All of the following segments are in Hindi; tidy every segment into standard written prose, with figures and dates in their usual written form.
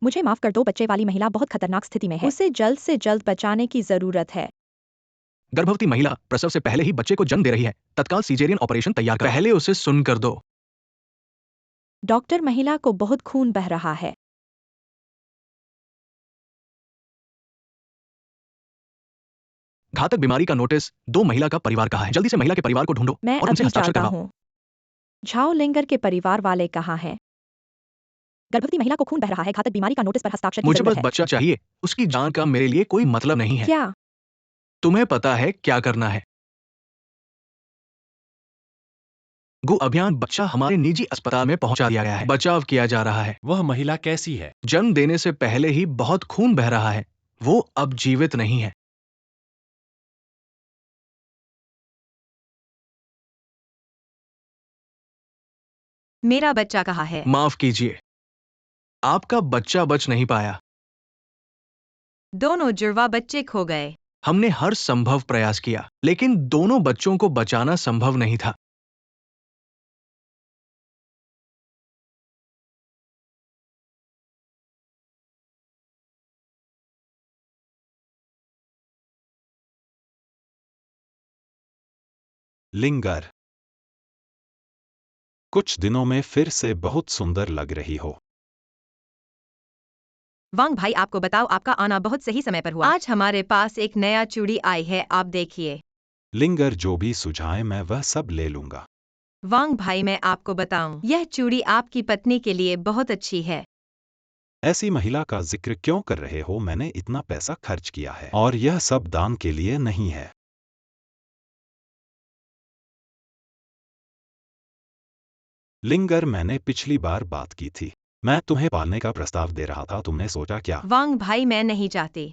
मुझे माफ कर दो, बच्चे वाली महिला बहुत खतरनाक स्थिति में है। उसे जल्द से जल्द बचाने की जरूरत है। गर्भवती महिला प्रसव से पहले ही बच्चे को जन्म दे रही है। तत्काल सीजेरियन ऑपरेशन तैयार करो। पहले उसे सुन कर दो। डॉक्टर, महिला को बहुत खून बह रहा है। घातक बीमारी का नोटिस 2 महिला का परिवार कहाँ है? जल्दी से महिला के परिवार को ढूंढो मैं और उनसे अभी हस्ताक्षर जाता करवाओ। हूँ। झाओ लिंगर के परिवार वाले कहाँ हैं? गर्भवती महिला को खून बह रहा है। घातक बीमारी का नोटिस पर हस्ताक्षर की मुझे जरूरत बस है। बच्चा चाहिए। उसकी जान का मेरे लिए कोई मतलब नहीं है। क्या? तुम्हें पता है क्या करना है? गो अभियान बच्चा हमारे निजी अस्पताल में पहुंचा दिया गया है। बचाव किया जा रहा है। वह महिला कैसी है? जन्म देने से पहले ही बहुत खून बह रहा है। वो अब जीवित नहीं है। मेरा बच्चा कहाँ है? माफ कीजिए, आपका बच्चा बच नहीं पाया। दोनों जुड़वा बच्चे खो गए। हमने हर संभव प्रयास किया, लेकिन दोनों बच्चों को बचाना संभव नहीं था। लिंगर, कुछ दिनों में फिर से बहुत सुंदर लग रही हो। वांग भाई, आपको बताओ, आपका आना बहुत सही समय पर हुआ। आज हमारे पास एक नया चूड़ी आई है, आप देखिए। लिंगर, जो भी सुझाए मैं वह सब ले लूंगा। वांग भाई, मैं आपको बताऊं, यह चूड़ी आपकी पत्नी के लिए बहुत अच्छी है। ऐसी महिला का जिक्र क्यों कर रहे हो? मैंने इतना पैसा खर्च किया है और यह सब दान के लिए नहीं है। लिंगर, मैंने पिछली बार बात की थी। मैं तुम्हें पालने का प्रस्ताव दे रहा था, तुमने सोचा क्या? वांग भाई, मैं नहीं चाहती।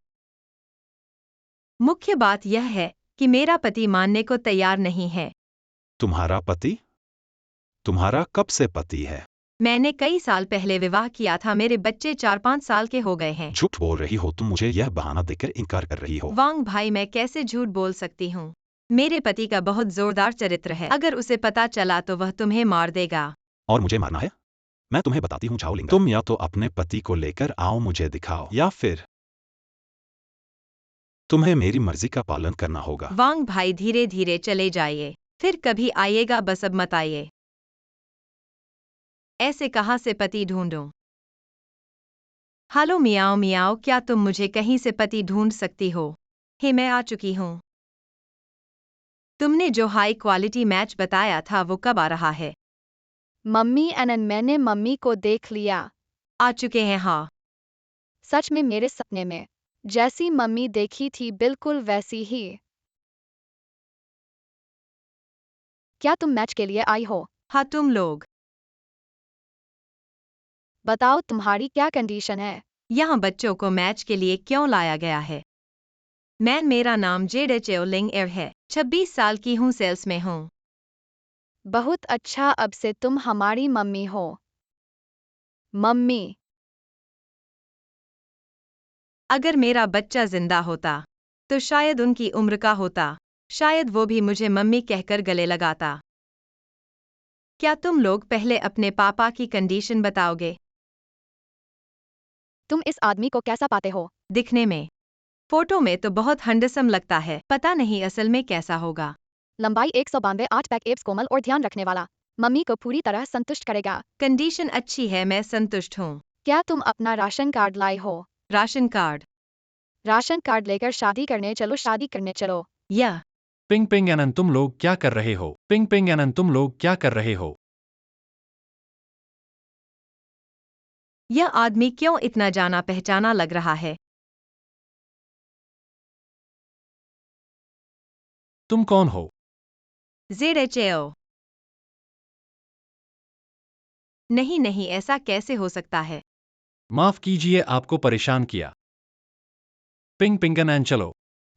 मुख्य बात यह है कि मेरा पति मानने को तैयार नहीं है। तुम्हारा पति? तुम्हारा कब से पति है? मैंने कई साल पहले विवाह किया था। मेरे बच्चे 4-5 साल के हो गए हैं। झूठ बोल रही हो तुम, मुझे यह बहाना देकर इनकार कर रही हो। वांग भाई, मैं कैसे झूठ बोल सकती हूँ? मेरे पति का बहुत जोरदार चरित्र है। अगर उसे पता चला तो वह तुम्हें मार देगा। और मुझे मारना है? मैं तुम्हें बताती हूँ झाओ लिंगर, तुम या तो अपने पति को लेकर आओ, मुझे दिखाओ, या फिर तुम्हें मेरी मर्जी का पालन करना होगा। वांग भाई, धीरे धीरे चले जाइए, फिर कभी आइएगा, बस अब मत आइए। ऐसे कहाँ से पति ढूंढूं? हेलो मियाओ मियाओ, क्या तुम मुझे कहीं से पति ढूंढ सकती हो? हे, मैं आ चुकी हूँ। तुमने जो हाई क्वालिटी मैच बताया था वो कब आ रहा है? मम्मी एनन, मैंने मम्मी को देख लिया। आ चुके हैं? हाँ। सच में, मेरे सपने में जैसी मम्मी देखी थी बिल्कुल वैसी ही। क्या तुम मैच के लिए आई हो? हाँ, तुम लोग बताओ तुम्हारी क्या कंडीशन है? यहाँ बच्चों को मैच के लिए क्यों लाया गया है? मेरा नाम जेडे चेओलिंग एर है, 26 साल की हूँ, सेल्स में हूँ। बहुत अच्छा, अब से तुम हमारी मम्मी हो। मम्मी, अगर मेरा बच्चा जिंदा होता तो शायद उनकी उम्र का होता। शायद वो भी मुझे मम्मी कहकर गले लगाता। क्या तुम लोग पहले अपने पापा की कंडीशन बताओगे? तुम इस आदमी को कैसा पाते हो? दिखने में, फोटो में तो बहुत हैंडसम लगता है, पता नहीं असल में कैसा होगा। लंबाई 192, 8 पैक एब्स, कोमल और ध्यान रखने वाला। मम्मी को पूरी तरह संतुष्ट करेगा। कंडीशन अच्छी है, मैं संतुष्ट हूँ। क्या तुम अपना राशन कार्ड लाई हो? Ration card? राशन कार्ड लेकर शादी करने चलो, शादी करने चलो। यह पिंग पिंग एनन, तुम लोग क्या कर रहे हो? पिंग पिंग एनन, तुम लोग क्या कर रहे हो? यह आदमी क्यों इतना जाना पहचाना लग रहा है? तुम कौन हो? जेडेचेओ। नहीं नहीं, ऐसा कैसे हो सकता है? माफ कीजिए, आपको परेशान किया। पिंग पिंगन एन, चलो।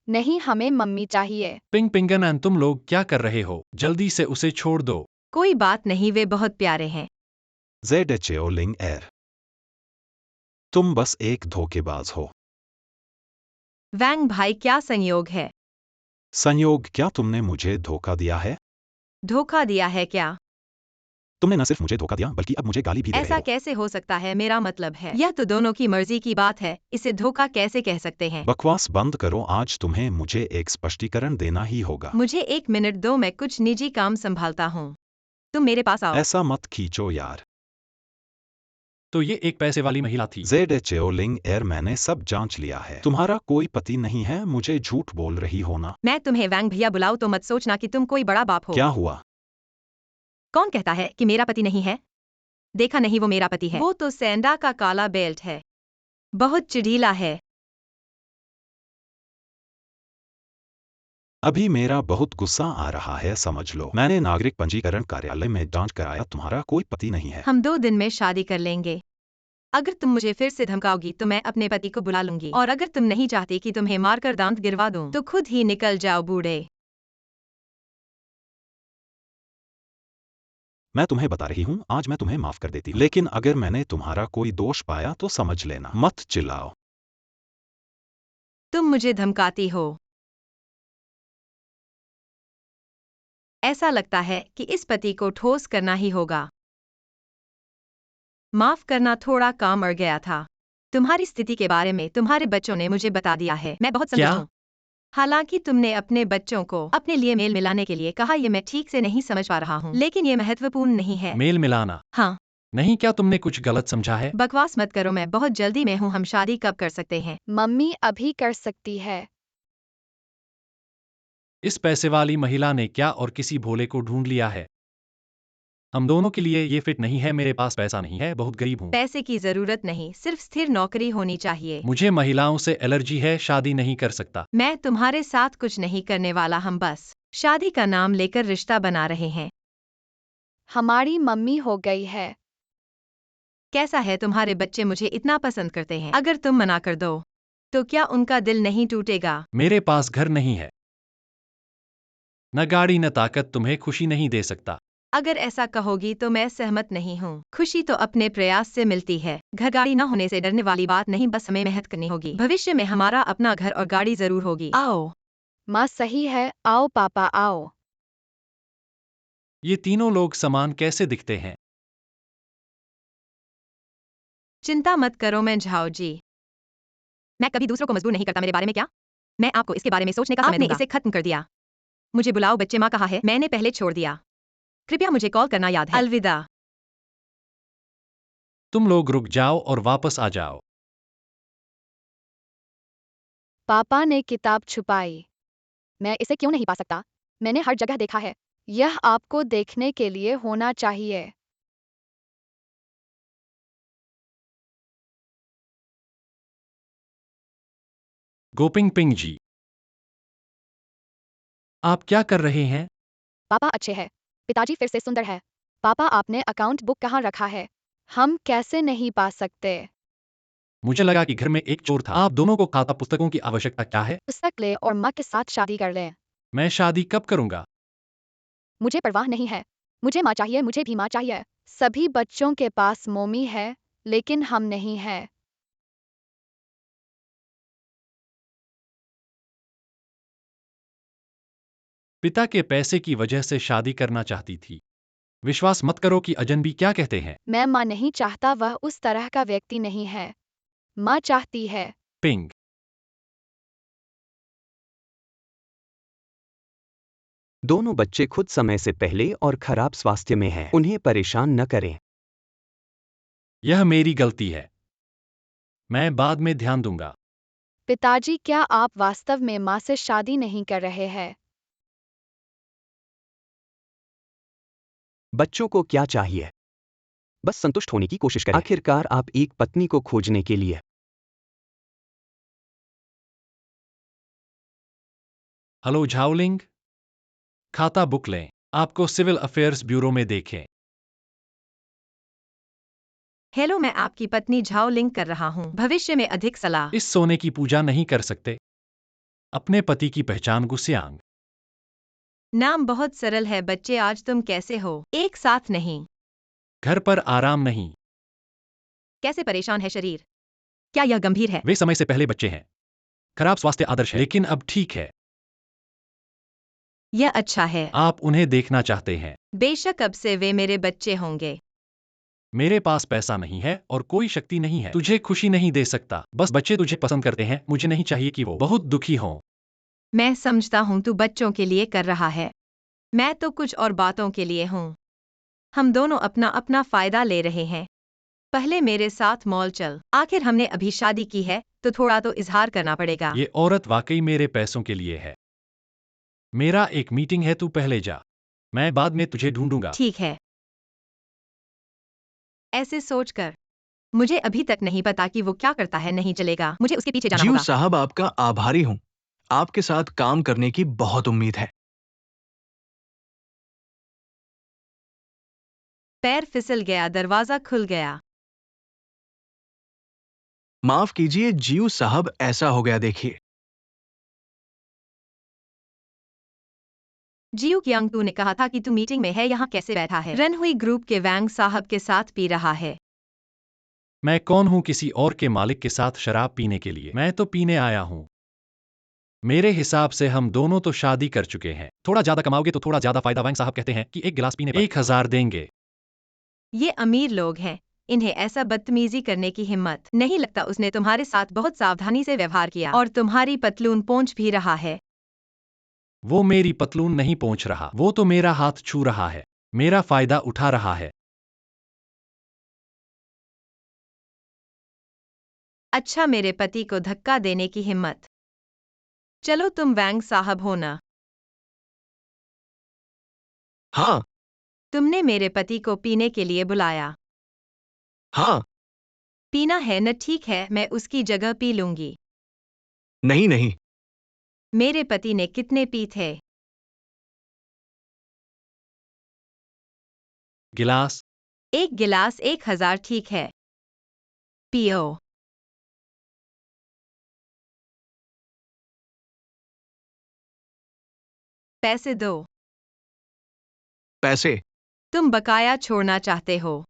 नहीं, हमें मम्मी चाहिए। पिंग पिंगन एन, तुम लोग क्या कर रहे हो? जल्दी से उसे छोड़ दो। कोई बात नहीं, वे बहुत प्यारे हैं। जेडे चेओलिंग एर, तुम बस एक धोखेबाज हो। वैंग भाई, क्या संयोग है? संयोग? क्या तुमने मुझे धोखा दिया है? धोखा दिया है क्या? तुमने न सिर्फ मुझे धोखा दिया बल्कि अब मुझे गाली भी दे रहे ऐसा हो। कैसे हो सकता है? मेरा मतलब है, यह तो दोनों की मर्जी की बात है, इसे धोखा कैसे कह सकते हैं? बकवास बंद करो, आज तुम्हें मुझे एक स्पष्टीकरण देना ही होगा। मुझे 1 मिनट दो, मैं कुछ निजी काम संभालता हूँ। तुम मेरे पास आओ। ऐसा मत खींचो यार। तो ये एक पैसे वाली महिला थी। ZHO लिंग एयर, मैंने सब जांच लिया है। तुम्हारा कोई पति नहीं है, मुझे झूठ बोल रही हो ना? मैं तुम्हें वैंग भैया बुलाऊं तो मत सोचना कि तुम कोई बड़ा बाप हो। क्या हुआ? कौन कहता है कि मेरा पति नहीं है? देखा नहीं, वो मेरा पति है। वो तो सैंडा का काला बेल्ट है, बहुत चिढ़ीला है। अभी मेरा बहुत गुस्सा आ रहा है, समझ लो। मैंने नागरिक पंजीकरण कार्यालय में जांच कराया, तुम्हारा कोई पति नहीं है। हम 2 दिन में शादी कर लेंगे। अगर तुम मुझे फिर से धमकाओगी तो मैं अपने पति को बुला लूंगी, और अगर तुम नहीं चाहती कि तुम्हें मारकर दांत गिरवा दूं तो खुद ही निकल जाओ बूढ़े। मैं तुम्हें बता रही हूँ, आज मैं तुम्हें माफ कर देती हूँ, लेकिन अगर मैंने तुम्हारा कोई दोष पाया तो समझ लेना। मत चिल्लाओ। तुम मुझे धमकाती हो। ऐसा लगता है कि इस पति को ठोस करना ही होगा। माफ करना, थोड़ा काम अड़ गया था। तुम्हारी स्थिति के बारे में तुम्हारे बच्चों ने मुझे बता दिया है, मैं बहुत क्या? संतुष्ट हूँ। हालांकि तुमने अपने बच्चों को अपने लिए मेल मिलाने के लिए कहा, ये मैं ठीक से नहीं समझ पा रहा हूँ, लेकिन ये महत्वपूर्ण नहीं है। मेल मिलाना? हाँ। नहीं, क्या तुमने कुछ गलत समझा है? बकवास मत करो, मैं बहुत जल्दी में हूँ। हम शादी कब कर सकते हैं? मम्मी अभी कर सकती है। इस पैसे वाली महिला ने क्या और किसी भोले को ढूंढ लिया है? हम दोनों के लिए ये फिट नहीं है। मेरे पास पैसा नहीं है, बहुत गरीब हूँ। पैसे की जरूरत नहीं, सिर्फ स्थिर नौकरी होनी चाहिए। मुझे महिलाओं से एलर्जी है, शादी नहीं कर सकता। मैं तुम्हारे साथ कुछ नहीं करने वाला, हम बस शादी का नाम लेकर रिश्ता बना रहे हैं। हमारी मम्मी हो गई है। कैसा है, तुम्हारे बच्चे मुझे इतना पसंद करते हैं, अगर तुम मना कर दो तो क्या उनका दिल नहीं टूटेगा? मेरे पास घर नहीं है, न गाड़ी न ताकत, तुम्हें खुशी नहीं दे सकता। अगर ऐसा कहोगी तो मैं सहमत नहीं हूँ। खुशी तो अपने प्रयास से मिलती है, घर गाड़ी न होने से डरने वाली बात नहीं, बस हमें मेहनत करनी होगी। भविष्य में हमारा अपना घर और गाड़ी जरूर होगी। आओ। माँ सही है, आओ पापा आओ। ये तीनों लोग समान कैसे दिखते हैं? चिंता मत करो, मैं झाओ जी। मैं कभी दूसरों को मजबूर नहीं करता मेरे बारे में। क्या मैं आपको इसके बारे में सोचने का समय दूंगा? इसे खत्म कर दिया। मुझे बुलाओ, बच्चे माँ कहा है, मैंने पहले छोड़ दिया। कृपया मुझे कॉल करना याद है। अलविदा। तुम लोग रुक जाओ और वापस आ जाओ। पापा ने किताब छुपाई। मैं इसे क्यों नहीं पा सकता? मैंने हर जगह देखा है। यह आपको देखने के लिए होना चाहिए। गोपिंग पिंग जी, आप क्या कर रहे हैं? पापा अच्छे हैं। पिताजी फिर से सुंदर है। पापा आपने अकाउंट बुक कहाँ रखा है? हम कैसे नहीं पा सकते? मुझे लगा कि घर में एक चोर था। आप दोनों को खाता पुस्तकों की आवश्यकता क्या है? पुस्तक ले और माँ के साथ शादी कर ले। मैं शादी कब करूंगा? मुझे परवाह नहीं है। मुझे माँ चाहिए, मुझे भी माँ चाहिए। सभी बच्चों के पास मम्मी है, लेकिन हम नहीं है। पिता के पैसे की वजह से शादी करना चाहती थी। विश्वास मत करो कि अजनबी क्या कहते हैं। मैं माँ नहीं चाहता, वह उस तरह का व्यक्ति नहीं है। माँ चाहती है। पिंग। दोनों बच्चे खुद समय से पहले और खराब स्वास्थ्य में हैं। उन्हें परेशान न करें। यह मेरी गलती है, मैं बाद में ध्यान दूंगा। पिताजी, क्या आप वास्तव में माँ से शादी नहीं कर रहे हैं? बच्चों को क्या चाहिए? बस संतुष्ट होने की कोशिश करें। आखिरकार आप एक पत्नी को खोजने के लिए हेलो झाओलिंग, खाता बुक लें। आपको सिविल अफेयर्स ब्यूरो में देखें। हेलो, मैं आपकी पत्नी झाओ लिंक कर रहा हूँ। भविष्य में अधिक सलाह। इस सोने की पूजा नहीं कर सकते। अपने पति की पहचान गुस्यांग। नाम बहुत सरल है बच्चे, आज तुम कैसे हो? एक साथ नहीं। घर पर आराम नहीं। कैसे परेशान है शरीर? क्या यह गंभीर है? वे समय से पहले बच्चे हैं। खराब स्वास्थ्य आदर्श है, लेकिन अब ठीक है। यह अच्छा है। आप उन्हें देखना चाहते हैं। बेशक अब से वे मेरे बच्चे होंगे। मेरे पास पैसा नहीं है और कोई शक्ति नहीं है तुझे खुशी नहीं दे सकता। बस बच्चे तुझे पसंद करते हैं। मुझे नहीं चाहिए कि वो बहुत दुखी हों। मैं समझता हूँ तू बच्चों के लिए कर रहा है। मैं तो कुछ और बातों के लिए हूँ। हम दोनों अपना अपना फायदा ले रहे हैं। पहले मेरे साथ मॉल चल। आखिर हमने अभी शादी की है तो थोड़ा तो इजहार करना पड़ेगा। ये औरत वाकई मेरे पैसों के लिए है। मेरा एक मीटिंग है, तू पहले जा। मैं बाद में तुझे ढूंढूंगा। ठीक है। ऐसे सोचकर मुझे अभी तक नहीं पता कि वो क्या करता है। नहीं चलेगा, मुझे उसके पीछे जाना जीव होगा। साहब, आपका आभारी हूँ। आपके साथ काम करने की बहुत उम्मीद है। पैर फिसल गया, दरवाजा खुल गया। माफ कीजिए जीव साहब, ऐसा हो गया देखिए। जियो कियांग, तूने कहा था कि तू मीटिंग में है, यहाँ कैसे बैठा है? रनहुई ग्रुप के वैंग साहब के साथ पी रहा है। मैं कौन हूँ किसी और के मालिक के साथ शराब पीने के लिए? मैं तो पीने आया हूँ। मेरे हिसाब से हम दोनों तो शादी कर चुके हैं। थोड़ा ज्यादा कमाओगे तो थोड़ा ज्यादा फायदा। वैंग साहब कहते हैं कि एक गिलास पीने पर 1000 देंगे। ये अमीर लोग हैं, इन्हें ऐसा बदतमीजी करने की हिम्मत नहीं। लगता उसने तुम्हारे साथ बहुत सावधानी से व्यवहार किया और तुम्हारी पतलून पोंछ भी रहा है। वो मेरी पतलून नहीं पहुंच रहा, वो तो मेरा हाथ छू रहा है। मेरा फायदा उठा रहा है। अच्छा, मेरे पति को धक्का देने की हिम्मत। चलो तुम वैंग साहब हो ना? हाँ तुमने मेरे पति को पीने के लिए बुलाया। हाँ। पीना है न? ठीक है, मैं उसकी जगह पी लूंगी। नहीं नहीं। मेरे पति ने कितने पी थे? गिलास। एक गिलास 1000। ठीक है, पियो। पैसे दो। पैसे? तुम बकाया छोड़ना चाहते हो?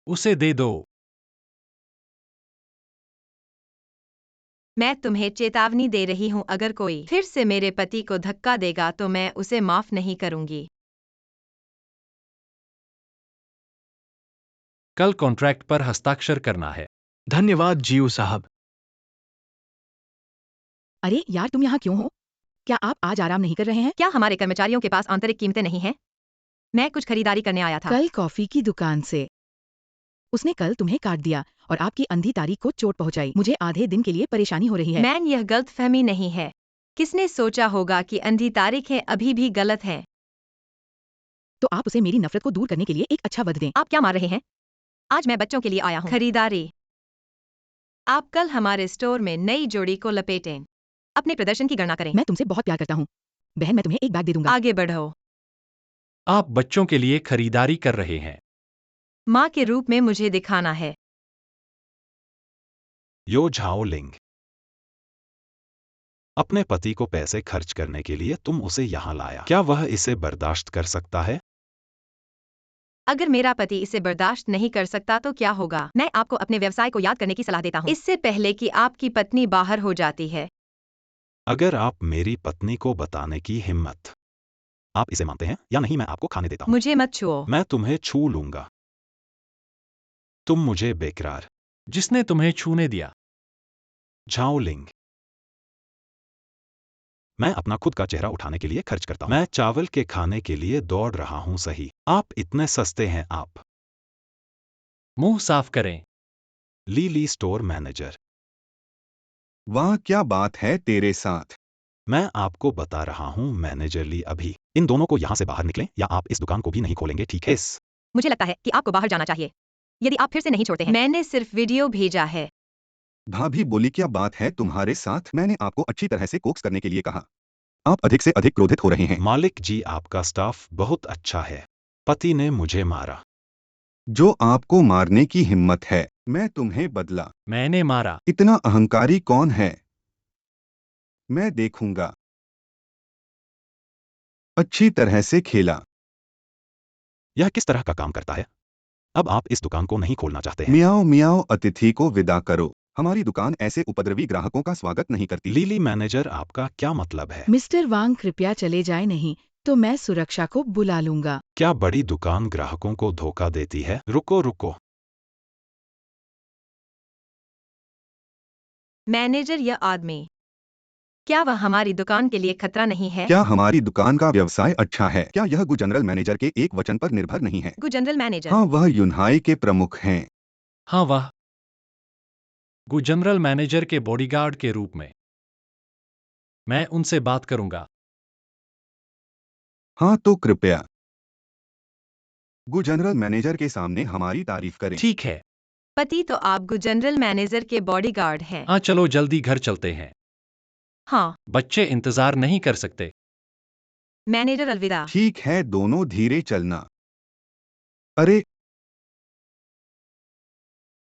उसे दे दो। मैं तुम्हें चेतावनी दे रही हूं, अगर कोई फिर से मेरे पति को धक्का देगा तो मैं उसे माफ नहीं करूंगी। कल कॉन्ट्रैक्ट पर हस्ताक्षर करना है। धन्यवाद जीव साहब। अरे यार, तुम यहाँ क्यों हो? क्या आप आज आराम नहीं कर रहे हैं? क्या हमारे कर्मचारियों के पास आंतरिक कीमतें नहीं हैं? मैं कुछ खरीदारी करने आया था। कल कॉफी की दुकान से उसने कल तुम्हें काट दिया और आपकी अंधी तारीख को चोट पहुंचाई। मुझे आधे दिन के लिए परेशानी हो रही है। मैन, यह गलतफहमी नहीं है। किसने सोचा होगा कि अंधी तारीखें अभी भी गलत हैं? तो आप उसे मेरी नफरत को दूर करने के लिए एक अच्छा वध दें। आप क्या मार रहे हैं? आज मैं बच्चों के लिए आया हूँ। खरीदारी। आप कल हमारे स्टोर में नई जोड़ी को लपेटें। अपने प्रदर्शन की गणना करें। मैं तुमसे बहुत प्यार करता हूँ बहन, मैं तुम्हें एक बैग दे दूंगा। आगे बढ़ो। आप बच्चों के लिए खरीदारी कर रहे हैं। माँ के रूप में मुझे दिखाना है। यो झाओ लिंग, अपने पति को पैसे खर्च करने के लिए तुम उसे यहाँ लाया। क्या वह इसे बर्दाश्त कर सकता है? अगर मेरा पति इसे बर्दाश्त नहीं कर सकता तो क्या होगा? मैं आपको अपने व्यवसाय को याद करने की सलाह देता हूँ, इससे पहले कि आपकी पत्नी बाहर हो जाती है। अगर आप मेरी पत्नी को बताने की हिम्मत, आप इसे मानते हैं या नहीं, मैं आपको खाने देता हूँ। मुझे मत छुओ। मैं तुम्हें छू लूंगा। तुम मुझे बेकरार। जिसने तुम्हें छूने दिया? झाओ लिंग, मैं अपना खुद का चेहरा उठाने के लिए खर्च करता हूँ। मैं चावल के खाने के लिए दौड़ रहा हूँ, सही। आप इतने सस्ते हैं। आप। मुंह साफ करें। ली स्टोर मैनेजर। वाह, क्या बात है तेरे साथ। मैं आपको बता रहा हूँ मैनेजर ली, अभी इन दोनों को यहाँ से बाहर निकलें या आप इस दुकान को भी नहीं खोलेंगे, ठीक है? मुझे लगता है कि आपको बाहर जाना चाहिए, यदि आप फिर से नहीं छोड़ते हैं। मैंने सिर्फ वीडियो भेजा है। भाभी बोली, क्या बात है तुम्हारे साथ? मैंने आपको अच्छी तरह से कोक्स करने के लिए कहा। आप अधिक से अधिक क्रोधित हो रहे हैं। मालिक जी, आपका स्टाफ बहुत अच्छा है। पति ने मुझे मारा। जो आपको मारने की हिम्मत है, मैं तुम्हें बदला। मैंने मारा। इतना अहंकारी कौन है? मैं देखूंगा। अच्छी तरह से खेला। यह किस तरह का काम करता है? अब आप इस दुकान को नहीं खोलना चाहते हैं? मियाओ मियाओ, अतिथि को विदा करो। हमारी दुकान ऐसे उपद्रवी ग्राहकों का स्वागत नहीं करती। लिली मैनेजर, आपका क्या मतलब है? मिस्टर वांग कृपया चले जाए, नहीं तो मैं सुरक्षा को बुला लूंगा। क्या बड़ी दुकान ग्राहकों को धोखा देती है? रुको रुको, मैनेजर, यह आदमी, क्या वह हमारी दुकान के लिए खतरा नहीं है? क्या हमारी दुकान का व्यवसाय अच्छा है? क्या यह गु जनरल मैनेजर के एक वचन पर निर्भर नहीं है? गु जनरल मैनेजर। हाँ, वह यूनहाई के प्रमुख हैं। हाँ, वह गु जनरल मैनेजर के बॉडीगार्ड के रूप में। मैं उनसे बात करूंगा। हाँ, तो कृपया गु जनरल मैनेजर के सामने हमारी तारीफ करें। ठीक है। पति, तो आप गु जनरल मैनेजर के बॉडीगार्ड हैं। हाँ, चलो जल्दी घर चलते हैं। हाँ। बच्चे इंतजार नहीं कर सकते। मैनेजर, अलविदा। ठीक है, दोनों धीरे चलना। अरे,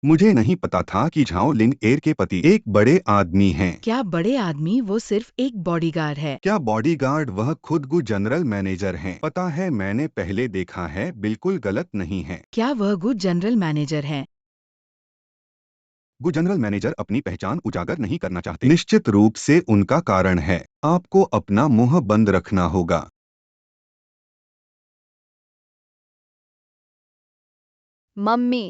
मुझे नहीं पता था कि झाओ लिंग एर के पति एक बड़े आदमी हैं। क्या बड़े आदमी? वो सिर्फ एक बॉडीगार्ड है। क्या बॉडीगार्ड? वह खुद गु जनरल मैनेजर हैं। पता है, मैंने पहले देखा है, बिल्कुल गलत नहीं है। क्या वह गु जनरल मैनेजर हैं? गु जनरल मैनेजर अपनी पहचान उजागर नहीं करना चाहते। निश्चित रूप से उनका कारण है। आपको अपना मुंह बंद रखना होगा। मम्मी,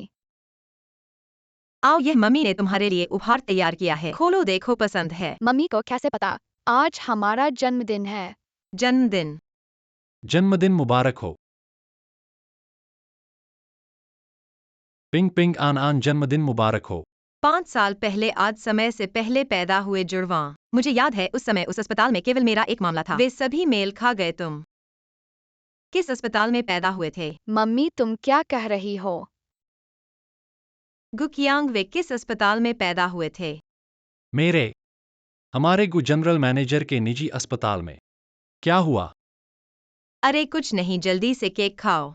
आओ, यह मम्मी ने तुम्हारे लिए उपहार तैयार किया है। खोलो, देखो, पसंद है। मम्मी को कैसे पता? आज हमारा जन्मदिन है। जन्मदिन। जन्मदिन मुबारक हो। पिंग पिंग आन आन, जन्मदिन मुबारक हो। 5 साल पहले आज समय से पहले पैदा हुए जुड़वां। मुझे याद है, उस समय उस अस्पताल में केवल मेरा एक मामला था। वे सभी मेल खा गए। तुम किस अस्पताल में पैदा हुए थे? मम्मी, तुम क्या कह रही हो? गुकियांग, वे किस अस्पताल में पैदा हुए थे? हमारे गु जनरल मैनेजर के निजी अस्पताल में। क्या हुआ? अरे कुछ नहीं, जल्दी से केक खाओ।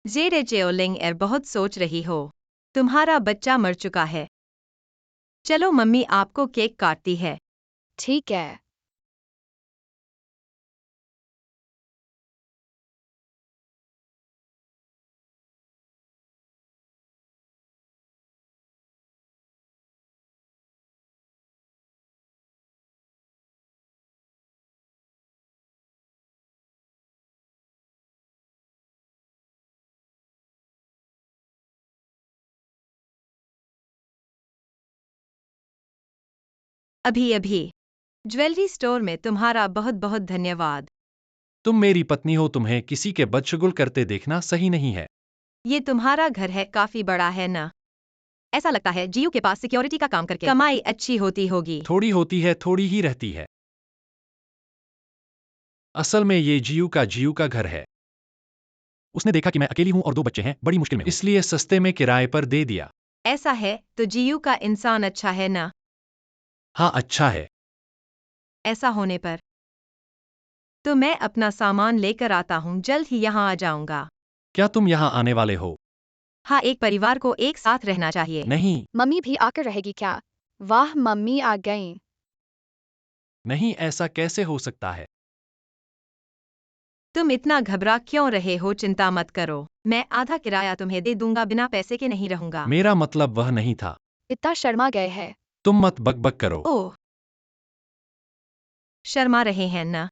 जेरे जेओलिंग एर, बहुत सोच रही हो। तुम्हारा बच्चा मर चुका है। चलो मम्मी आपको केक काटती है। ठीक है। अभी अभी ज्वेलरी स्टोर में। तुम्हारा बहुत बहुत धन्यवाद। तुम मेरी पत्नी हो, तुम्हें किसी के बदशगुल करते देखना सही नहीं है। ये तुम्हारा घर है, काफी बड़ा है ना? ऐसा लगता है जियो के पास सिक्योरिटी का काम करके कमाई अच्छी होती होगी। थोड़ी होती है, थोड़ी ही रहती है। असल में ये जियू का घर है। उसने देखा कि मैं अकेली हूं और 2 बच्चे हैं, बड़ी मुश्किल में हूं, इसलिए सस्ते में किराए पर दे दिया। ऐसा है तो जियो का इंसान अच्छा है ना? हाँ, अच्छा है। ऐसा होने पर तो मैं अपना सामान लेकर आता हूँ, जल्द ही यहाँ आ जाऊंगा। क्या तुम यहाँ आने वाले हो? हाँ, एक परिवार को एक साथ रहना चाहिए। नहीं, मम्मी भी आकर रहेगी क्या? वाह, मम्मी आ गईं। नहीं, ऐसा कैसे हो सकता है? तुम इतना घबरा क्यों रहे हो? चिंता मत करो, मैं आधा किराया तुम्हें दे दूंगा, बिना पैसे के नहीं रहूंगा। मेरा मतलब वह नहीं था। पिता शर्मा गए हैं। तुम मत बकबक करो। ओह, शर्मा रहे हैं ना?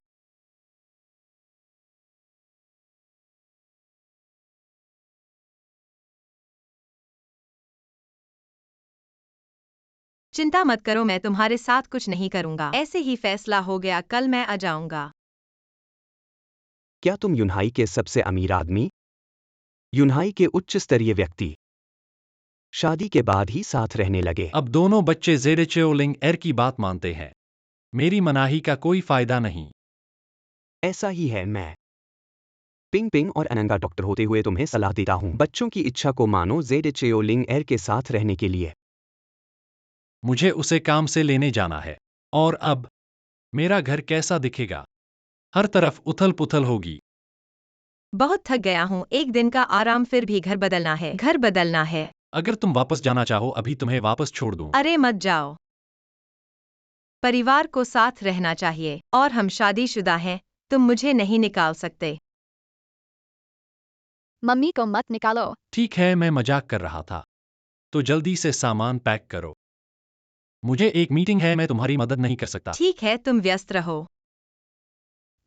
चिंता मत करो, मैं तुम्हारे साथ कुछ नहीं करूंगा। ऐसे ही फैसला हो गया, कल मैं आ जाऊंगा। क्या तुम यूनहाई के सबसे अमीर आदमी? यूनहाई के उच्च स्तरीय व्यक्ति शादी के बाद ही साथ रहने लगे। अब दोनों बच्चे जेरेचेओलिंग एर की बात मानते हैं। मेरी मनाही का कोई फायदा नहीं। ऐसा ही है। मैं पिंग पिंग और अनंगा डॉक्टर होते हुए तुम्हें सलाह देता हूँ, बच्चों की इच्छा को मानो जेडेचेओलिंग एर के साथ रहने के लिए। मुझे उसे काम से लेने जाना है। और अब मेरा घर कैसा दिखेगा? हर तरफ उथल पुथल होगी। बहुत थक गया हूँ, एक दिन का आराम, फिर भी घर बदलना है, घर बदलना है। अगर तुम वापस जाना चाहो, अभी तुम्हें वापस छोड़ दूं। अरे मत जाओ, परिवार को साथ रहना चाहिए, और हम शादीशुदा हैं, तुम मुझे नहीं निकाल सकते। मम्मी को मत निकालो। ठीक है, मैं मजाक कर रहा था। तो जल्दी से सामान पैक करो। मुझे एक मीटिंग है, मैं तुम्हारी मदद नहीं कर सकता। ठीक है, तुम व्यस्त रहो।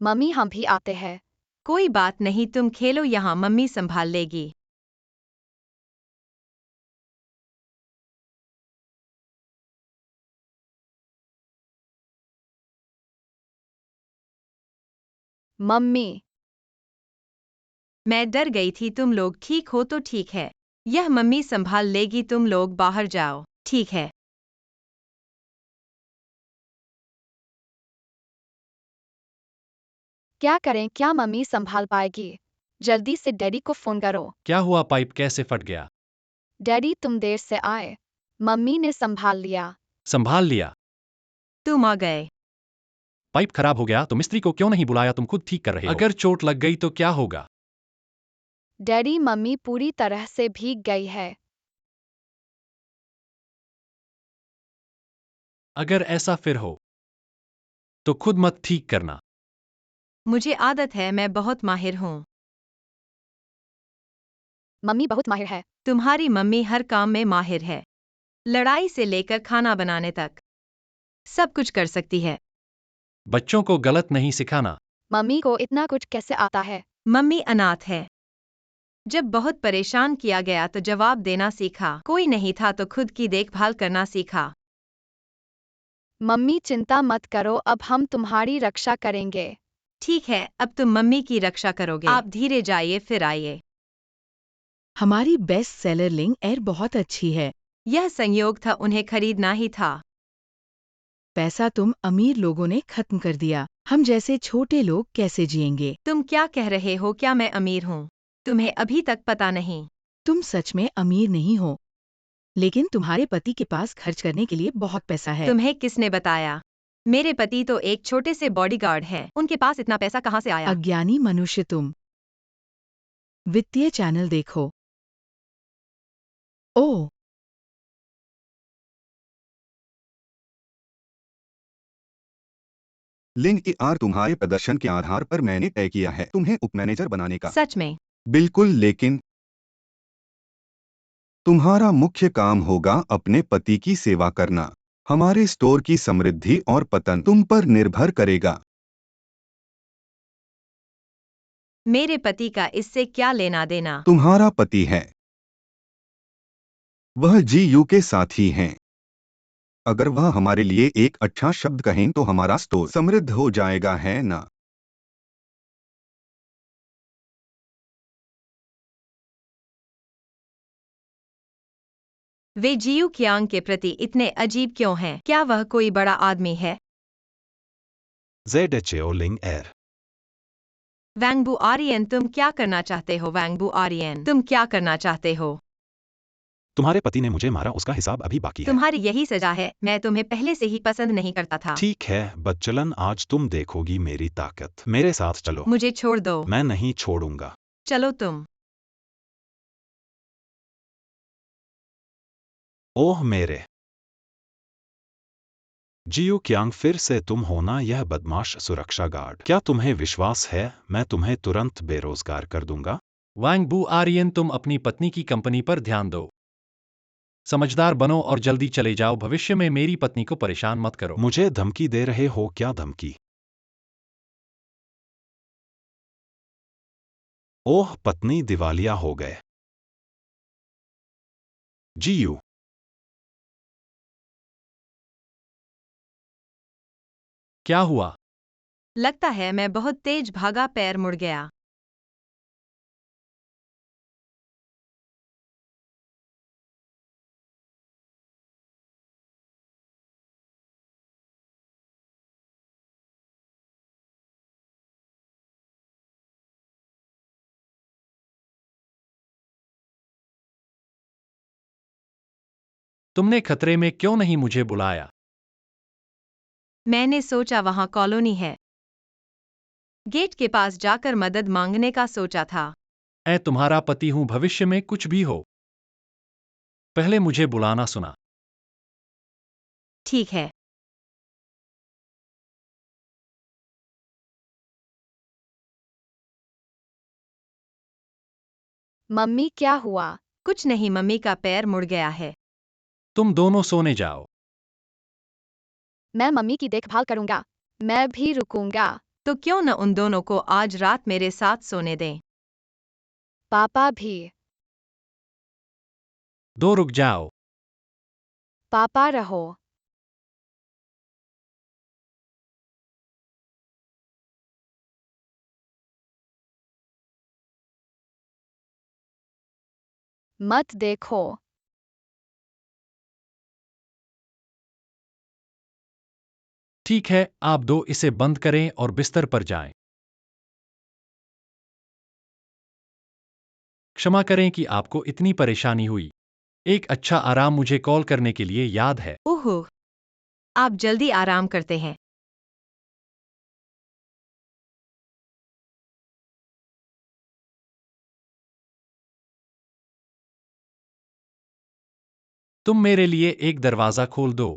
मम्मी हम भी आते हैं। कोई बात नहीं, तुम खेलो यहाँ, मम्मी संभाल लेगी। मम्मी मैं डर गई थी, तुम लोग ठीक हो तो ठीक है। यह मम्मी संभाल लेगी, तुम लोग बाहर जाओ। ठीक है। क्या करें, क्या मम्मी संभाल पाएगी? जल्दी से डैडी को फोन करो। क्या हुआ, पाइप कैसे फट गया? डैडी तुम देर से आए, मम्मी ने संभाल लिया। संभाल लिया? तुम आ गए। पाइप खराब हो गया तो मिस्त्री को क्यों नहीं बुलाया, तुम खुद ठीक कर रहे हो। अगर चोट लग गई तो क्या होगा? डैडी मम्मी पूरी तरह से भीग गई है। अगर ऐसा फिर हो तो खुद मत ठीक करना। मुझे आदत है, मैं बहुत माहिर हूँ। मम्मी बहुत माहिर है। तुम्हारी मम्मी हर काम में माहिर है, लड़ाई से लेकर खाना बनाने तक सब कुछ कर सकती है। बच्चों को गलत नहीं सिखाना। मम्मी को इतना कुछ कैसे आता है? मम्मी अनाथ है। जब बहुत परेशान किया गया तो जवाब देना सीखा, कोई नहीं था तो खुद की देखभाल करना सीखा। मम्मी चिंता मत करो, अब हम तुम्हारी रक्षा करेंगे। ठीक है, अब तुम मम्मी की रक्षा करोगे। आप धीरे जाइए फिर आइए। हमारी बेस्ट सेलर लिंग एयर बहुत अच्छी है। यह संयोग था, उन्हें खरीदना ही था। पैसा तुम अमीर लोगों ने खत्म कर दिया, हम जैसे छोटे लोग कैसे जिएंगे? तुम क्या कह रहे हो, क्या मैं अमीर हूँ? तुम्हें अभी तक पता नहीं। तुम सच में अमीर नहीं हो, लेकिन तुम्हारे पति के पास खर्च करने के लिए बहुत पैसा है। तुम्हें किसने बताया? मेरे पति तो एक छोटे से बॉडीगार्ड हैं, उनके पास इतना पैसा कहाँ से आया? अज्ञानी मनुष्य तुम। वित्तीय चैनल देखो। ओह, लिंग आर तुम्हारे प्रदर्शन के आधार पर मैंने तय किया है तुम्हें उप मैनेजर बनाने का। सच में? बिल्कुल, लेकिन तुम्हारा मुख्य काम होगा अपने पति की सेवा करना। हमारे स्टोर की समृद्धि और पतन तुम पर निर्भर करेगा। मेरे पति का इससे क्या लेना देना? तुम्हारा पति है, वह जीयू के साथी हैं। अगर वह हमारे लिए एक अच्छा शब्द कहें तो हमारा स्टोर समृद्ध हो जाएगा, है ना? वे जियू कियांग के प्रति इतने अजीब क्यों हैं? क्या वह कोई बड़ा आदमी है? ZHO लिंग एयर। वैंगबू आर्यन, तुम क्या करना चाहते हो? वैंगबू आर्यन, तुम क्या करना चाहते हो? तुम्हारे पति ने मुझे मारा, उसका हिसाब अभी बाकी है। तुम्हारी यही सजा है, मैं तुम्हें पहले से ही पसंद नहीं करता था। ठीक है बच्चलन, आज तुम देखोगी मेरी ताकत। मेरे साथ चलो। मुझे छोड़ दो। मैं नहीं छोड़ूंगा। चलो तुम। ओह मेरे जियो क्यांग, फिर से तुम होना यह बदमाश सुरक्षा गार्ड। क्या तुम्हें विश्वास है मैं तुम्हें तुरंत बेरोजगार कर दूंगा? वांगबू आर्यन, तुम अपनी पत्नी की कंपनी पर ध्यान दो। समझदार बनो और जल्दी चले जाओ, भविष्य में मेरी पत्नी को परेशान मत करो। मुझे धमकी दे रहे हो? क्या धमकी? ओह पत्नी दिवालिया हो गए। जीयू क्या हुआ? लगता है मैं बहुत तेज भागा, पैर मुड़ गया। तुमने खतरे में क्यों नहीं मुझे बुलाया? मैंने सोचा वहां कॉलोनी है, गेट के पास जाकर मदद मांगने का सोचा था। मैं तुम्हारा पति हूं, भविष्य में कुछ भी हो पहले मुझे बुलाना सुना। ठीक है। मम्मी क्या हुआ? कुछ नहीं, मम्मी का पैर मुड़ गया है। तुम दोनों सोने जाओ। मैं मम्मी की देखभाल करूंगा। मैं भी रुकूंगा। तो क्यों न उन दोनों को आज रात मेरे साथ सोने दें? पापा भी। दो रुक जाओ। पापा रहो। मत देखो। ठीक है, आप दो इसे बंद करें और बिस्तर पर जाएं। क्षमा करें कि आपको इतनी परेशानी हुई। एक अच्छा आराम मुझे कॉल करने के लिए याद है। ओह, आप जल्दी आराम करते हैं। तुम मेरे लिए एक दरवाज़ा खोल दो।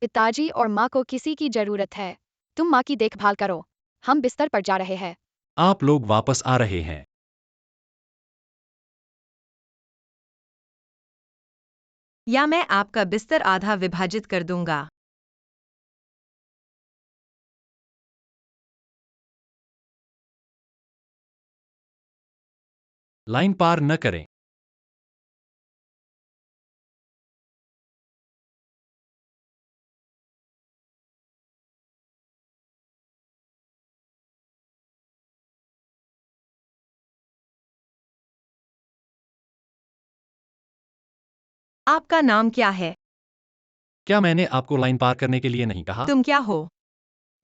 पिताजी और माँ को किसी की जरूरत है। तुम माँ की देखभाल करो। हम बिस्तर पर जा रहे हैं। आप लोग वापस आ रहे हैं। या मैं आपका बिस्तर आधा विभाजित कर दूंगा। लाइन पार न करें। आपका नाम क्या है? क्या मैंने आपको लाइन पार करने के लिए नहीं कहा? तुम क्या हो?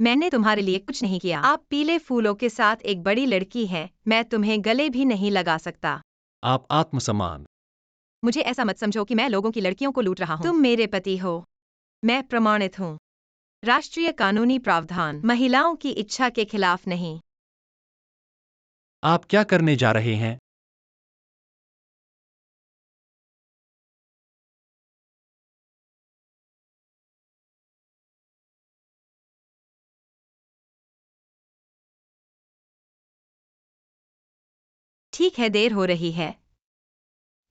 मैंने तुम्हारे लिए कुछ नहीं किया। आप पीले फूलों के साथ एक बड़ी लड़की हैं। मैं तुम्हें गले भी नहीं लगा सकता। आप आत्मसम्मान। मुझे ऐसा मत समझो कि मैं लोगों की लड़कियों को लूट रहा हूँ। तुम मेरे पति हो। मैं प्रमाणित हूँ। राष्ट्रीय कानूनी प्रावधान महिलाओं की इच्छा के खिलाफ नहीं। आप क्या करने जा रहे हैं? ठीक है, देर हो रही है।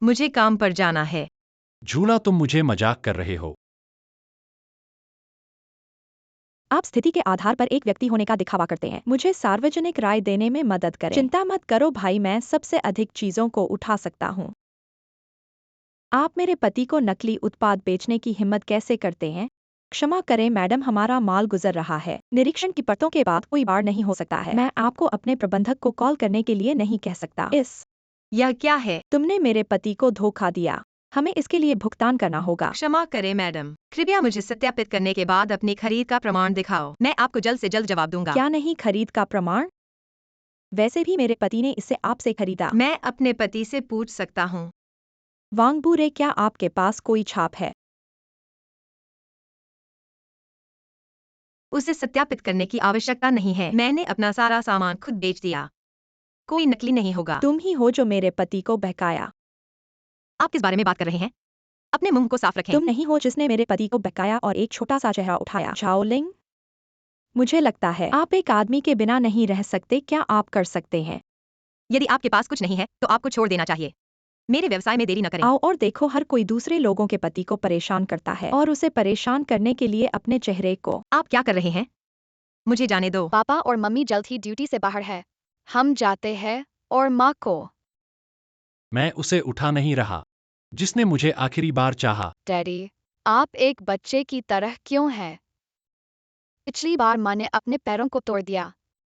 मुझे काम पर जाना है। झूला, तुम मुझे मजाक कर रहे हो। आप स्थिति के आधार पर एक व्यक्ति होने का दिखावा करते हैं। मुझे सार्वजनिक राय देने में मदद करें। चिंता मत करो भाई, मैं सबसे अधिक चीजों को उठा सकता हूँ। आप मेरे पति को नकली उत्पाद बेचने की हिम्मत कैसे करते हैं? क्षमा करें मैडम, हमारा माल गुजर रहा है। निरीक्षण की परतों के बाद कोई बार नहीं हो सकता है। मैं आपको अपने प्रबंधक को कॉल करने के लिए नहीं कह सकता। यह क्या है? तुमने मेरे पति को धोखा दिया। हमें इसके लिए भुगतान करना होगा। क्षमा करें मैडम, कृपया मुझे सत्यापित करने के बाद अपनी खरीद का प्रमाण दिखाओ। मैं आपको जल्द से जल्द जवाब दूंगा। क्या नहीं खरीद का प्रमाण? वैसे भी मेरे पति ने इसे आपसे खरीदा। मैं अपने पति से पूछ सकता हूँ। वांगबूरे, क्या आपके पास कोई छाप है? उसे सत्यापित करने की आवश्यकता नहीं है। मैंने अपना सारा सामान खुद बेच दिया। कोई नकली नहीं होगा। तुम ही हो जो मेरे पति को बहकाया। आप किस बारे में बात कर रहे हैं? अपने मुंह को साफ रखें। तुम नहीं हो जिसने मेरे पति को बहकाया और एक छोटा सा चेहरा उठाया। झाओलिंग, मुझे लगता है आप एक आदमी के बिना नहीं रह सकते। क्या आप कर सकते हैं? यदि आपके पास कुछ नहीं है तो आपको छोड़ देना चाहिए। मेरे व्यवसाय में देरी न करें। आओ और देखो, हर कोई दूसरे लोगों के पति को परेशान करता है और उसे परेशान करने के लिए अपने चेहरे को। आप क्या कर रहे हैं? मुझे जाने दो। पापा और मम्मी जल्द ही ड्यूटी से बाहर है। हम जाते हैं और माँ को। मैं उसे उठा नहीं रहा जिसने मुझे आखिरी बार चाहा। डैडी, आप एक बच्चे की तरह क्यों हैं? पिछली बार माँ ने अपने पैरों को तोड़ दिया।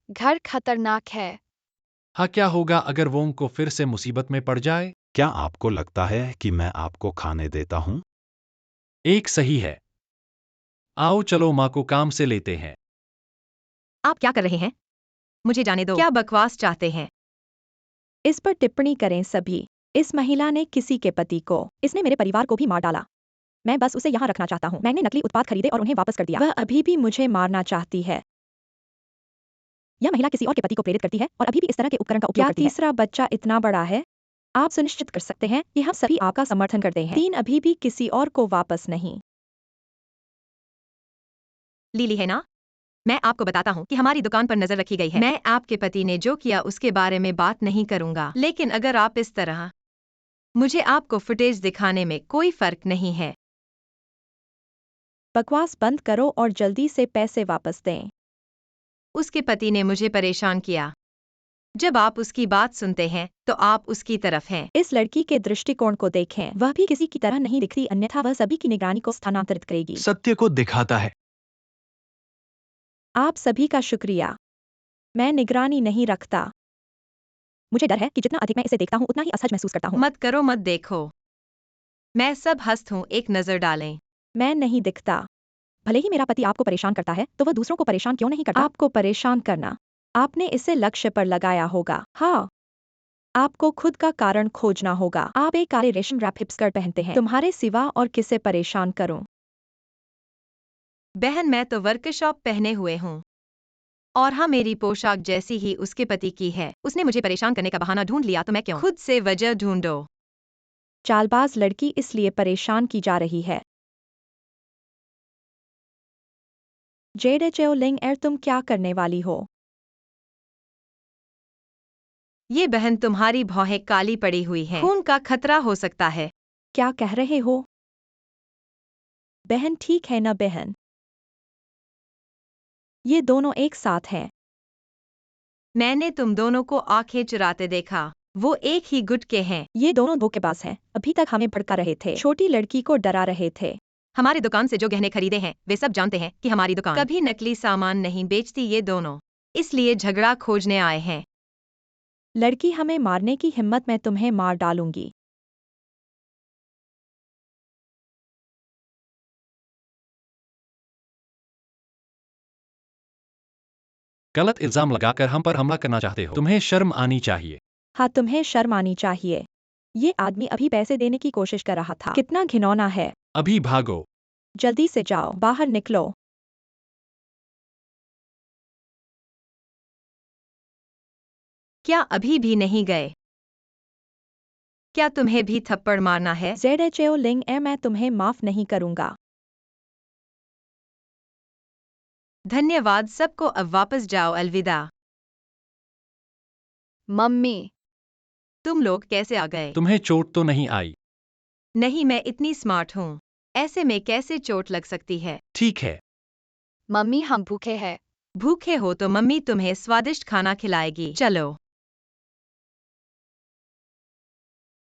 घर खतरनाक है। हाँ, क्या होगा अगर वो उनको फिर से मुसीबत में पड़ जाए? क्या आपको लगता है कि मैं आपको खाने देता हूँ? एक सही है। आओ चलो माँ को काम से लेते हैं। आप क्या कर रहे हैं? मुझे जाने दो। क्या बकवास चाहते हैं? इस पर टिप्पणी करें सभी। इस महिला ने किसी के पति को, इसने मेरे परिवार को भी मार डाला। मैं बस उसे यहाँ रखना चाहता हूँ। मैंने नकली उत्पाद खरीदे और उन्हें वापस कर दिया। वह अभी भी मुझे मारना चाहती है। यह महिला किसी और के पति को प्रेरित करती है और अभी भी इस तरह के उपकरण का उपयोग करती है। तीसरा बच्चा इतना बड़ा है? आप सुनिश्चित कर सकते हैं कि हम सभी आपका समर्थन करते हैं। 3 अभी भी किसी और को वापस नहीं। लीली है ना? मैं आपको बताता हूँ कि हमारी दुकान पर नजर रखी गई है। मैं आपके पति ने जो किया उसके बारे में बात नहीं करूंगा, लेकिन अगर आप इस तरह, मुझे आपको फुटेज दिखाने में कोई फर्क नहीं है। बकवास बंद करो और जल्दी से पैसे वापस दें। उसके पति ने मुझे परेशान किया। जब आप उसकी बात सुनते हैं तो आप उसकी तरफ हैं। इस लड़की के दृष्टिकोण को देखें, वह भी किसी की तरह नहीं दिखती, अन्यथा वह सभी की निगरानी को स्थानांतरित करेगी। सत्य को दिखाता है। आप सभी का शुक्रिया। मैं निगरानी नहीं रखता। मुझे डर है कि जितना अधिक मैं इसे देखता हूँ उतना ही असहज महसूस करता हूँ। मत करो, मत देखो। मैं सब हस्त हूँ, एक नजर डालें। मैं नहीं दिखता। भले ही मेरा पति आपको परेशान करता है तो वह दूसरों को परेशान क्यों नहीं करता? आपको परेशान करना, आपने इसे लक्ष्य पर लगाया होगा। हाँ, आपको खुद का कारण खोजना होगा। आप एक काले रेशम रैप हिप स्कर्ट पहनते हैं, तुम्हारे सिवा और किसे परेशान करूं? बहन, मैं तो वर्कशॉप पहने हुए हूँ और हाँ, मेरी पोशाक जैसी ही उसके पति की है। उसने मुझे परेशान करने का बहाना ढूंढ लिया तो मैं क्यों? खुद से वजह ढूंढो। चालबाज लड़की इसलिए परेशान की जा रही है। जेडे चेओलिंग एर, तुम क्या करने वाली हो? ये बहन, तुम्हारी भौहें काली पड़ी हुई हैं। खून का खतरा हो सकता है। क्या कह रहे हो? बहन ठीक है न बहन? ये दोनों एक साथ हैं। मैंने तुम दोनों को आंखें चुराते देखा। वो एक ही गुट के हैं। ये दोनों धोखेबाज हैं, अभी तक हमें भड़का रहे थे, छोटी लड़की को डरा रहे थे। हमारी दुकान से जो गहने खरीदे हैं वे सब जानते हैं कि हमारी दुकान कभी नकली सामान नहीं बेचती। ये दोनों इसलिए झगड़ा खोजने आए हैं। लड़की, हमें मारने की हिम्मत, मैं तुम्हें मार डालूंगी। गलत इल्जाम लगाकर हम पर हमला करना चाहते हो? तुम्हें शर्म आनी चाहिए। हाँ, तुम्हें शर्म आनी चाहिए। ये आदमी अभी पैसे देने की कोशिश कर रहा था। कितना घिनौना है। अभी भागो। जल्दी से जाओ, बाहर निकलो। क्या अभी भी नहीं गए? क्या तुम्हें भी थप्पड़ मारना है? जेडे चेओलिंग एर, मैं तुम्हें माफ नहीं करूंगा। धन्यवाद सबको, अब वापस जाओ, अलविदा। मम्मी, तुम लोग कैसे आ गए? तुम्हें चोट तो नहीं आई? नहीं, मैं इतनी स्मार्ट हूँ। ऐसे में कैसे चोट लग सकती है? ठीक है। मम्मी हम भूखे हैं। भूखे हो तो मम्मी तुम्हें स्वादिष्ट खाना खिलाएगी। चलो,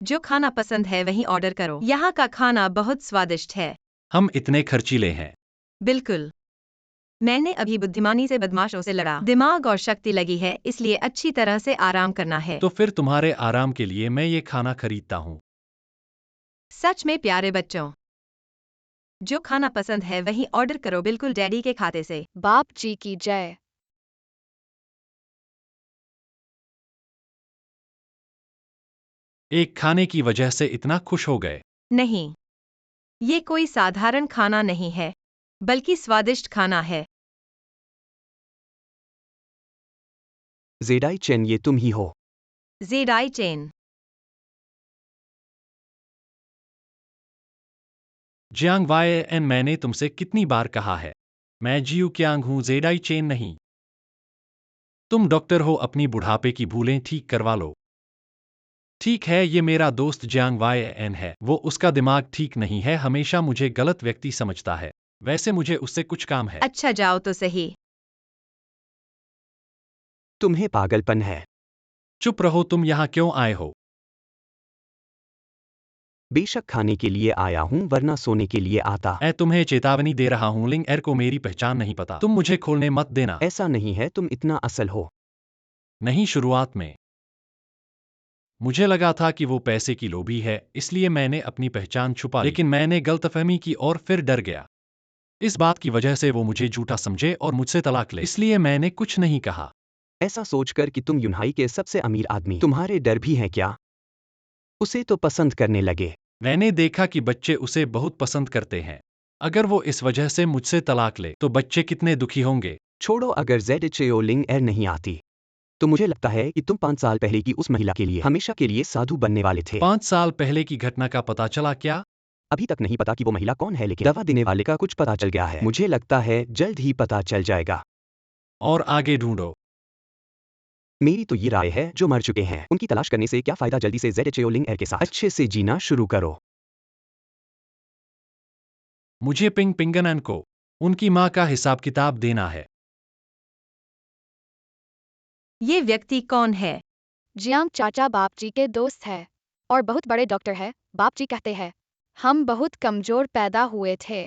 जो खाना पसंद है वही ऑर्डर करो। यहाँ का खाना बहुत स्वादिष्ट है। हम इतने खर्चीले हैं। बिल्कुल। मैंने अभी बुद्धिमानी से बदमाशों से लड़ा। दिमाग और शक्ति लगी है, इसलिए अच्छी तरह से आराम करना है। तो फिर तुम्हारे आराम के लिए मैं ये खाना खरीदता हूँ। सच में प्यारे बच्चों, जो खाना पसंद है वही ऑर्डर करो, बिल्कुल डैडी के खाते से। बाप जी की जय। एक खाने की वजह से इतना खुश हो गए? नहीं, ये कोई साधारण खाना नहीं है, बल्कि स्वादिष्ट खाना है। जेडाई चेन, ये तुम ही हो? Jedai Chen. जियांग वाई एन, मैंने तुमसे कितनी बार कहा है, मैं जियू क्यांग हूँ, जेडाई चेन नहीं। तुम डॉक्टर हो, अपनी बुढ़ापे की भूलें ठीक करवा लो। ठीक है, ये मेरा दोस्त जियांग वाई एन है। वो उसका दिमाग ठीक नहीं है, हमेशा मुझे गलत व्यक्ति समझता है। वैसे मुझे उससे कुछ काम है। अच्छा, जाओ तो सही। तुम्हें पागलपन है। चुप रहो, तुम यहाँ क्यों आए हो? बेशक खाने के लिए आया हूँ, वरना सोने के लिए आता। मैं तुम्हें चेतावनी दे रहा हूँ, लिंग एर को मेरी पहचान नहीं पता। तुम मुझे खोलने मत देना। ऐसा नहीं है, तुम इतना असल हो। नहीं, शुरुआत में मुझे लगा था कि वो पैसे की लोभी है, इसलिए मैंने अपनी पहचान छुपा ली। लेकिन मैंने गलतफहमी की और फिर डर गया। इस बात की वजह से वो मुझे झूठा समझे और मुझसे तलाक ले, इसलिए मैंने कुछ नहीं कहा। ऐसा सोचकर कि तुम यूनहाई के सबसे अमीर आदमी, तुम्हारे डर भी हैं क्या? उसे तो पसंद करने लगे। मैंने देखा कि बच्चे उसे बहुत पसंद करते हैं। अगर वो इस वजह से मुझसे तलाक ले तो बच्चे कितने दुखी होंगे। छोड़ो, अगर जेड चेओलिंग एर नहीं आती तो मुझे लगता है कि तुम 5 साल पहले की उस महिला के लिए हमेशा के लिए साधु बनने वाले थे। 5 साल पहले की घटना का पता चला क्या? अभी तक नहीं पता कि वो महिला कौन है, लेकिन दवा देने वाले का कुछ पता चल गया है। मुझे लगता है जल्द ही पता चल जाएगा। और आगे ढूंढो। मेरी तो ये राय है, जो मर चुके हैं उनकी तलाश करने से क्या फायदा, जल्दी से जेड चेओलिंग एर के साथ अच्छे से जीना शुरू करो। मुझे पिंग पिंगन को उनकी माँ का हिसाब किताब देना है। ये व्यक्ति कौन है? जियांग चाचा बाप जी के दोस्त है और बहुत बड़े डॉक्टर है। बाप जी कहते हैं हम बहुत कमजोर पैदा हुए थे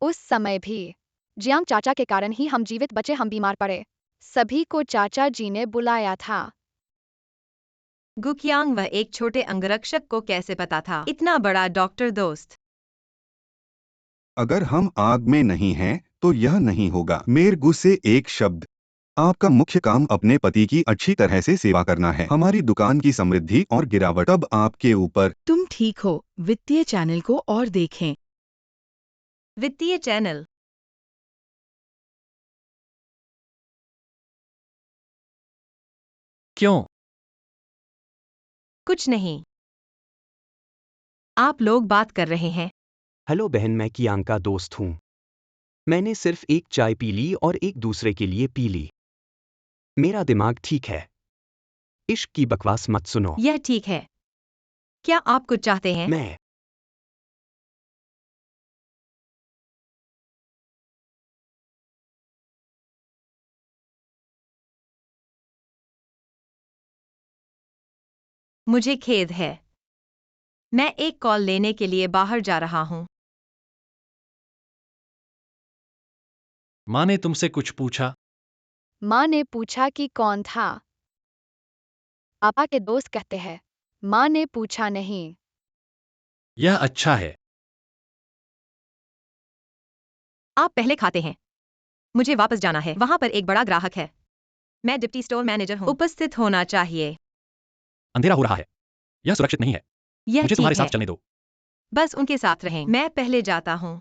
उस समय भी। जियांग चाचा के कारण ही हम जीवित बचे, हम बीमार पड़े। सभी को चाचा जी ने बुलाया था। गुकियांग वह एक छोटे अंगरक्षक को कैसे पता था? इतना बड़ा डॉक्टर दोस्त। अगर हम आग में नहीं हैं, तो यह नहीं होगा। मेरगु से एक शब्द। आपका मुख्य काम अपने पति की अच्छी तरह से सेवा करना है। हमारी दुकान की समृद्धि और गिरावट अब आपके ऊपर। तुम ठीक हो। वित्तीय चैनल को और देखें। वित्तीय चैनल। क्यों? कुछ नहीं। आप लोग बात कर रहे हैं। हेलो बहन, मैं कियांग का दोस्त हूँ। मैंने सिर्फ एक चाय पी ली और एक दूसरे के लिए पी ली। मेरा दिमाग ठीक है। इश्क की बकवास मत सुनो। यह ठीक है। क्या आप कुछ चाहते हैं? मैं मुझे खेद है। मैं एक कॉल लेने के लिए बाहर जा रहा हूँ। माँ ने तुमसे कुछ पूछा? माँ ने पूछा कि कौन था। पापा के दोस्त कहते हैं। माँ ने पूछा नहीं। यह अच्छा है। आप पहले खाते हैं। मुझे वापस जाना है। वहां पर एक बड़ा ग्राहक है। मैं डिप्टी स्टोर मैनेजर हूँ। उपस्थित होना चाहिए। अंधेरा हो रहा है। यह सुरक्षित नहीं है। यह मुझे तुम्हारे ठीक है। साथ चलने दो। बस उनके साथ रहें। मैं पहले जाता हूँ।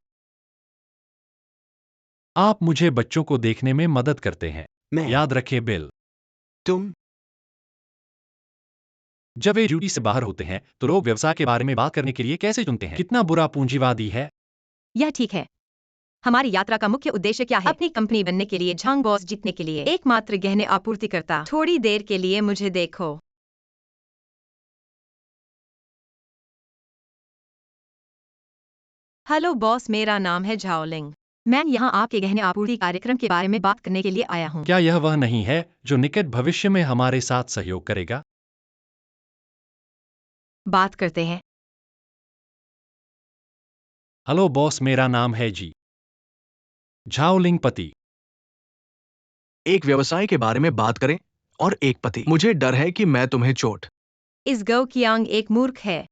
आप मुझे बच्चों को देखने में मदद करते हैं। मैं याद रखें बिल, तुम जब वे ड्यूटी से बाहर होते हैं तो लोग व्यवसाय के बारे में बात करने के लिए कैसे चुनते हैं? कितना बुरा पूंजीवादी है। यह ठीक है। हमारी यात्रा का मुख्य उद्देश्य क्या है? अपनी कंपनी बनने के लिए, झांग बॉस जीतने के लिए। एकमात्र गहने आपूर्तिकर्ता। थोड़ी देर के लिए मुझे देखो। हेलो बॉस, मेरा नाम है झाओलिंग। मैं यहाँ आपके गहने आपूर्ति कार्यक्रम के बारे में बात करने के लिए आया हूँ। क्या यह वह नहीं है जो निकट भविष्य में हमारे साथ सहयोग करेगा? बात करते हैं। हेलो बॉस, मेरा नाम है जी झाओलिंग पति। एक व्यवसाय के बारे में बात करें और एक पति। मुझे डर है कि मैं तुम्हें चोट। इस गौ कियांग एक मूर्ख है।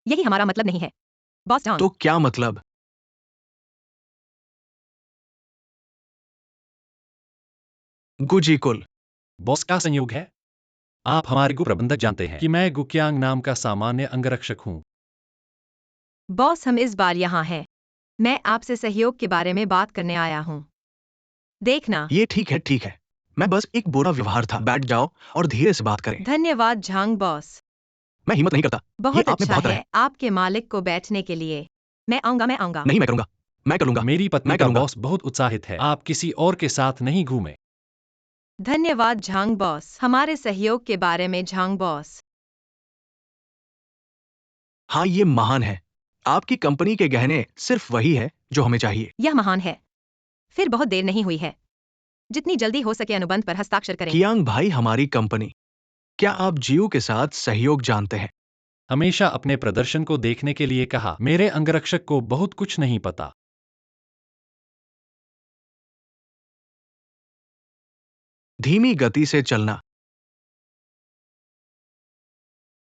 यही हमारा मतलब नहीं है, बॉस जॉन। तो क्या मतलब? गुजी कुल। बॉस का संयोग है। आप हमारे गु प्रबंधक जानते हैं कि मैं गुक्यांग नाम का सामान्य अंगरक्षक हूँ। बॉस, हम इस बार यहाँ हैं। मैं आपसे सहयोग के बारे में बात करने आया हूँ। देखना। ये ठीक है, ठीक है। मैं बस एक बुरा व्यवहार था। बैठ जाओ और धीरे से बात करें। धन्यवाद झांग बॉस। मैं हिम्मत नहीं करता। ये बहुत आप में अच्छा बहुत है आपके मालिक को बैठने के लिए। मैं आऊंगा। नहीं, मैं करूंगा। मैं करूंगा। मेरी पत्नी मैं का करूंगा। बॉस बहुत उत्साहित है। आप किसी और के साथ नहीं घूमे। धन्यवाद झांग बॉस, हमारे सहयोग के बारे में। झांग बॉस, हाँ, ये महान है। आपकी कंपनी के गहने सिर्फ वही है जो हमें चाहिए। यह महान है। फिर बहुत देर नहीं हुई है। जितनी जल्दी हो सके अनुबंध पर हस्ताक्षर करें। कियांग भाई, हमारी कंपनी। क्या आप जियो के साथ सहयोग जानते हैं? हमेशा अपने प्रदर्शन को देखने के लिए कहा। मेरे अंगरक्षक को बहुत कुछ नहीं पता। धीमी गति से चलना।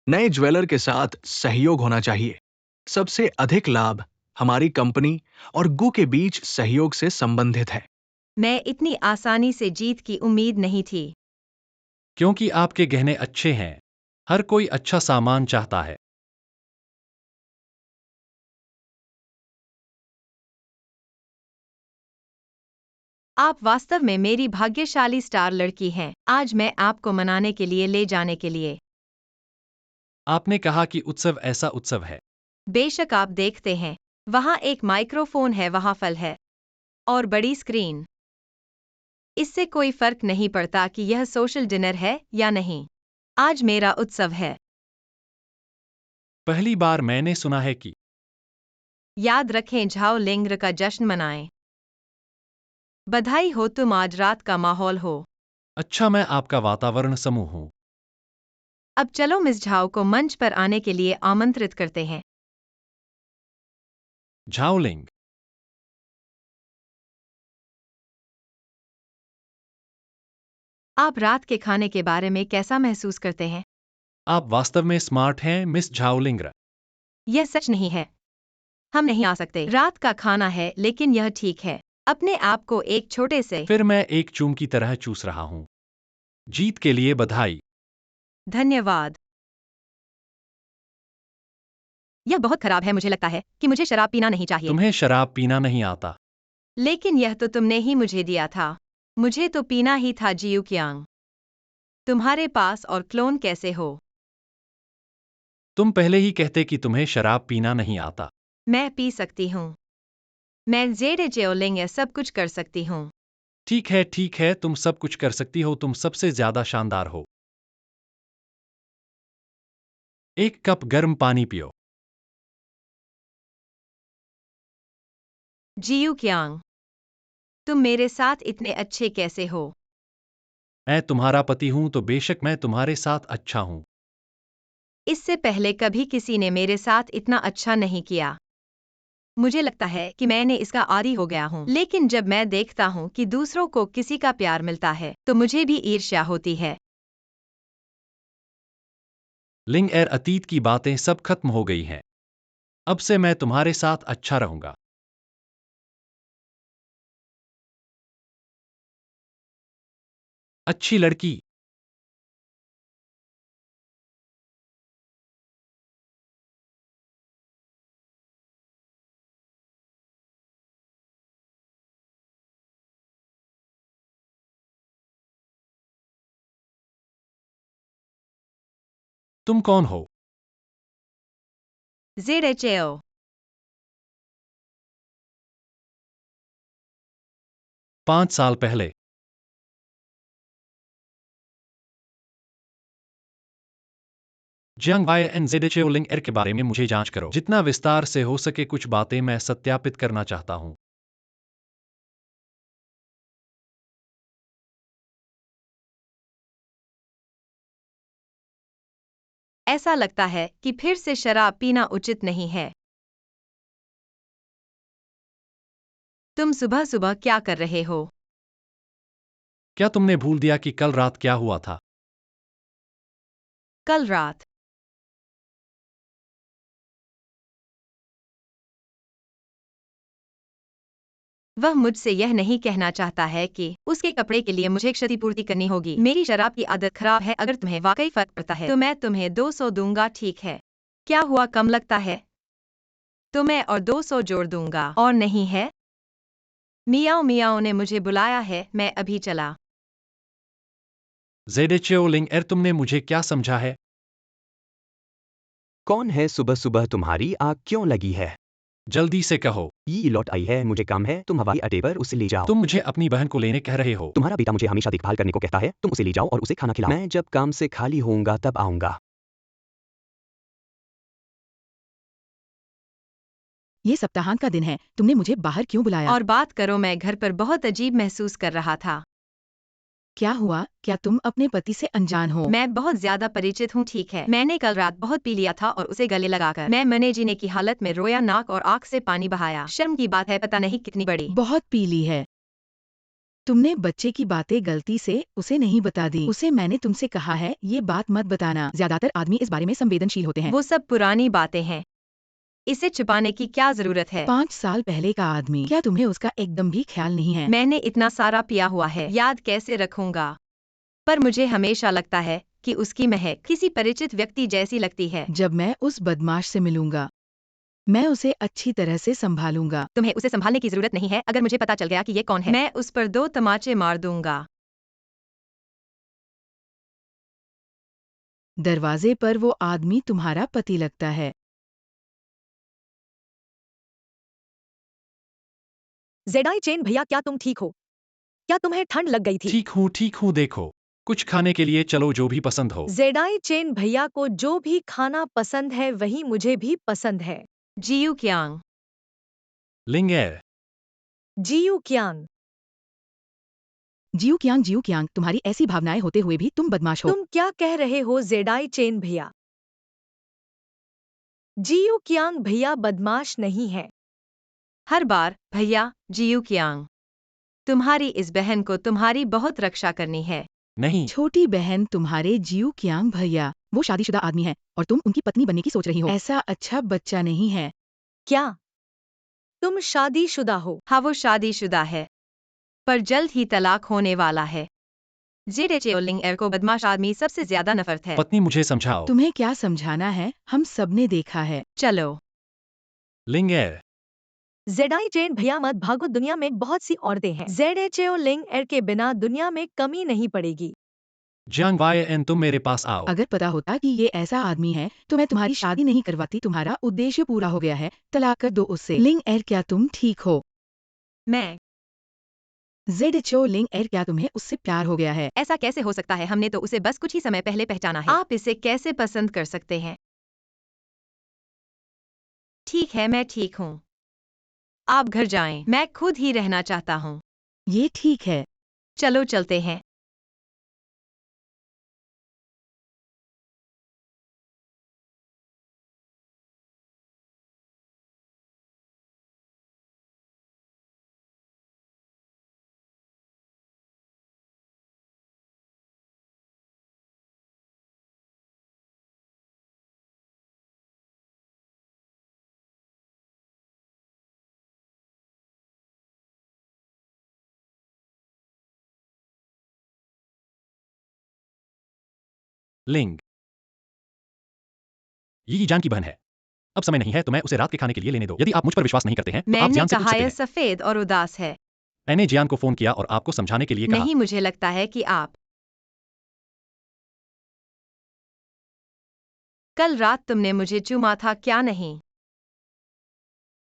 नए ज्वेलर के साथ सहयोग होना चाहिए। सबसे अधिक लाभ हमारी कंपनी और गु के बीच सहयोग से संबंधित है। मैं इतनी आसानी से जीत की उम्मीद नहीं थी। क्योंकि आपके गहने अच्छे हैं। हर कोई अच्छा सामान चाहता है। आप वास्तव में मेरी भाग्यशाली स्टार लड़की हैं। आज मैं आपको मनाने के लिए ले जाने के लिए। आपने कहा कि उत्सव ऐसा उत्सव है। बेशक आप देखते हैं। वहाँ एक माइक्रोफोन है, वहाँ फल है और बड़ी स्क्रीन। इससे कोई फर्क नहीं पड़ता कि यह सोशल डिनर है या नहीं। आज मेरा उत्सव है। पहली बार मैंने सुना है कि याद रखें, झाओ लिंग का जश्न मनाएं। बधाई हो, तुम आज रात का माहौल हो। अच्छा, मैं आपका वातावरण समूह हूँ। अब चलो मिस झाओ को मंच पर आने के लिए आमंत्रित करते हैं। झाओलिंग। आप रात के खाने के बारे में कैसा महसूस करते हैं? आप वास्तव में स्मार्ट हैं, मिस झाओलिंग। यह सच नहीं है। हम नहीं आ सकते। रात का खाना है, लेकिन यह ठीक है। अपने आप को एक छोटे से। फिर मैं एक चूम की तरह चूस रहा हूँ। जीत के लिए बधाई। धन्यवाद। यह बहुत खराब है। मुझे लगता है कि मुझे शराब पीना नहीं चाहिए। तुम्हें शराब पीना नहीं आता। लेकिन यह तो तुमने ही मुझे दिया था। मुझे तो पीना ही था। जियू क्यांग, तुम्हारे पास और क्लोन कैसे हो? तुम पहले ही कहते कि तुम्हें शराब पीना नहीं आता। मैं पी सकती हूँ। मैं जेडे जेओलिंग सब कुछ कर सकती हूँ। ठीक है, तुम सब कुछ कर सकती हो। तुम सबसे ज्यादा शानदार हो। एक कप गर्म पानी पियो। जियू क्यांग, तुम मेरे साथ इतने अच्छे कैसे हो? मैं तुम्हारा पति हूं, तो बेशक मैं तुम्हारे साथ अच्छा हूं। इससे पहले कभी किसी ने मेरे साथ इतना अच्छा नहीं किया। मुझे लगता है कि मैंने इसका आदी हो गया हूँ। लेकिन जब मैं देखता हूँ कि दूसरों को किसी का प्यार मिलता है, तो मुझे भी ईर्ष्या होती है। लिंग एर, अतीत की बातें सब खत्म हो गई हैं। अब से मैं तुम्हारे साथ अच्छा रहूंगा। अच्छी लड़की। तुम कौन हो? जेडेचेओ। 5 साल पहले। जियांग वाई एन जेडेचेओ लिंग एर के बारे में मुझे जांच करो। जितना विस्तार से हो सके कुछ बातें मैं सत्यापित करना चाहता हूं। ऐसा लगता है कि फिर से शराब पीना उचित नहीं है। तुम सुबह सुबह क्या कर रहे हो? क्या तुमने भूल दिया कि कल रात क्या हुआ था? कल रात वह मुझसे यह नहीं कहना चाहता है कि उसके कपड़े के लिए मुझे क्षतिपूर्ति करनी होगी। मेरी शराब की आदत खराब है। अगर तुम्हें वाकई फर्क पड़ता है तो मैं तुम्हें 200 दूंगा, ठीक है? क्या हुआ, कम लगता है? तो मैं और 200 जोड़ दूंगा। और नहीं है? मियाओ मियाओ ने मुझे बुलाया है, मैं अभी चला। जेडेचेओ लिंग एर, तुमने मुझे क्या समझा है? कौन है? सुबह सुबह तुम्हारी आग क्यों लगी है? जल्दी से कहो। ये लौट आई है, मुझे काम है। तुम हवाई अड्डे पर उसे ले जाओ। तुम मुझे अपनी बहन को लेने कह रहे हो। तुम्हारा बेटा मुझे हमेशा देखभाल करने को कहता है। तुम उसे ले जाओ और उसे खाना खिलाओ। मैं जब काम से खाली होऊंगा तब आऊंगा। ये सप्ताहांत का दिन है, तुमने मुझे बाहर क्यों बुलाया? और बात करो, मैं घर पर बहुत अजीब महसूस कर रहा था। क्या हुआ? क्या तुम अपने पति से अनजान हो? मैं बहुत ज्यादा परिचित हूँ, ठीक है? मैंने कल रात बहुत पी लिया था और उसे गले लगाकर मैं मने जीने की हालत में रोया, नाक और आंख से पानी बहाया। शर्म की बात है, पता नहीं कितनी बड़ी। बहुत पी ली है। तुमने बच्चे की बातें गलती से उसे नहीं बता दी। उसे मैंने तुमसे कहा है ये बात मत बताना। ज्यादातर आदमी इस बारे में संवेदनशील होते हैं। वो सब पुरानी बातें हैं। इसे छुपाने की क्या जरूरत है? 5 साल पहले का आदमी, क्या तुम्हें उसका एकदम भी ख्याल नहीं है? मैंने इतना सारा पिया हुआ है, याद कैसे रखूंगा? पर मुझे हमेशा लगता है कि उसकी महक किसी परिचित व्यक्ति जैसी लगती है। जब मैं उस बदमाश से मिलूंगा, मैं उसे अच्छी तरह से संभालूंगा। तुम्हें उसे संभालने की जरूरत नहीं है। अगर मुझे पता चल गया कि ये कौन है, मैं उस पर 2 तमाचे मार दूंगा। दरवाजे पर वो आदमी तुम्हारा पति लगता है। जेडाई चेन भैया, क्या तुम ठीक हो? क्या तुम्हें ठंड लग गई थी? ठीक हूँ, देखो। कुछ खाने के लिए चलो, जो भी पसंद हो। जेडाई चेन भैया को जो भी खाना पसंद है वही मुझे भी पसंद है। जियू क्यांग, लिंग एर। जियू क्यांग, जियू कियांग, तुम्हारी ऐसी भावनाएं होते हुए भी तुम बदमाश हो। तुम क्या कह रहे हो जेडाई चेन भैया? जियू क्यांग भैया बदमाश नहीं है। हर बार भैया जियू क्यांग, तुम्हारी इस बहन को तुम्हारी बहुत रक्षा करनी है। नहीं, छोटी बहन तुम्हारे जियू कियांग भैया, वो शादीशुदा आदमी है और तुम उनकी पत्नी बनने की सोच रही हो। ऐसा अच्छा बच्चा नहीं है। क्या तुम शादीशुदा हो? हाँ, वो शादीशुदा है, पर जल्द ही तलाक होने वाला है। जेडे चेओलिंग एर को बदमाश आदमी सबसे ज्यादा नफरत है। पत्नी मुझे समझाओ। तुम्हें क्या समझाना है, हम सबने देखा है। चलो। लिंग एर। जेडाई चेन भैया मत भागो, दुनिया में बहुत सी औरतें हैं। जेडे लिंग एर के बिना दुनिया में कमी नहीं पड़ेगी। जियांग वाई एन, तुम मेरे पास आओ। अगर पता होता कि ये ऐसा आदमी है तो मैं तुम्हारी शादी नहीं करवाती। तुम्हारा उद्देश्य पूरा हो गया है, तलाक कर दो उससे। लिंग एर, क्या तुम ठीक हो? मैं जेडएचओ लिंग एर, क्या तुम्हें उससे प्यार हो गया है? ऐसा कैसे हो सकता है? हमने तो उसे बस कुछ ही समय पहले पहचाना है। आप इसे कैसे पसंद कर सकते हैं? ठीक है, मैं ठीक हूँ। आप घर जाएं, मैं खुद ही रहना चाहता हूँ। ये ठीक है। चलो चलते हैं। लिंग, ये जान की बहन है। अब समय नहीं है तो मैं उसे रात के खाने के लिए लेने दो। यदि आप मुझ पर विश्वास नहीं करते हैं तो आप मैंने जियान से पूछ कहा सकते यह हैं। सफेद और उदास है। मैंने जियान को फोन किया और आपको समझाने के लिए कहा। नहीं, मुझे लगता है कि आप कल रात तुमने मुझे चूमा था, क्या नहीं?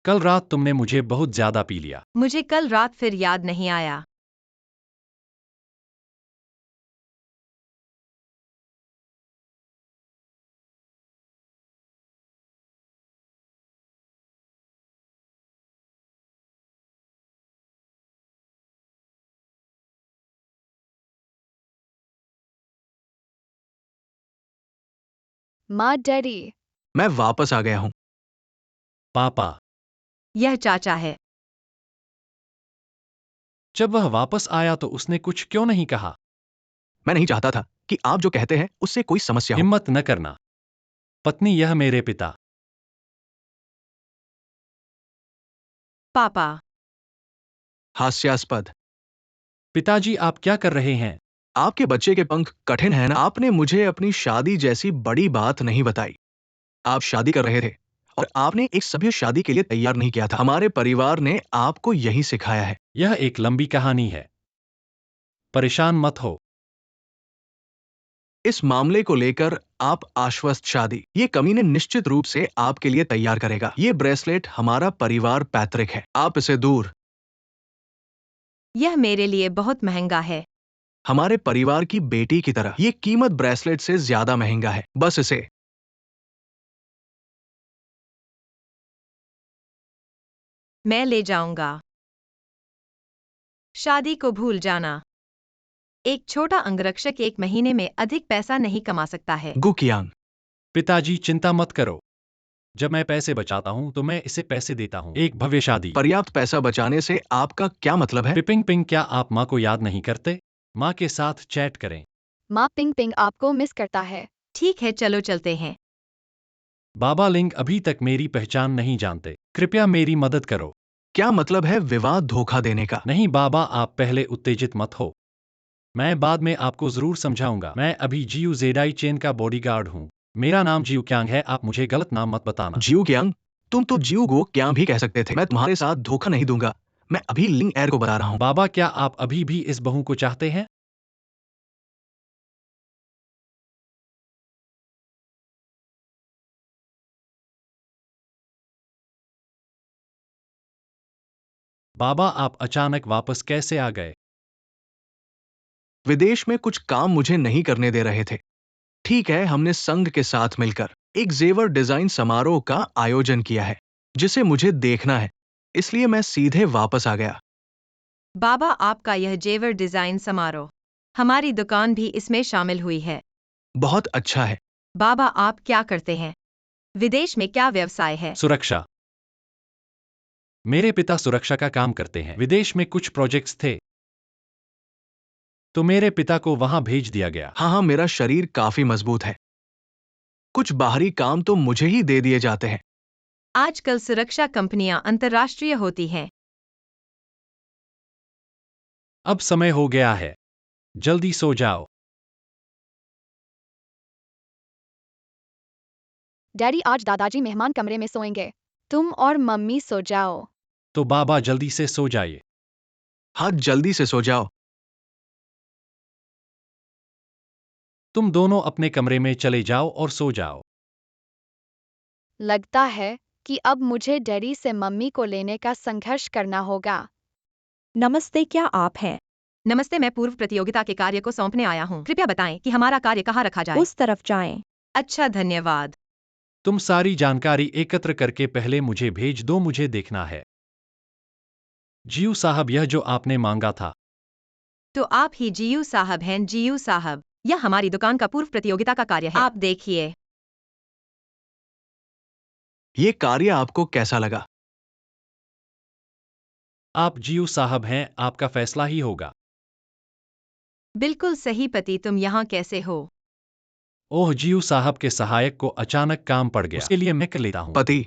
कल रात तुमने मुझे बहुत ज्यादा पी लिया। मुझे कल रात फिर याद नहीं आया। माँ, डैडी। मैं वापस आ गया हूँ। पापा। यह चाचा है। जब वह वापस आया तो उसने कुछ क्यों नहीं कहा? मैं नहीं चाहता था कि आप जो कहते हैं उससे कोई समस्या हो। हिम्मत न करना। पत्नी, यह मेरे पिता। पापा। हास्यास्पद। पिताजी, आप क्या कर रहे हैं? आपके बच्चे के पंख कठिन है ना? आपने मुझे अपनी शादी जैसी बड़ी बात नहीं बताई। आप शादी कर रहे थे और आपने एक सभ्य शादी के लिए तैयार नहीं किया था। हमारे परिवार ने आपको यही सिखाया है। यह एक लंबी कहानी है। परेशान मत हो। इस मामले को लेकर आप आश्वस्त। शादी ये कमीने निश्चित रूप से आपके लिए तैयार करेगा। ये ब्रेसलेट हमारा परिवार पैतृक है। आप इसे दूर। यह मेरे लिए बहुत महंगा है। हमारे परिवार की बेटी की तरह। ये कीमत ब्रेसलेट से ज्यादा महंगा है। बस इसे। मैं ले जाऊंगा। शादी को भूल जाना। एक छोटा अंगरक्षक एक महीने में अधिक पैसा नहीं कमा सकता है। गु कियांग। पिताजी, चिंता मत करो। जब मैं पैसे बचाता हूं तो मैं इसे पैसे देता हूं। एक भव्य शादी। पर्याप्त पैसा बचाने से आपका क्या मतलब है? पिपिंग पिंग, क्या आप माँ को याद नहीं करते? माँ के साथ चैट करें। माँ, पिंग पिंग आपको मिस करता है। ठीक है, चलो चलते हैं। बाबा लिंग अभी तक मेरी पहचान नहीं जानते। कृपया मेरी मदद करो। क्या मतलब है विवाद धोखा देने का? नहीं बाबा, आप पहले उत्तेजित मत हो। मैं बाद में आपको जरूर समझाऊंगा। मैं अभी जियू जेडाई चेन का बॉडीगार्ड हूँ। मेरा नाम जियू क्यांग है। आप मुझे गलत नाम मत बताना। जियू कियांग? तुम तो जियू गो क्या भी कह सकते थे। मैं तुम्हारे साथ धोखा नहीं दूंगा। मैं अभी लिंग एर को बता रहा हूँ। बाबा, क्या आप अभी भी इस बहू को चाहते हैं? बाबा, आप अचानक वापस कैसे आ गए? विदेश में कुछ काम मुझे नहीं करने दे रहे थे। ठीक है, हमने संघ के साथ मिलकर एक जेवर डिजाइन समारोह का आयोजन किया है जिसे मुझे देखना है। इसलिए मैं सीधे वापस आ गया। बाबा, आपका यह जेवर डिजाइन समारोह, हमारी दुकान भी इसमें शामिल हुई है। बहुत अच्छा है। बाबा, आप क्या करते हैं? विदेश में क्या व्यवसाय है? सुरक्षा। मेरे पिता सुरक्षा का काम करते हैं। विदेश में कुछ प्रोजेक्ट्स थे, तो मेरे पिता को वहां भेज दिया गया। हाँ, मेरा शरीर काफी मजबूत है। कुछ बाहरी काम तो मुझे ही दे दिए जाते हैं। आजकल सुरक्षा कंपनियां अंतर्राष्ट्रीय होती हैं। अब समय हो गया है, जल्दी सो जाओ। डैडी, आज दादाजी मेहमान कमरे में सोएंगे। तुम और मम्मी सो जाओ। तो बाबा जल्दी से सो जाइए। हाँ, जल्दी से सो जाओ। तुम दोनों अपने कमरे में चले जाओ और सो जाओ। लगता है कि अब मुझे डैडी से मम्मी को लेने का संघर्ष करना होगा। नमस्ते, क्या आप हैं? नमस्ते, मैं पूर्व प्रतियोगिता के कार्य को सौंपने आया हूँ। कृपया बताएं कि हमारा कार्य कहाँ रखा जाए। उस तरफ जाएं। अच्छा, धन्यवाद। तुम सारी जानकारी एकत्र करके पहले मुझे भेज दो, मुझे देखना है। जीयू साहब, यह जो आपने मांगा था। तो आप ही जीयू साहब हैं? जीयू साहब, यह हमारी दुकान का पूर्व प्रतियोगिता का कार्य है। आप देखिए। ये कार्य आपको कैसा लगा? आप जीयू साहब हैं, आपका फैसला ही होगा। बिल्कुल सही पति, तुम यहाँ कैसे हो? ओह, जीयू साहब के सहायक को अचानक काम पड़ गया, उसके लिए मैं कर लेता हूँ। पति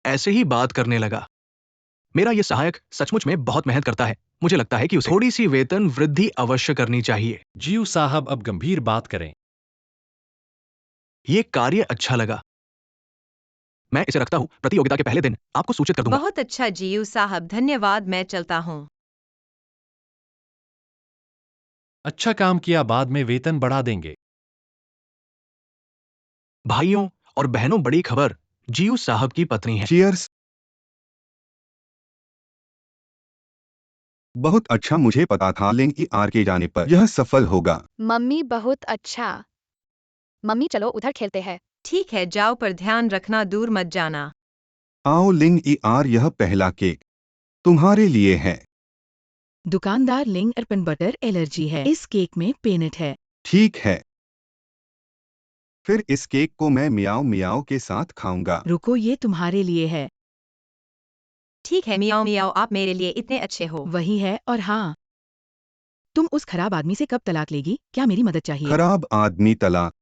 ऐसे ही बात करने लगा। मेरा ये सहायक सचमुच में बहुत मेहनत करता है। मुझे लगता है कि उसे थोड़ी सी वेतन वृद्धि अवश्य करनी चाहिए। जीयू साहब, अब गंभीर बात करें। ये कार्य अच्छा लगा। मैं इसे रखता हूँ। प्रतियोगिता के पहले दिन आपको सूचित कर दूंगा। बहुत अच्छा जीयू साहब, धन्यवाद, मैं चलता हूँ। अच्छा काम किया, बाद में वेतन बढ़ा देंगे। भाइयों और बहनों, बड़ी खबर, जीयू साहब की पत्नी है। चीयर्स। बहुत अच्छा, मुझे पता था लिंक की आर के जाने पर यह सफल होगा। मम्मी, बहुत अच्छा। मम्मी, चलो उधर खेलते हैं। ठीक है, जाओ, पर ध्यान रखना, दूर मत जाना। आओ लिंग ई आर, यह पहला केक तुम्हारे लिए है। दुकानदार लिंग अर्पण बटर एलर्जी है। इस केक में पेनेट है। ठीक है, फिर इस केक को मैं मियाओ मियाओ के साथ खाऊंगा। रुको, ये तुम्हारे लिए है। ठीक है, मियाओ मियाओ, आप मेरे लिए इतने अच्छे हो। वही है, और हाँ, तुम उस खराब आदमी से कब तलाक लेगी? क्या मेरी मदद चाहिए? खराब आदमी तलाक।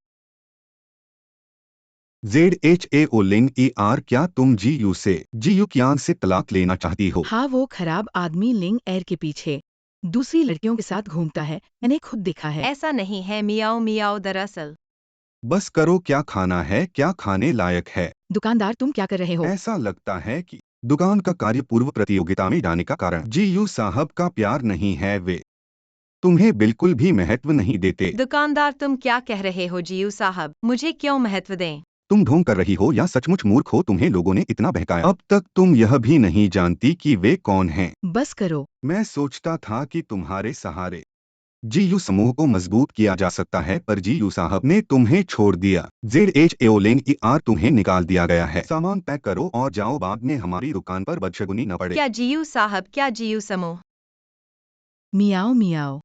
ZHAO लिंग ई आर, क्या तुम GU से GU कियांग से तलाक लेना चाहती हो? हाँ, वो खराब आदमी लिंग एयर के पीछे दूसरी लड़कियों के साथ घूमता है। मैंने खुद देखा है। ऐसा नहीं है मियाओ मियाओ, दरअसल। बस करो, क्या खाना है, क्या खाने लायक है? दुकानदार, तुम क्या कर रहे हो? ऐसा लगता है कि दुकान का कार्य पूर्व प्रतियोगिता में जाने का कारण GU साहब का प्यार नहीं है। वे तुम्हें बिल्कुल भी महत्व नहीं देते। दुकानदार, तुम क्या कह रहे हो जीयू साहब? मुझे क्यों महत्व दें? तुम ढोंग कर रही हो या सचमुच मूर्ख हो? तुम्हें लोगों ने इतना बहकाया, अब तक तुम यह भी नहीं जानती कि वे कौन हैं। बस करो। मैं सोचता था कि तुम्हारे सहारे GU समूह को मजबूत किया जा सकता है, पर GU साहब ने तुम्हें छोड़ दिया। ZHAO लिंग ई आर, तुम्हें निकाल दिया गया है। सामान पैक करो और जाओ, बाद में हमारी दुकान पर बदशगुनी न पड़े। क्या जीयू साहब? क्या जीयू समूह? मियाओ मियाओ,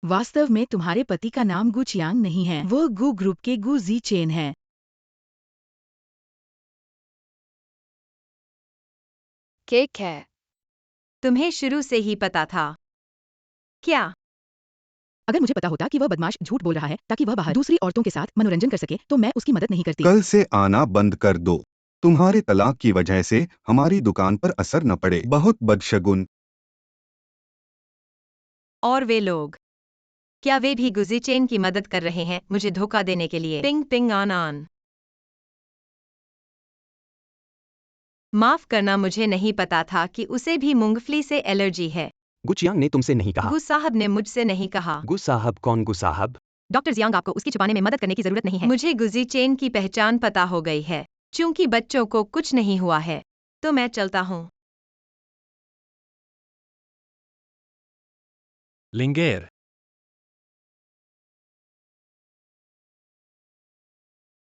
वास्तव में तुम्हारे पति का नाम गु चियांग नहीं है। वो गु ग्रुप के गु जी चेन है। केक है। तुम्हें शुरू से ही पता था क्या? अगर मुझे पता होता कि वह बदमाश झूठ बोल रहा है ताकि वह बाहर दूसरी औरतों के साथ मनोरंजन कर सके, तो मैं उसकी मदद नहीं करती। कल से आना बंद कर दो। तुम्हारे तलाक की वजह से हमारी दुकान पर असर न पड़े। बहुत बदशगुन। और वे लोग, क्या वे भी गुजी चेन की मदद कर रहे हैं मुझे धोखा देने के लिए? पिंग पिंग आन आन। माफ करना, मुझे नहीं पता था कि उसे भी मूंगफली से एलर्जी है। गु चियांग ने तुमसे नहीं कहा। गु साहब ने मुझसे नहीं कहा। गु साहब कौन? गु साहब? डॉक्टर जियांग, आपको उसकी छुपाने में मदद करने की जरूरत नहीं है। मुझे गुजी चेन की पहचान पता हो गई है। चूंकि बच्चों को कुछ नहीं हुआ है, तो मैं चलता हूँ। लिंगेर।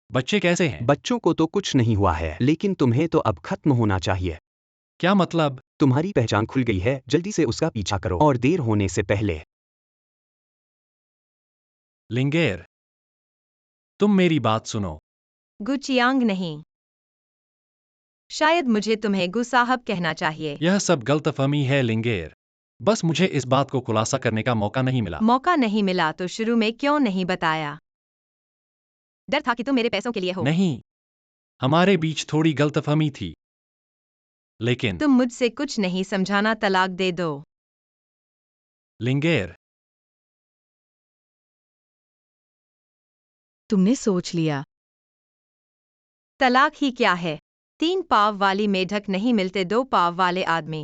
बच्चे कैसे हैं? बच्चों को तो कुछ नहीं हुआ है, लेकिन तुम्हें तो अब खत्म होना चाहिए। क्या मतलब? तुम्हारी पहचान खुल गई है, जल्दी से उसका पीछा करो और देर होने से पहले। लिंगेर, तुम मेरी बात सुनो। गुचियांग नहीं। शायद मुझे तुम्हें गु साहब कहना चाहिए। यह सब गलतफहमी है लिंगेर। बस मुझे इस बात को खुलासा करने का मौका नहीं मिला। मौका नहीं मिला तो शुरू में क्यों नहीं बताया? डर था कि तुम मेरे पैसों के लिए हो। नहीं, हमारे बीच थोड़ी गलतफहमी थी। लेकिन तुम मुझसे कुछ नहीं समझाना, तलाक दे दो। लिंगेर, तुमने सोच लिया। तलाक ही क्या है? 3 पाव वाली मेढक नहीं मिलते 2 पाव वाले आदमी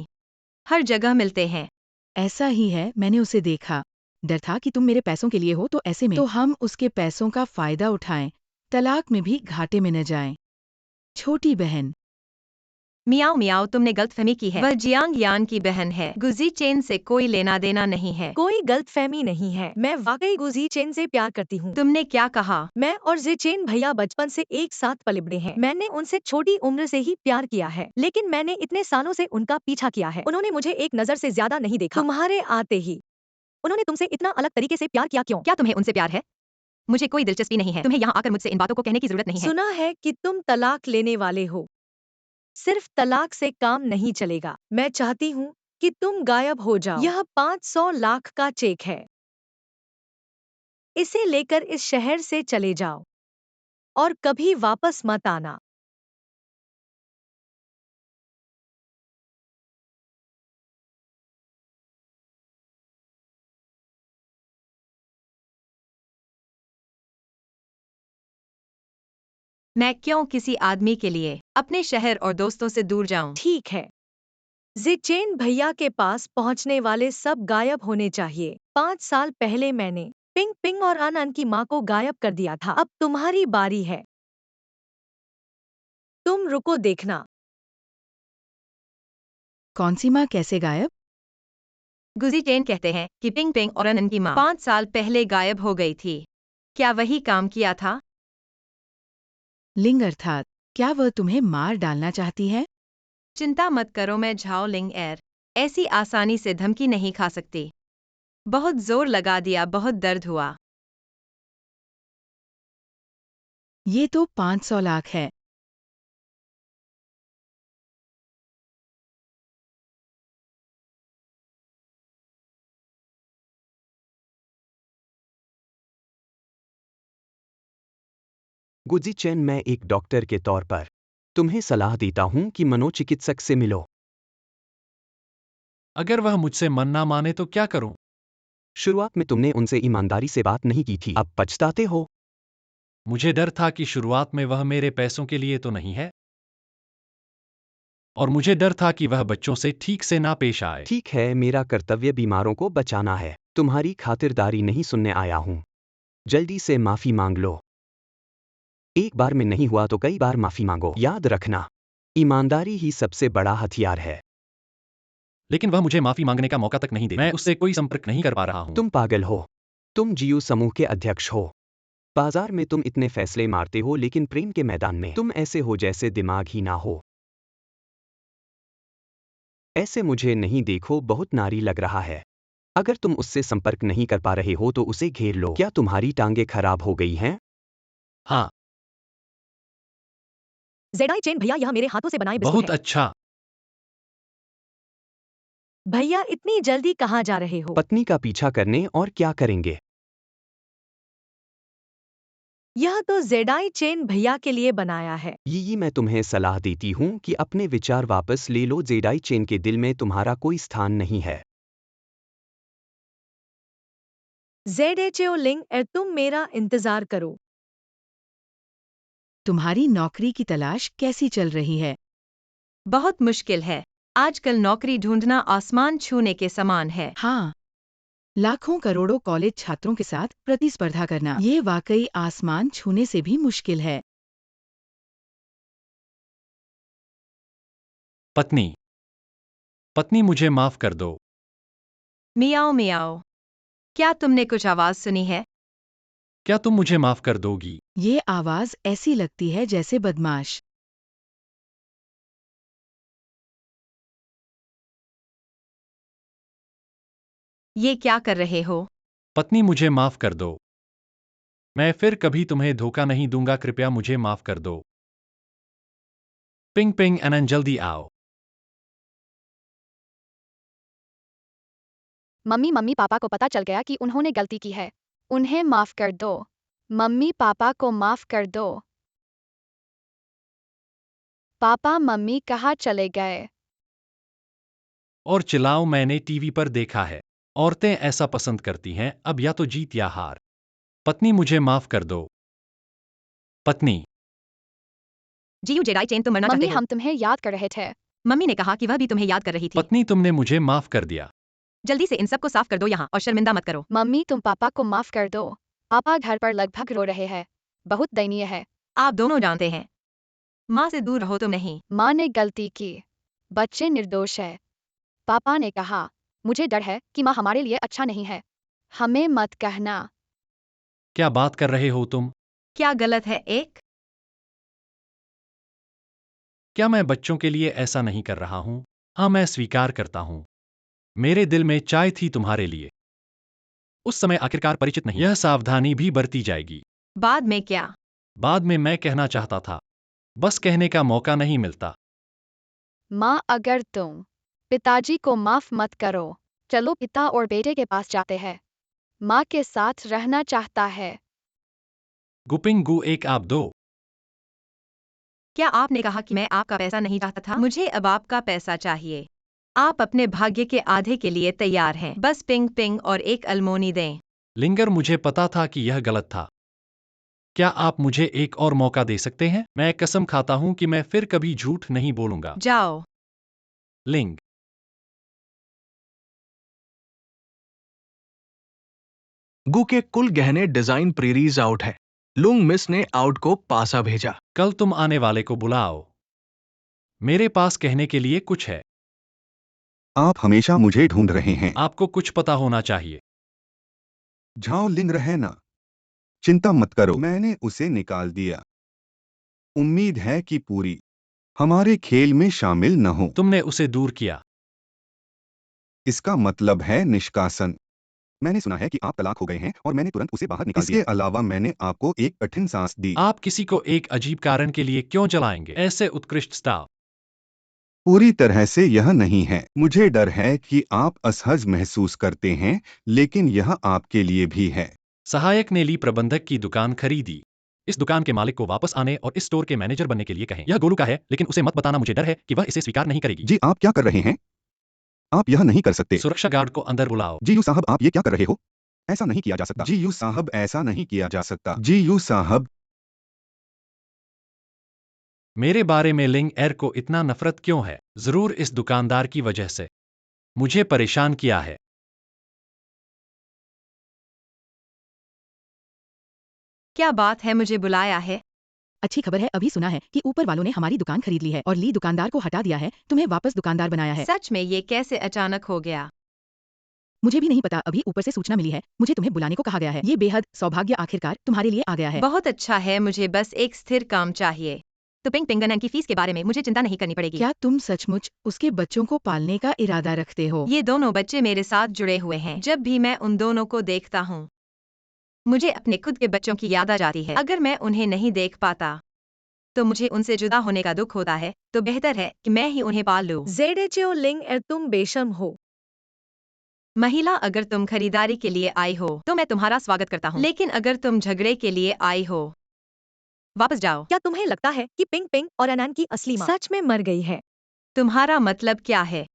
हर जगह मिलते हैं। ऐसा ही है, मैंने उसे देखा। डर था कि तुम मेरे पैसों के लिए हो तो ऐसे में तो हम उसके पैसों का फायदा उठाएं, तलाक में भी घाटे में न जाएं। छोटी बहन। मियाओ मियाओ, तुमने गलतफहमी की है। वह जियांग यान की बहन है। गुजी चेन से कोई लेना देना नहीं है। कोई गलतफहमी नहीं है, मैं वाकई गुजी चेन से प्यार करती हूँ। तुमने क्या कहा? मैं और जेचेन भैया बचपन से एक साथ पले बड़े हैं। मैंने उनसे छोटी उम्र से ही प्यार किया है, लेकिन मैंने इतने सालों से उनका पीछा किया है। उन्होंने मुझे एक नजर से ज्यादा नहीं देखा। तुम्हारे आते ही उन्होंने तुमसे इतना अलग तरीके से प्यार किया क्यों? क्या तुम्हें उनसे प्यार है? मुझे कोई दिलचस्पी नहीं है। तुम्हें यहाँ आकर मुझसे इन बातों को कहने की जरूरत नहीं है। सुना है कि तुम तलाक लेने वाले हो। सिर्फ तलाक से काम नहीं चलेगा। मैं चाहती हूँ कि तुम गायब हो जाओ। यह 500 लाख का चेक है। इसे लेकर इस शहर से चले जाओ और कभी वापस मत आना। मैं क्यों किसी आदमी के लिए अपने शहर और दोस्तों से दूर जाऊं? ठीक है, जिचेन भैया के पास पहुंचने वाले सब गायब होने चाहिए। 5 साल पहले मैंने पिंग पिंग और अनन की माँ को गायब कर दिया था। अब तुम्हारी बारी है। तुम रुको देखना। कौन सी माँ कैसे गायब? गुजी चेन कहते हैं कि पिंग पिंग और अनन की माँ 5 साल पहले गायब हो गई थी। क्या वही काम किया था? लिंग अर्थात क्या वह तुम्हें मार डालना चाहती है? चिंता मत करो, मैं झाओ लिंग एर ऐसी आसानी से धमकी नहीं खा सकती। बहुत जोर लगा दिया, बहुत दर्द हुआ। ये तो 500 लाख है। गुजी चैन, मैं एक डॉक्टर के तौर पर तुम्हें सलाह देता हूं कि मनोचिकित्सक से मिलो। अगर वह मुझसे मन ना माने तो क्या करूं? शुरुआत में तुमने उनसे ईमानदारी से बात नहीं की थी, अब पछताते हो। मुझे डर था कि शुरुआत में वह मेरे पैसों के लिए तो नहीं है, और मुझे डर था कि वह बच्चों से ठीक से ना पेश आए। ठीक है, मेरा कर्तव्य बीमारों को बचाना है। तुम्हारी खातिरदारी नहीं सुनने आया हूं। जल्दी से माफी मांग लो। एक बार में नहीं हुआ तो कई बार माफी मांगो। याद रखना, ईमानदारी ही सबसे बड़ा हथियार है। लेकिन वह मुझे माफी मांगने का मौका तक नहीं दे। मैं उससे कोई संपर्क नहीं कर पा रहा हूं। तुम पागल हो। तुम जीयू समूह के अध्यक्ष हो। बाजार में तुम इतने फैसले मारते हो, लेकिन प्रेम के मैदान में तुम ऐसे हो जैसे दिमाग ही ना हो। ऐसे मुझे नहीं देखो, बहुत नारी लग रहा है। अगर तुम उससे संपर्क नहीं कर पा रहे हो तो उसे घेर लो। क्या तुम्हारी टांगे खराब हो गई हैं? हाँ, जेडाई चेन भैया, यह मेरे हाथों से बनाए बिस्कुट बहुत है। अच्छा। भैया, इतनी जल्दी कहाँ जा रहे हो? पत्नी का पीछा करने, और क्या करेंगे? यह तो जेडाई चेन भैया के लिए बनाया है। ये मैं तुम्हें सलाह देती हूँ कि अपने विचार वापस ले लो। जेडाई चेन के दिल में तुम्हारा कोई स्थान नहीं है। जेडेचेओ लिंग एर, तुम मेरा इंतजार करो। तुम्हारी नौकरी की तलाश कैसी चल रही है? बहुत मुश्किल है। आजकल नौकरी ढूंढना आसमान छूने के समान है। हाँ, लाखों करोड़ों कॉलेज छात्रों के साथ प्रतिस्पर्धा करना, ये वाकई आसमान छूने से भी मुश्किल है। पत्नी, पत्नी, मुझे माफ कर दो। मियाओ मियाओ, क्या तुमने कुछ आवाज सुनी है? क्या तुम मुझे माफ कर दोगी? ये आवाज ऐसी लगती है जैसे बदमाश। ये क्या कर रहे हो? पत्नी मुझे माफ कर दो। मैं फिर कभी तुम्हें धोखा नहीं दूंगा, कृपया मुझे माफ कर दो। पिंग पिंग एनन, जल्दी आओ। मम्मी मम्मी पापा को पता चल गया कि उन्होंने गलती की है। उन्हें माफ कर दो। मम्मी पापा को माफ कर दो। पापा मम्मी कहाँ चले गए? और चिल्लाओ, मैंने टीवी पर देखा है। औरतें ऐसा पसंद करती हैं, अब या तो जीत या हार। पत्नी मुझे माफ कर दो। पत्नी, जीयू जेडाई चेन, तुम मरना मम्मी चाहते हो। हम तुम्हें याद कर रहे थे। मम्मी ने कहा कि वह भी तुम्हें याद कर रही थी। पत्नी तुमने मुझे माफ कर दिया। जल्दी से इन सबको साफ कर दो यहाँ और शर्मिंदा मत करो। मम्मी तुम पापा को माफ कर दो। पापा घर पर लगभग रो रहे हैं। बहुत दयनीय है। आप दोनों जानते हैं, माँ से दूर रहो तुम नहीं। माँ ने गलती की। बच्चे निर्दोष है। पापा ने कहा, मुझे डर है कि माँ हमारे लिए अच्छा नहीं है। हमें मत कहना। क्या बात कर रहे हो तुम? क्या गलत है एक? क्या मैं बच्चों के लिए ऐसा नहीं कर रहा हूं? हाँ, मैं स्वीकार करता हूं। मेरे दिल में चाय थी तुम्हारे लिए। उस समय आखिरकार परिचित नहीं। यह सावधानी भी बरती जाएगी। बाद में क्या? बाद में मैं कहना चाहता था, बस कहने का मौका नहीं मिलता। माँ अगर तुम पिताजी को माफ मत करो, चलो पिता और बेटे के पास जाते हैं। माँ के साथ रहना चाहता है। गुपिंग गु, एक आप दो। क्या आपने कहा कि मैं आपका पैसा नहीं चाहता था? मुझे अब आपका पैसा चाहिए। आप अपने भाग्य के आधे के लिए तैयार हैं। बस पिंग पिंग और एक अलमोनी दें। लिंगर, मुझे पता था कि यह गलत था। क्या आप मुझे एक और मौका दे सकते हैं? मैं कसम खाता हूं कि मैं फिर कभी झूठ नहीं बोलूंगा। जाओ। लिंग, गु के कुल गहने डिजाइन प्रीरीज आउट है। लुंग मिस ने आउट को पासा भेजा। कल तुम आने वाले को बुलाओ। मेरे पास कहने के लिए कुछ है। आप हमेशा मुझे ढूंढ रहे हैं। आपको कुछ पता होना चाहिए। झाओ लिंग रहे ना। चिंता मत करो, मैंने उसे निकाल दिया। उम्मीद है कि पूरी हमारे खेल में शामिल न हो। तुमने उसे दूर किया। इसका मतलब है निष्कासन। मैंने सुना है कि आप तलाक हो गए हैं और मैंने तुरंत उसे बाहर निकाल दिया। इसके अलावा मैंने आपको एक कठिन सांस दी। आप किसी को एक अजीब कारण के लिए क्यों जलाएंगे? ऐसे उत्कृष्ट स्टाफ। पूरी तरह से यह नहीं है। मुझे डर है कि आप असहज महसूस करते हैं, लेकिन यह आपके लिए भी है। सहायक ने ली प्रबंधक की दुकान खरीदी। इस दुकान के मालिक को वापस आने और इस स्टोर के मैनेजर बनने के लिए कहें। यह गोलू का है, लेकिन उसे मत बताना, मुझे डर है कि वह इसे स्वीकार नहीं करेगी। जी आप क्या कर रहे हैं? आप यह नहीं कर सकते। सुरक्षा गार्ड को अंदर बुलाओ। जी यू साहब, आप ये क्या कर रहे हो? ऐसा नहीं किया जा सकता। जी यू साहब, ऐसा नहीं किया जा सकता। जी यू साहब। मेरे बारे में लिंग एर को इतना नफरत क्यों है? जरूर इस दुकानदार की वजह से। मुझे परेशान किया है। क्या बात है, मुझे बुलाया है? अच्छी खबर है, अभी सुना है कि ऊपर वालों ने हमारी दुकान खरीद ली है और ली दुकानदार को हटा दिया है, तुम्हें वापस दुकानदार बनाया है। सच में ये कैसे अचानक हो गया? मुझे भी नहीं पता, अभी ऊपर से सूचना मिली है, मुझे तुम्हें बुलाने को कहा गया है। ये बेहद सौभाग्य आखिरकार तुम्हारे लिए आ गया है। बहुत अच्छा है, मुझे बस एक स्थिर काम चाहिए। तो पिंग पिंगन की फीस के बारे में मुझे चिंता नहीं करनी पड़ेगी। क्या तुम सचमुच उसके बच्चों को पालने का इरादा रखते हो? ये दोनों बच्चे मेरे साथ जुड़े हुए हैं। जब भी मैं उन दोनों को देखता हूँ, मुझे अपने खुद के बच्चों की याद आ जाती है। अगर मैं उन्हें नहीं देख पाता, तो मुझे उनसे जुदा होने का दुख होता है। तो बेहतर है कि मैं ही उन्हें पाल लूं। जेडेचो लिंग एर, तुम बेशर्म हो। महिला, अगर तुम खरीदारी के लिए आई हो तो मैं तुम्हारा स्वागत करता हूँ, लेकिन अगर तुम झगड़े के लिए आई हो, वापस जाओ। क्या तुम्हें लगता है कि पिंग पिंग और अनन की असली माँ सच में मर गई है? तुम्हारा मतलब क्या है?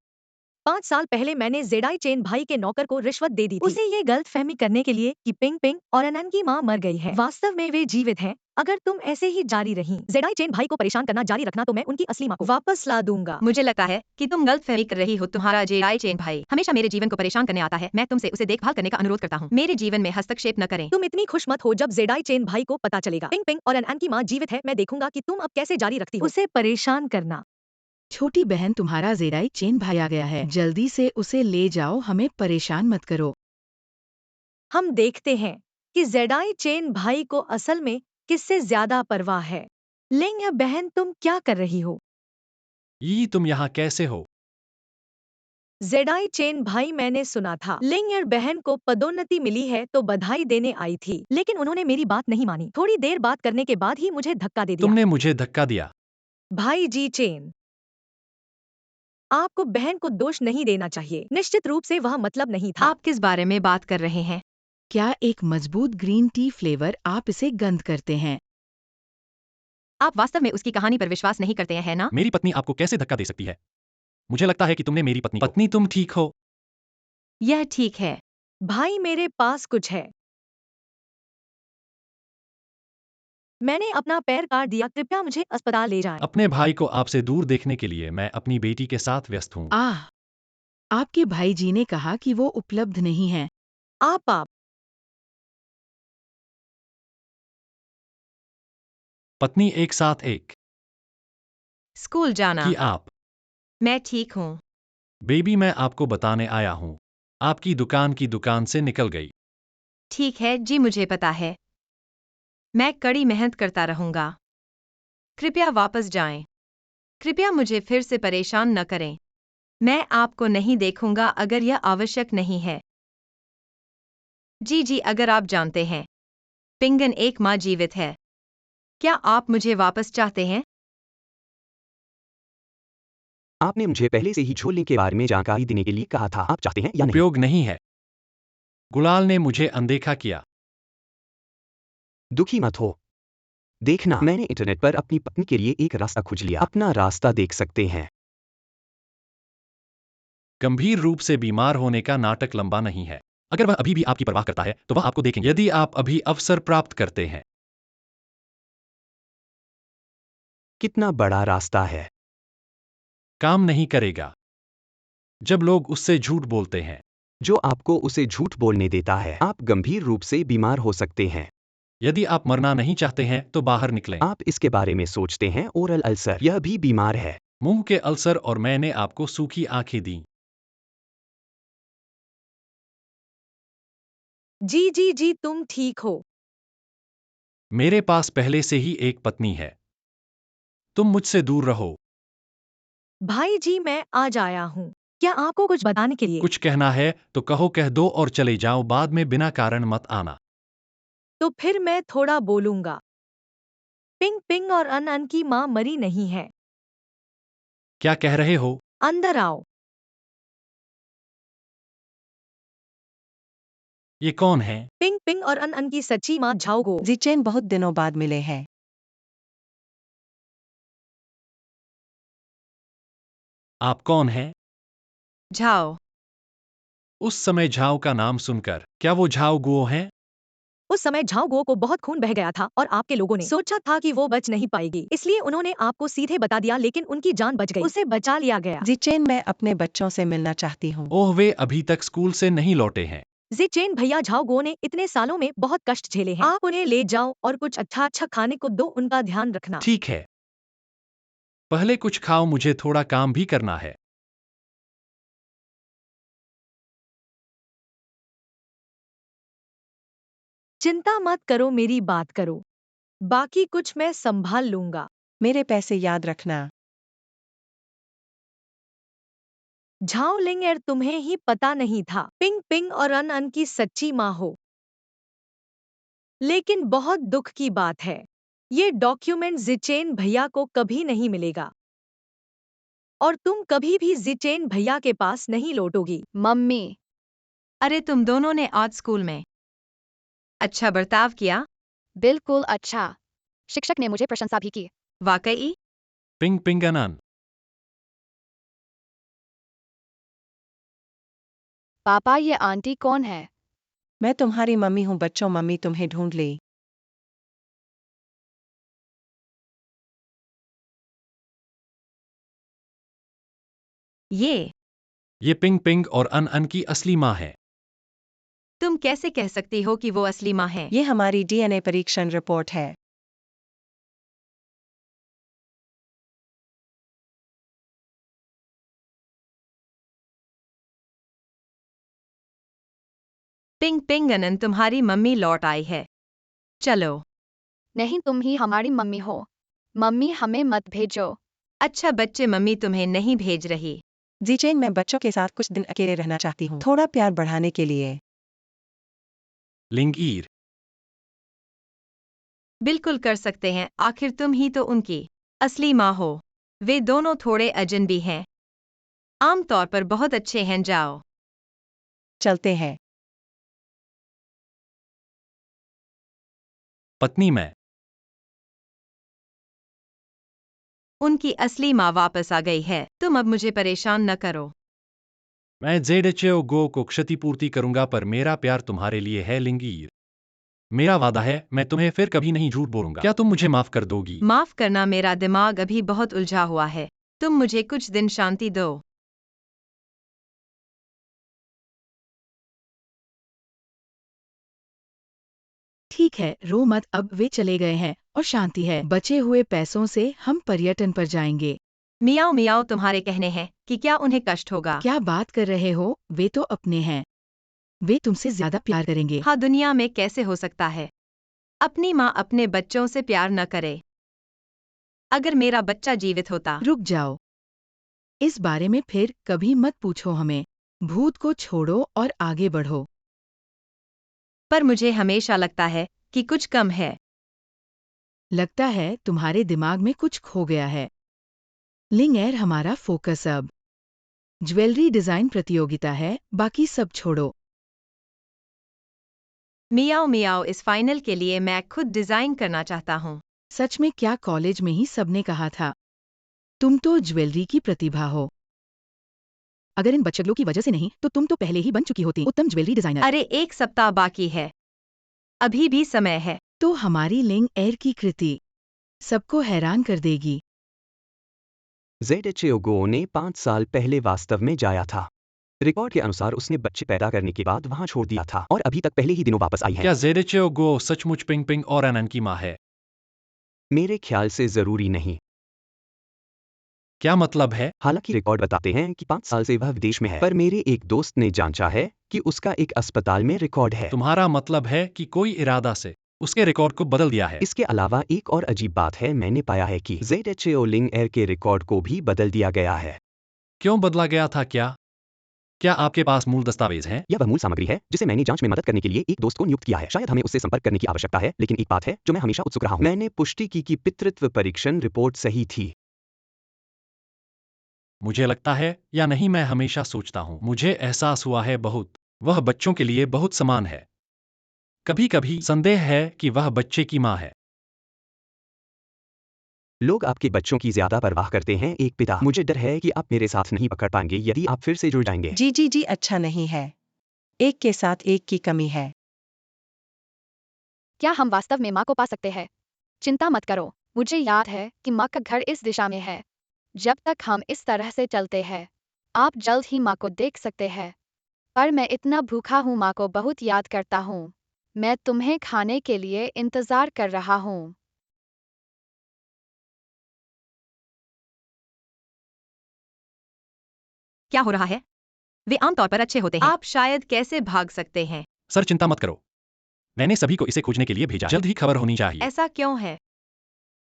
5 साल पहले मैंने जेडाई चेन भाई के नौकर को रिश्वत दे दी थी, उसे ये गलतफहमी करने के लिए कि पिंग पिंग और अनन की माँ मर गई है। वास्तव में वे जीवित हैं। अगर तुम ऐसे ही जारी रही जेडाई चेन भाई को परेशान करना जारी रखना, तो मैं उनकी असली माँ को वापस ला दूंगा। मुझे लगता है कि तुम गलतफहमी कर रही हो। तुम्हारा जेडाई चेन भाई हमेशा मेरे जीवन को परेशान करने आता है। मैं तुमसे उसे देखभाल करने का अनुरोध करता हूँ। मेरे जीवन में हस्तक्षेप न करें। तुम इतनी खुश मत हो जब जेडाई चेन भाई को पता चलेगा पिंग पिंग और अनन की माँ जीवित है। मैं देखूंगा कि तुम अब कैसे जारी रखती हो उसे परेशान करना। छोटी बहन, तुम्हारा जेडाई चेन भाई आ गया है, जल्दी से उसे ले जाओ, हमें परेशान मत करो। हम देखते हैं कि जेडाई चेन भाई को असल में किससे ज्यादा परवाह है। लिंग बहन, तुम क्या कर रही हो? ये तुम यहाँ कैसे हो? जेडाई चेन भाई, मैंने सुना था लिंगर बहन को पदोन्नति मिली है तो बधाई देने आई थी, लेकिन उन्होंने मेरी बात नहीं मानी। थोड़ी देर बात करने के बाद ही मुझे धक्का दे दिया। तुमने मुझे धक्का दिया। भाई जी चेन, आपको बहन को दोष नहीं देना चाहिए। निश्चित रूप से वह मतलब नहीं था। आप किस बारे में बात कर रहे हैं? क्या एक मजबूत ग्रीन टी फ्लेवर आप इसे गंद करते हैं? आप वास्तव में उसकी कहानी पर विश्वास नहीं करते हैं, है ना? मेरी पत्नी आपको कैसे धक्का दे सकती है? मुझे लगता है कि तुमने मेरी पत्नी तुम ठीक हो? यह ठीक है। भाई, मेरे पास कुछ है। मैंने अपना पैर काट दिया, कृपया मुझे अस्पताल ले जाएं। अपने भाई को आपसे दूर देखने के लिए मैं अपनी बेटी के साथ व्यस्त हूँ। आपके भाई जी ने कहा कि वो उपलब्ध नहीं है। आप पत्नी एक साथ एक स्कूल जाना। कि आप मैं ठीक हूँ। बेबी, मैं आपको बताने आया हूँ। आपकी दुकान से निकल गई। ठीक है जी, मुझे पता है। मैं कड़ी मेहनत करता रहूंगा। कृपया वापस जाएं। कृपया मुझे फिर से परेशान न करें। मैं आपको नहीं देखूंगा अगर यह आवश्यक नहीं है। जी, अगर आप जानते हैं। पिंगन एक माँ जीवित है। क्या आप मुझे वापस चाहते हैं? आपने मुझे पहले से ही झोले के बारे में जानकारी देने के लिए कहा था। आप चाहते हैं या नहीं? उपयोग नहीं है। गुलाल ने मुझे अनदेखा किया। दुखी मत हो। देखना, मैंने इंटरनेट पर अपनी पत्नी के लिए एक रास्ता खोज लिया। अपना रास्ता देख सकते हैं। गंभीर रूप से बीमार होने का नाटक लंबा नहीं है। अगर वह अभी भी आपकी परवाह करता है तो वह आपको देखेंगे। यदि आप अभी अवसर प्राप्त करते हैं। कितना बड़ा रास्ता है। काम नहीं करेगा। जब लोग उससे झूठ बोलते हैं। जो आपको उसे झूठ बोलने देता है। आप गंभीर रूप से बीमार हो सकते हैं। यदि आप मरना नहीं चाहते हैं तो बाहर निकलें। आप इसके बारे में सोचते हैं। ओरल अल्सर, यह भी बीमार है। मुंह के अल्सर, और मैंने आपको सूखी आंखें दी। जी, तुम ठीक हो। मेरे पास पहले से ही एक पत्नी है। तुम मुझसे दूर रहो। भाई जी, मैं आज आया हूँ। क्या आपको कुछ बताने के लिए? कुछ कहना है तो कहो, कह दो और चले जाओ। बाद में बिना कारण मत आना। तो फिर मैं थोड़ा बोलूंगा। पिंग पिंग और अन की माँ मरी नहीं है। क्या कह रहे हो? अंदर आओ। ये कौन है? पिंग पिंग और अन की सच्ची माँ झाओ गो। जिचेन बहुत दिनों बाद मिले हैं। आप कौन हैं? झाओ। उस समय झाओ का नाम सुनकर क्या वो झाओ गुओ हैं? उस समय झाओ गो को बहुत खून बह गया था और आपके लोगों ने सोचा था कि वो बच नहीं पाएगी, इसलिए उन्होंने आपको सीधे बता दिया, लेकिन उनकी जान बच गई। उसे बचा लिया गया। जिचेन, मैं अपने बच्चों से मिलना चाहती हूँ। ओह, वे अभी तक स्कूल से नहीं लौटे हैं। जिचेन भैया, झाओ गो ने इतने सालों में बहुत कष्ट झेले हैं। आप उन्हें ले जाओ और कुछ अच्छा खाने को दो, उनका ध्यान रखना। ठीक है। पहले कुछ खाओ, मुझे थोड़ा काम भी करना है। चिंता मत करो, मेरी बात करो। बाकी कुछ मैं संभाल लूंगा। मेरे पैसे याद रखना। झाओ लिंगर, तुम्हें ही पता नहीं था पिंग पिंग और अन की सच्ची माँ हो। लेकिन बहुत दुख की बात है, ये डॉक्यूमेंट जिचेन भैया को कभी नहीं मिलेगा और तुम कभी भी जिचेन भैया के पास नहीं लौटोगी। मम्मी, अरे, तुम दोनों ने आज स्कूल में अच्छा बर्ताव किया। बिल्कुल अच्छा। शिक्षक ने मुझे प्रशंसा भी की। वाकई? पिंग पिंगनन। पापा, ये आंटी कौन है? मैं तुम्हारी मम्मी हूँ बच्चों। मम्मी तुम्हें ढूंढ ली। ये पिंग पिंग और अन की असली माँ है। तुम कैसे कह सकती हो कि वो असली माँ है? ये हमारी डीएनए परीक्षण रिपोर्ट है। पिंग पिंग अनन, तुम्हारी मम्मी लौट आई है। चलो। नहीं, तुम ही हमारी मम्मी हो। मम्मी, हमें मत भेजो। अच्छा बच्चे, मम्मी तुम्हें नहीं भेज रही। जीचेन मैं बच्चों के साथ कुछ दिन अकेले रहना चाहती हूँ, थोड़ा प्यार बढ़ाने के लिए। लिंगईर। बिल्कुल कर सकते हैं, आखिर तुम ही तो उनकी असली माँ हो। वे दोनों थोड़े अजनबी हैं। आमतौर पर बहुत अच्छे हैं, जाओ। चलते हैं। पत्नी मैं। उनकी असली माँ वापस आ गई है, तुम अब मुझे परेशान न करो। मैं जेडेचेओ गो को क्षतिपूर्ति करूंगा, पर मेरा प्यार तुम्हारे लिए है लिंगईर। मेरा वादा है, मैं तुम्हें फिर कभी नहीं झूठ बोलूंगा। क्या तुम मुझे माफ कर दोगी? माफ करना, मेरा दिमाग अभी बहुत उलझा हुआ है। तुम मुझे कुछ दिन शांति दो। ठीक है, रो मत, अब वे चले गए हैं और शांति है। बचे हुए पैसों से हम पर्यटन पर जाएंगे। मियाओ मियाओ, तुम्हारे कहने हैं कि क्या उन्हें कष्ट होगा? क्या बात कर रहे हो, वे तो अपने हैं। वे तुमसे ज्यादा प्यार करेंगे। हाँ, दुनिया में कैसे हो सकता है अपनी माँ अपने बच्चों से प्यार न करे? अगर मेरा बच्चा जीवित होता। रुक जाओ, इस बारे में फिर कभी मत पूछो हमें। भूत को छोड़ो और आगे बढ़ो। पर मुझे हमेशा लगता है कि कुछ कम है। लगता है तुम्हारे दिमाग में कुछ खो गया है। लिंगएयर, हमारा फोकस अब ज्वेलरी डिजाइन प्रतियोगिता है, बाकी सब छोड़ो। मियाओ मियाओ, इस फाइनल के लिए मैं खुद डिजाइन करना चाहता हूँ। सच में क्या कॉलेज में ही सबने कहा था? तुम तो ज्वेलरी की प्रतिभा हो। अगर इन बच्चों की वजह से नहीं तो तुम तो पहले ही बन चुकी होती उत्तम ज्वेलरी डिजाइनर। अरे, एक सप्ताह बाकी है, अभी भी समय है। तो हमारी लिंगएयर की कृति सबको हैरान कर देगी। जेडेचेओ गो ने 5 साल पहले वास्तव में जाया था। रिकॉर्ड के अनुसार उसने बच्चे पैदा करने के बाद वहां छोड़ दिया था और अभी तक पहले ही दिनों वापस आई है। क्या जेडेचेओ गो सचमुच पिंग पिंग और अनन की माँ है? मेरे ख्याल से जरूरी नहीं। क्या मतलब है? हालांकि रिकॉर्ड बताते हैं कि 5 साल से वह विदेश में है, पर मेरे एक दोस्त ने जांचा है कि उसका एक अस्पताल में रिकॉर्ड है। तुम्हारा मतलब है कि कोई इरादा से उसके रिकॉर्ड को बदल दिया है? इसके अलावा एक और अजीब बात है, मैंने पाया है कि जेडेचेओ लिंगएयर के रिकॉर्ड को भी बदल दिया गया है। क्यों बदला गया था? क्या आपके पास मूल दस्तावेज हैं? यह वह मूल सामग्री है जिसे मैंने जांच में मदद करने के लिए एक दोस्त को नियुक्त किया है। शायद हमें उससे संपर्क करने की आवश्यकता है, लेकिन एक बात है जो मैं हमेशा उत्सुक रहा हूं। मैंने पुष्टि की कि पितृत्व परीक्षण रिपोर्ट सही थी। मुझे लगता है या नहीं, मैं हमेशा सोचता हूँ, मुझे एहसास हुआ है वह बच्चों के लिए बहुत समान है। कभी कभी संदेह है कि वह बच्चे की माँ है। लोग आपके बच्चों की ज्यादा परवाह करते हैं। एक पिता, मुझे डर है कि आप मेरे साथ नहीं पकड़ पाएंगे यदि आप फिर से जुड़ जाएंगे। जी, अच्छा नहीं है। एक के साथ एक की कमी है। क्या हम वास्तव में माँ को पा सकते हैं? चिंता मत करो, मुझे याद है कि माँ का घर इस दिशा में है। जब तक हम इस तरह से चलते हैं, आप जल्द ही माँ को देख सकते हैं। पर मैं इतना भूखा हूँ, माँ को बहुत याद करता हूँ। मैं तुम्हें खाने के लिए इंतजार कर रहा हूँ। क्या हो रहा है? वे आमतौर पर अच्छे होते हैं। आप शायद कैसे भाग सकते हैं? सर, चिंता मत करो, मैंने सभी को इसे खोजने के लिए भेजा है। जल्द ही खबर होनी चाहिए। ऐसा क्यों है?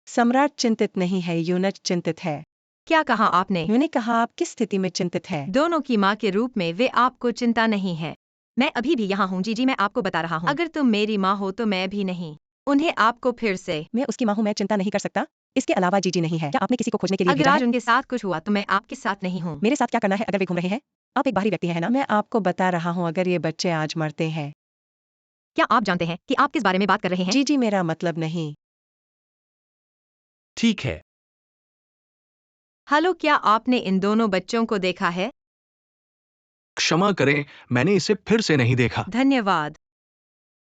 सम्राट चिंतित नहीं है, यूनिट चिंतित है। क्या कहा आपने? मैंने कहा आप किस स्थिति में चिंतित है। दोनों की माँ के रूप में वे आपको चिंता नहीं है। मैं अभी भी यहाँ हूँ जी, मैं आपको बता रहा हूँ। अगर तुम मेरी माँ हो तो मैं भी नहीं। उन्हें आपको फिर से। मैं उसकी माँ हूँ, मैं चिंता नहीं कर सकता। इसके अलावा जीजी नहीं है। क्या आपने किसी को खोजने के लिए अगर भेजा आज है? उनके साथ कुछ हुआ तो मैं आपके साथ नहीं हूँ। मेरे साथ क्या करना है अगर वे घूम रहे हैं? आप एक बाहरी व्यक्ति हैं ना? मैं आपको बता रहा हूँ, अगर ये बच्चे आज मरते हैं। क्या आप जानते हैं कि आप किस बारे में बात कर रहे हैं? जी, मेरा मतलब नहीं। ठीक है। हेलो, क्या आपने इन दोनों बच्चों को देखा है? क्षमा करें, मैंने इसे फिर से नहीं देखा। धन्यवाद।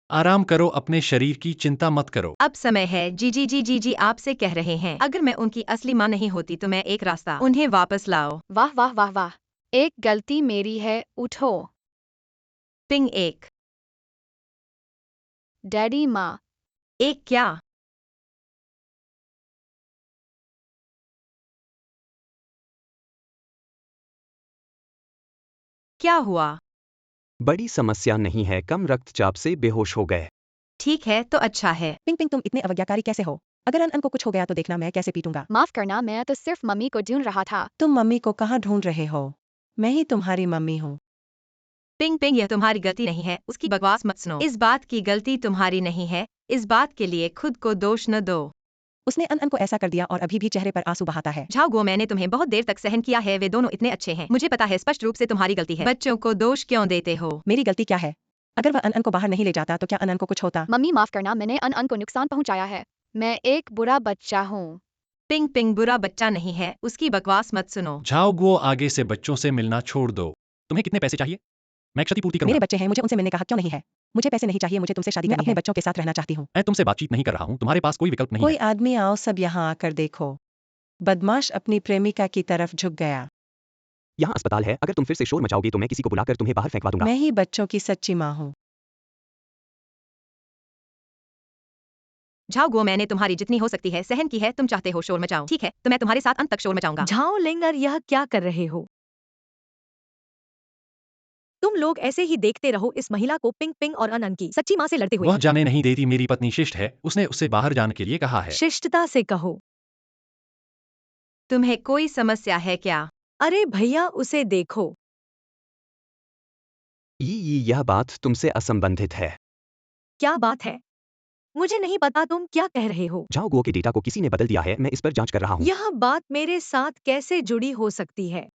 आराम करो, अपने शरीर की चिंता मत करो। अब समय है। जी आपसे कह रहे हैं, अगर मैं उनकी असली माँ नहीं होती तो मैं एक रास्ता। उन्हें वापस लाओ। वाह वाह वाह वाह, एक गलती मेरी है, उठो। पिंग 1। डैडी माँ। एक क्या? क्या हुआ? बड़ी समस्या नहीं है, कम रक्तचाप से बेहोश हो गए। ठीक है तो अच्छा है। पिंग पिंग, तुम इतने अवज्ञाकारी कैसे हो? अगर अन को कुछ हो गया तो देखना मैं कैसे पीटूंगा। माफ करना, मैं तो सिर्फ मम्मी को ढूंढ रहा था। तुम मम्मी को कहाँ ढूंढ रहे हो? मैं ही तुम्हारी मम्मी हूँ। पिंग पिंग, यह तुम्हारी गलती नहीं है, उसकी बकवास मत सुनो। इस बात की गलती तुम्हारी नहीं है, इस बात के लिए खुद को दोष न दो। उसने अन को ऐसा कर दिया और अभी भी चेहरे पर आंसू बहाता है। झाओ गो, मैंने तुम्हें बहुत देर तक सहन किया है, वे दोनों इतने अच्छे हैं। मुझे पता है स्पष्ट रूप से तुम्हारी गलती है। बच्चों को दोष क्यों देते हो? मेरी गलती क्या है? अगर वह अन को बाहर नहीं ले जाता तो क्या अन को कुछ होता? मम्मी माफ करना, मैंने अन को नुकसान पहुंचाया है। मैं एक बुरा बच्चा हूँ। पिंग पिंग बुरा बच्चा नहीं है, उसकी बकवास मत सुनो। झाओ गुओ, आगे से बच्चों से मिलना छोड़ दो। तुम्हें कितने पैसे चाहिए? मैं क्षतिपूर्ति मेरे करूंगा। बच्चे हैं, मुझे उनसे मिलने का हक क्यों नहीं है? मुझे पैसे नहीं चाहिए, मुझे तुमसे शादी करनी है। अपने बच्चों के साथ रहना चाहती हूँ। मैं तुमसे बातचीत नहीं कर रहा हूँ, तुम्हारे पास कोई विकल्प नहीं कोई है। आदमी आओ, सब यहाँ आकर देखो। बदमाश अपनी प्रेमिका की तरफ झुक गया। यहाँ अस्पताल है, अगर तुम फिर से शोर मचाओगे तो मैं किसी को बुलाकर तुम्हें बाहर फेंकवा दूंगा। मैं ही बच्चों की सच्ची माँ हूँ। झाओ गो, मैंने तुम्हारी जितनी हो सकती है सहन की है, तुम चाहते हो शोर मचाओ, ठीक है, तो मैं तुम्हारे साथ अंत तक शोर मचाऊंगा। झाओ लिंगर, यह क्या कर रहे हो? तुम लोग ऐसे ही देखते रहो इस महिला को पिंग पिंग और अनन की सच्ची माँ से लड़ते हुए। वह जाने नहीं देती, मेरी पत्नी शिष्ट है, उसने उससे बाहर जाने के लिए कहा है। शिष्टता से कहो। तुम्हें कोई समस्या है क्या? अरे भैया, उसे देखो। यह बात तुमसे असंबंधित है। क्या बात है? मुझे नहीं पता तुम क्या कह रहे हो। झाओ गुओ के डेटा को किसी ने बदल दिया है, मैं इस पर जांच कर रहा हूँ। यह बात मेरे साथ कैसे जुड़ी हो सकती है?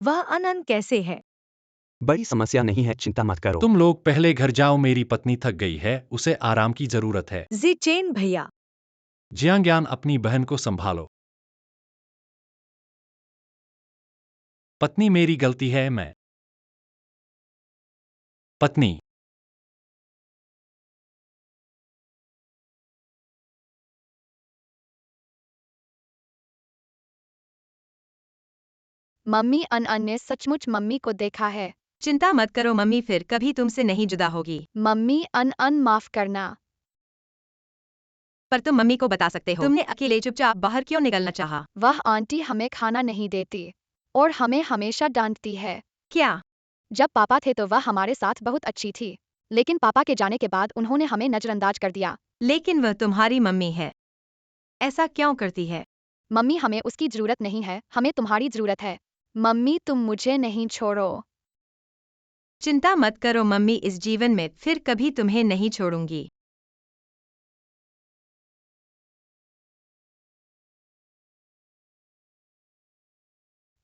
वह अनन कैसे है? बड़ी समस्या नहीं है, चिंता मत करो। तुम लोग पहले घर जाओ, मेरी पत्नी थक गई है, उसे आराम की जरूरत है। जी चेन भैया। जियांग्यान, अपनी बहन को संभालो। पत्नी, मेरी गलती है, मैं पत्नी। मम्मी अन ने सचमुच मम्मी को देखा है। चिंता मत करो, मम्मी फिर कभी तुमसे नहीं जुदा होगी। मम्मी अन माफ करना। पर तुम मम्मी को बता सकते हो, तुमने अकेले चुपचाप बाहर क्यों निकलना चाहा? वह आंटी हमें खाना नहीं देती और हमें हमेशा डांटती है। क्या? जब पापा थे तो वह हमारे साथ बहुत अच्छी थी, लेकिन पापा के जाने के बाद उन्होंने हमें नजरअंदाज कर दिया। लेकिन वह तुम्हारी मम्मी है, ऐसा क्यों करती है? मम्मी, हमें उसकी जरूरत नहीं है, हमें तुम्हारी जरूरत है। मम्मी, तुम मुझे नहीं छोड़ो। चिंता मत करो मम्मी, इस जीवन में फिर कभी तुम्हें नहीं छोड़ूंगी।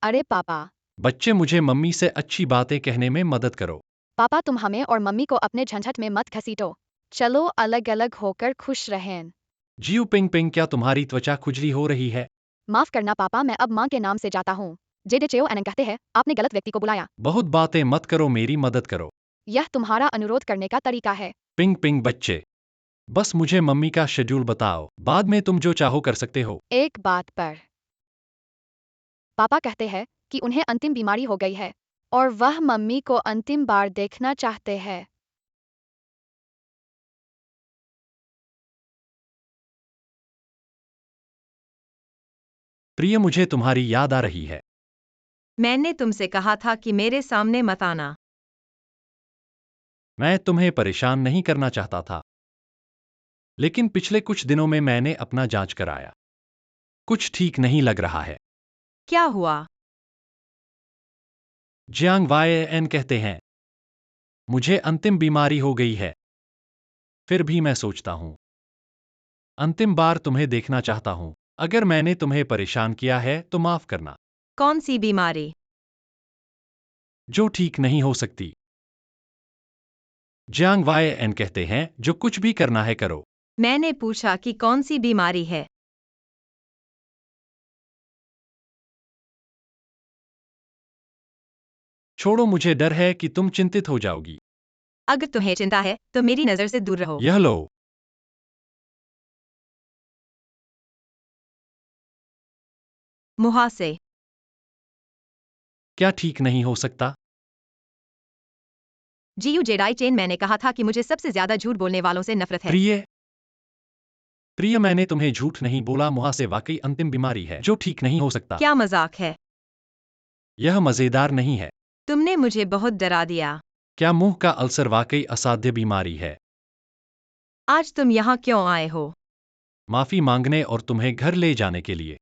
अरे पापा। बच्चे, मुझे मम्मी से अच्छी बातें कहने में मदद करो। पापा, तुम हमें और मम्मी को अपने झंझट में मत घसीटो। चलो अलग अलग होकर खुश रहें। जियो पिंग पिंग, क्या तुम्हारी त्वचा खुजली हो रही है? माफ करना पापा, मैं अब माँ के नाम से जाता हूँ। जेडे चेओ एनन कहते हैं, आपने गलत व्यक्ति को बुलाया। बहुत बातें मत करो, मेरी मदद करो। यह तुम्हारा अनुरोध करने का तरीका है। पिंग पिंग बच्चे, बस मुझे मम्मी का शेड्यूल बताओ, बाद में तुम जो चाहो कर सकते हो। एक बात पर पापा कहते हैं कि उन्हें अंतिम बीमारी हो गई है और वह मम्मी को अंतिम बार देखना चाहते हैं। प्रिय, मुझे तुम्हारी याद आ रही है। मैंने तुमसे कहा था कि मेरे सामने मत आना। मैं तुम्हें परेशान नहीं करना चाहता था, लेकिन पिछले कुछ दिनों में मैंने अपना जांच कराया। कुछ ठीक नहीं लग रहा है। क्या हुआ? जियांग वाई एन कहते हैं, मुझे अंतिम बीमारी हो गई है। फिर भी मैं सोचता हूं, अंतिम बार तुम्हें देखना चाहता हूं। अगर मैंने तुम्हें परेशान किया है तो माफ करना। कौन सी बीमारी? जो ठीक नहीं हो सकती। जियांग वाई एन कहते हैं, जो कुछ भी करना है करो। मैंने पूछा कि कौन सी बीमारी है। छोड़ो, मुझे डर है कि तुम चिंतित हो जाओगी। अगर तुम्हें चिंता है तो मेरी नजर से दूर रहो। यह लो। मुहासे। क्या ठीक नहीं हो सकता? जीयू जेडाई चेन, मैंने कहा था कि मुझे सबसे ज्यादा झूठ बोलने वालों से नफरत है। प्रिय, प्रिय, मैंने तुम्हें झूठ नहीं बोला। मुहासे वाकई अंतिम बीमारी है जो ठीक नहीं हो सकता। क्या मजाक है? यह मजेदार नहीं है। तुमने मुझे बहुत डरा दिया। क्या मुंह का अल्सर वाकई असाध्य बीमारी है? आज तुम यहाँ क्यों आए हो? माफी मांगने और तुम्हें घर ले जाने के लिए।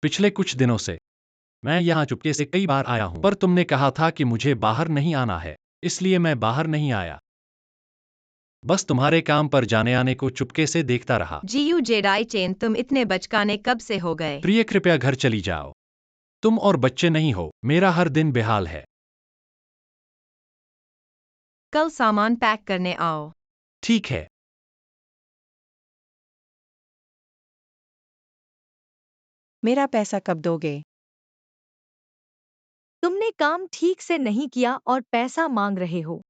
पिछले कुछ दिनों से मैं यहाँ चुपके से कई बार आया हूँ, पर तुमने कहा था कि मुझे बाहर नहीं आना है, इसलिए मैं बाहर नहीं आया। बस तुम्हारे काम पर जाने आने को चुपके से देखता रहा। जीयू जेडाई चेन, तुम इतने बचकाने कब से हो गए? प्रिय, कृपया घर चली जाओ। तुम और बच्चे नहीं हो, मेरा हर दिन बेहाल है। कल सामान पैक करने आओ। ठीक है। मेरा पैसा कब दोगे? तुमने काम ठीक से नहीं किया और पैसा मांग रहे हो।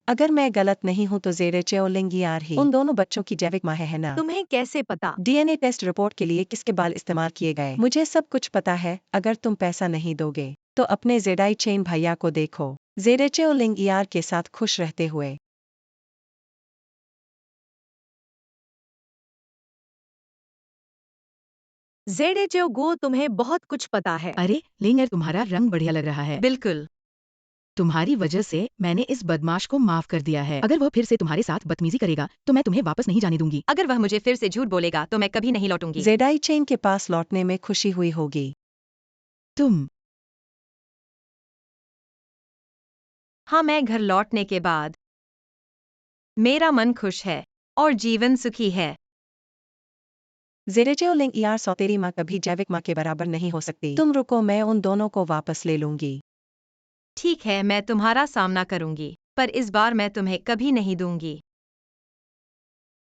अगर मैं गलत नहीं हूँ तो जेरे चेओलिंगियार ही उन दोनों बच्चों की जैविक माँ है ना? तुम्हें कैसे पता? डीएनए टेस्ट रिपोर्ट के लिए किसके बाल इस्तेमाल किए गए? मुझे सब कुछ पता है। अगर तुम पैसा नहीं दोगे तो अपने जेडाई चेन भैया को देखो, जेरे चेओलिंगियार के साथ खुश रहते हुए। जेडेचो गो, तुम्हें बहुत कुछ पता है। अरे लिंगर, तुम्हारा रंग बढ़िया लग रहा है। बिल्कुल। तुम्हारी वजह से मैंने इस बदमाश को माफ कर दिया है। अगर वह फिर से तुम्हारे साथ बदतमीजी करेगा तो मैं तुम्हें वापस नहीं जाने दूंगी। अगर वह मुझे फिर से झूठ बोलेगा तो मैं कभी नहीं लौटूंगी। जेडाई चेन के पास लौटने में खुशी हुई होगी। तुम हाँ, मैं घर लौटने के बाद मेरा मन खुश है और जीवन सुखी है। जेरे चेओलिंगियार सौतेरी माँ कभी जैविक माँ के बराबर नहीं हो सकती। तुम रुको, मैं उन दोनों को वापस ले लूंगी। ठीक है, मैं तुम्हारा सामना करूंगी, पर इस बार मैं तुम्हें कभी नहीं दूंगी।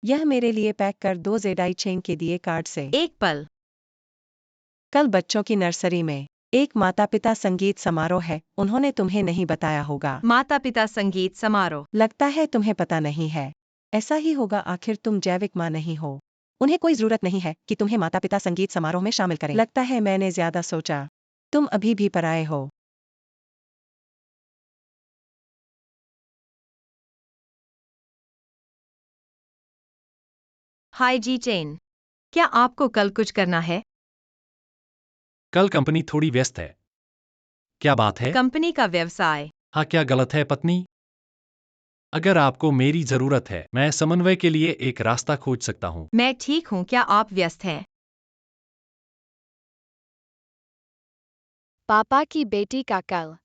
यह मेरे लिए पैक कर दो जेडाई चेन के दिए कार्ड से। एक पल। कल बच्चों की नर्सरी में एक माता पिता संगीत समारोह है, उन्होंने तुम्हें नहीं बताया होगा। माता पिता संगीत समारोह। लगता है तुम्हें पता नहीं है। ऐसा ही होगा, आखिर तुम जैविक माँ नहीं हो। उन्हें कोई जरूरत नहीं है कि तुम्हें माता पिता संगीत समारोह में शामिल करें। लगता है मैंने ज्यादा सोचा। तुम अभी भी पराये हो। हाय जी चेन, क्या आपको कल कुछ करना है? कल कंपनी थोड़ी व्यस्त है। क्या बात है? कंपनी का व्यवसाय। हाँ, क्या गलत है पत्नी? अगर आपको मेरी जरूरत है, मैं समन्वय के लिए एक रास्ता खोज सकता हूँ। मैं ठीक हूँ, क्या आप व्यस्त हैं? पापा की बेटी का कल।